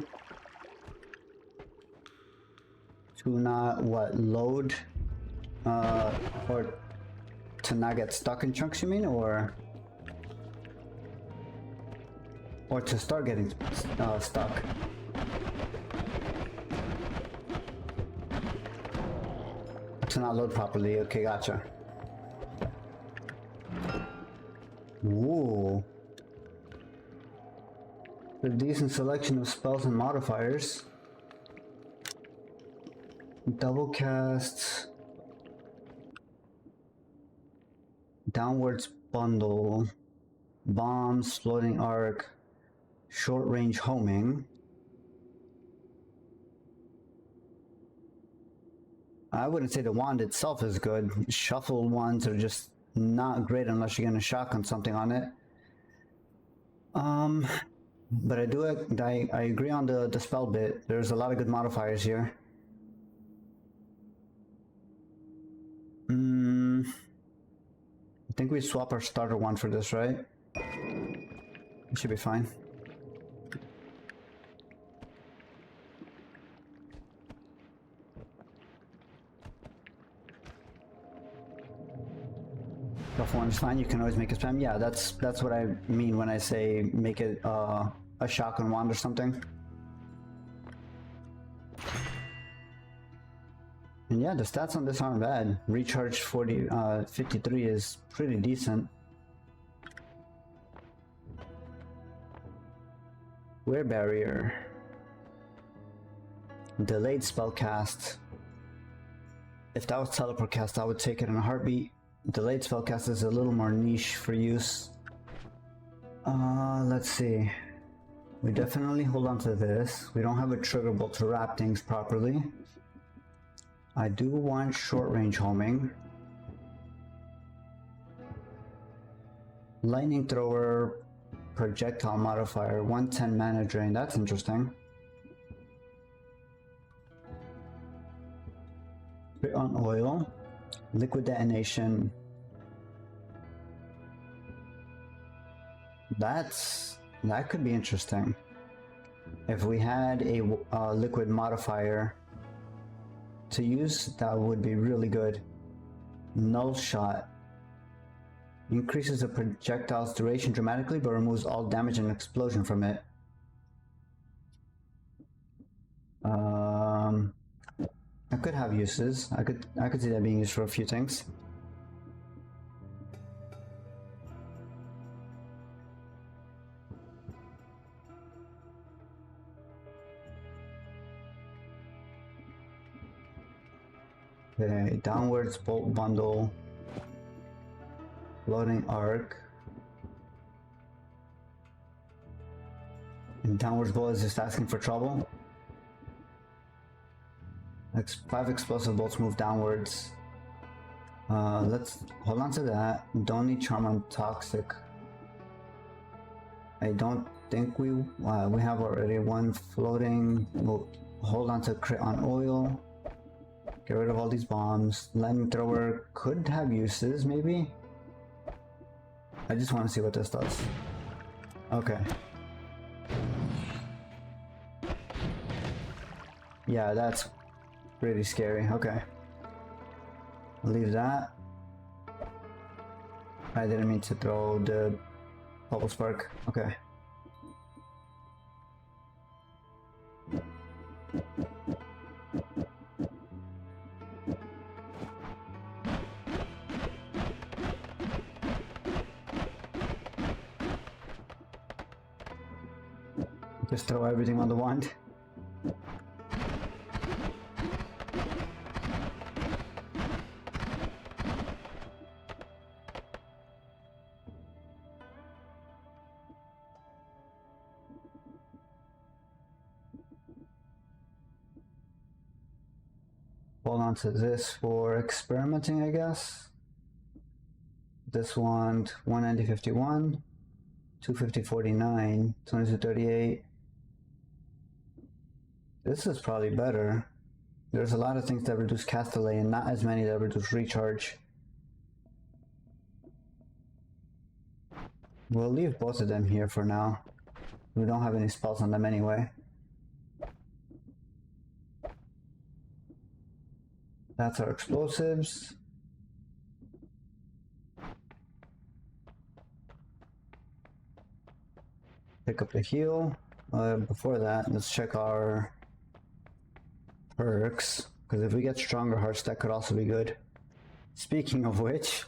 To not, what, load? Or to not get stuck in chunks, you mean? Or to start getting stuck? To not load properly, okay, gotcha. Whoa. A decent selection of spells and modifiers. Double cast. Downwards bundle. Bombs, floating arc. Short range homing. I wouldn't say the wand itself is good. Shuffle ones are just not great unless you're gonna shotgun something on it. But I agree on the spell bit. There's a lot of good modifiers here. I think we swap our starter one for this, right? It should be fine. Shuffle one is fine. You can always make a spam. Yeah, that's what I mean when I say make it a shotgun wand or something. And yeah, the stats on this aren't bad. Recharge 53 is pretty decent. Wear barrier. Delayed spell cast. If that was teleport cast, I would take it in a heartbeat. Delayed spellcast is a little more niche for use. Let's see. We definitely hold on to this. We don't have a trigger bolt to wrap things properly. I do want short range homing. Lightning thrower, projectile modifier, 110 mana drain. That's interesting. Crit on oil. Liquid detonation. That could be interesting. If we had a liquid modifier to use, that would be really good. Null shot. Increases the projectile's duration dramatically, but removes all damage and explosion from it. I could have uses. I could see that being used for a few things. Okay, downwards bolt bundle. Floating arc. And downwards bolt is just asking for trouble. 5 explosive bolts move downwards. Let's hold on to that. Don't need charm on toxic. I don't think we have already one floating. We'll hold on to crit on oil. Get rid of all these bombs. Lightning thrower could have uses, maybe. I just want to see what this does. Okay. Yeah, that's pretty scary. Okay. I'll leave that. I didn't mean to throw the bubble spark. Okay. Just throw everything on the wand. Hold on to this for experimenting, I guess. This wand, 190.51, 250.49, 22.38. This is probably better. There's a lot of things that reduce cast delay and not as many that reduce recharge. We'll leave both of them here for now. We don't have any spells on them anyway. That's our explosives. Pick up the heal. Before that, let's check our perks, because if we get stronger hearts, that could also be good. Speaking of which,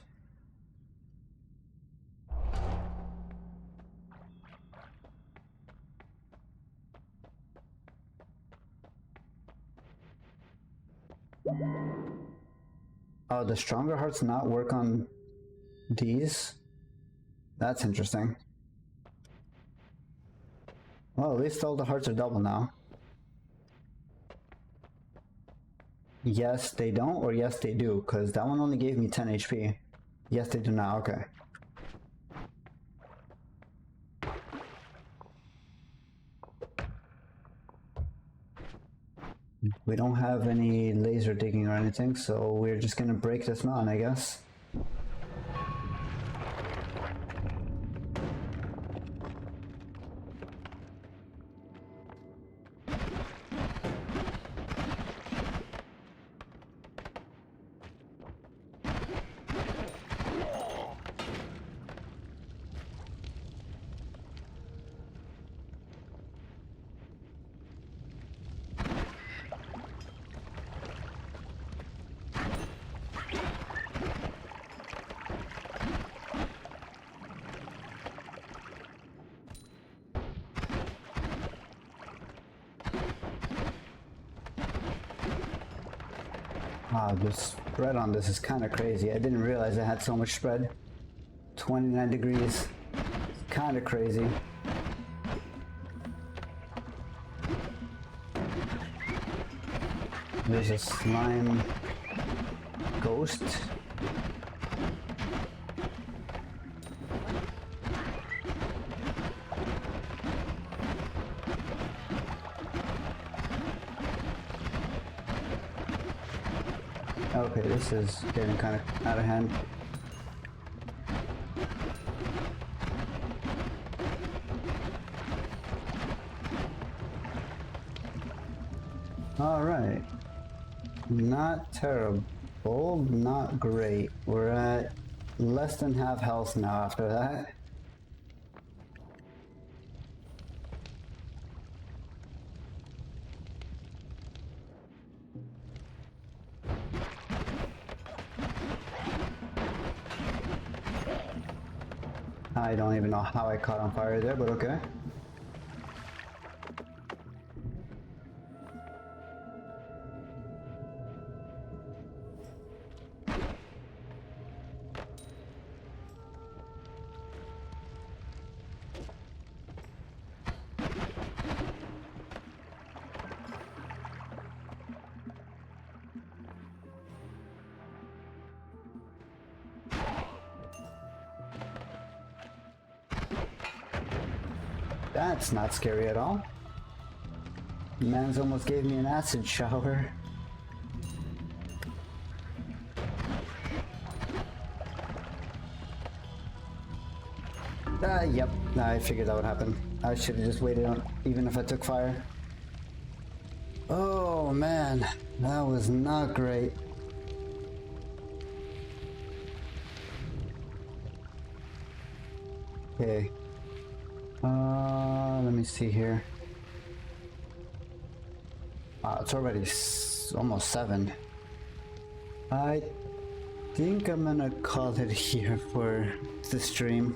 oh, the stronger hearts not work on these? That's interesting. Well, at least all the hearts are double now. Yes, they don't, or yes, they do, because that one only gave me 10 HP. Yes, they do now, okay. We don't have any laser digging or anything, so we're just gonna break this mountain, I guess. Wow, the spread on this is kind of crazy. I didn't realize I had so much spread. 29 degrees. Kind of crazy. There's a slime ghost. Okay, this is getting kind of out of hand. Alright. Not terrible, not great. We're at less than half health now after that. I don't even know how I caught on fire there, but okay. That's not scary at all. Man's almost gave me an acid shower. Yep, I figured that would happen. I should have just waited on, even if I took fire. Oh man, that was not great. Okay. Let me see here. It's already almost 7. I think I'm gonna call it here for the stream.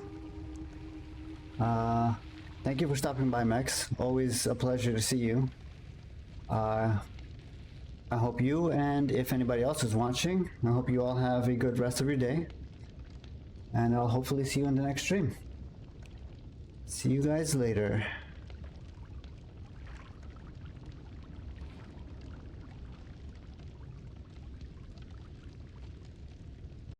Thank you for stopping by, Mex. Always a pleasure to see you. I hope you, and if anybody else is watching, I hope you all have a good rest of your day. And I'll hopefully see you in the next stream. See you guys later.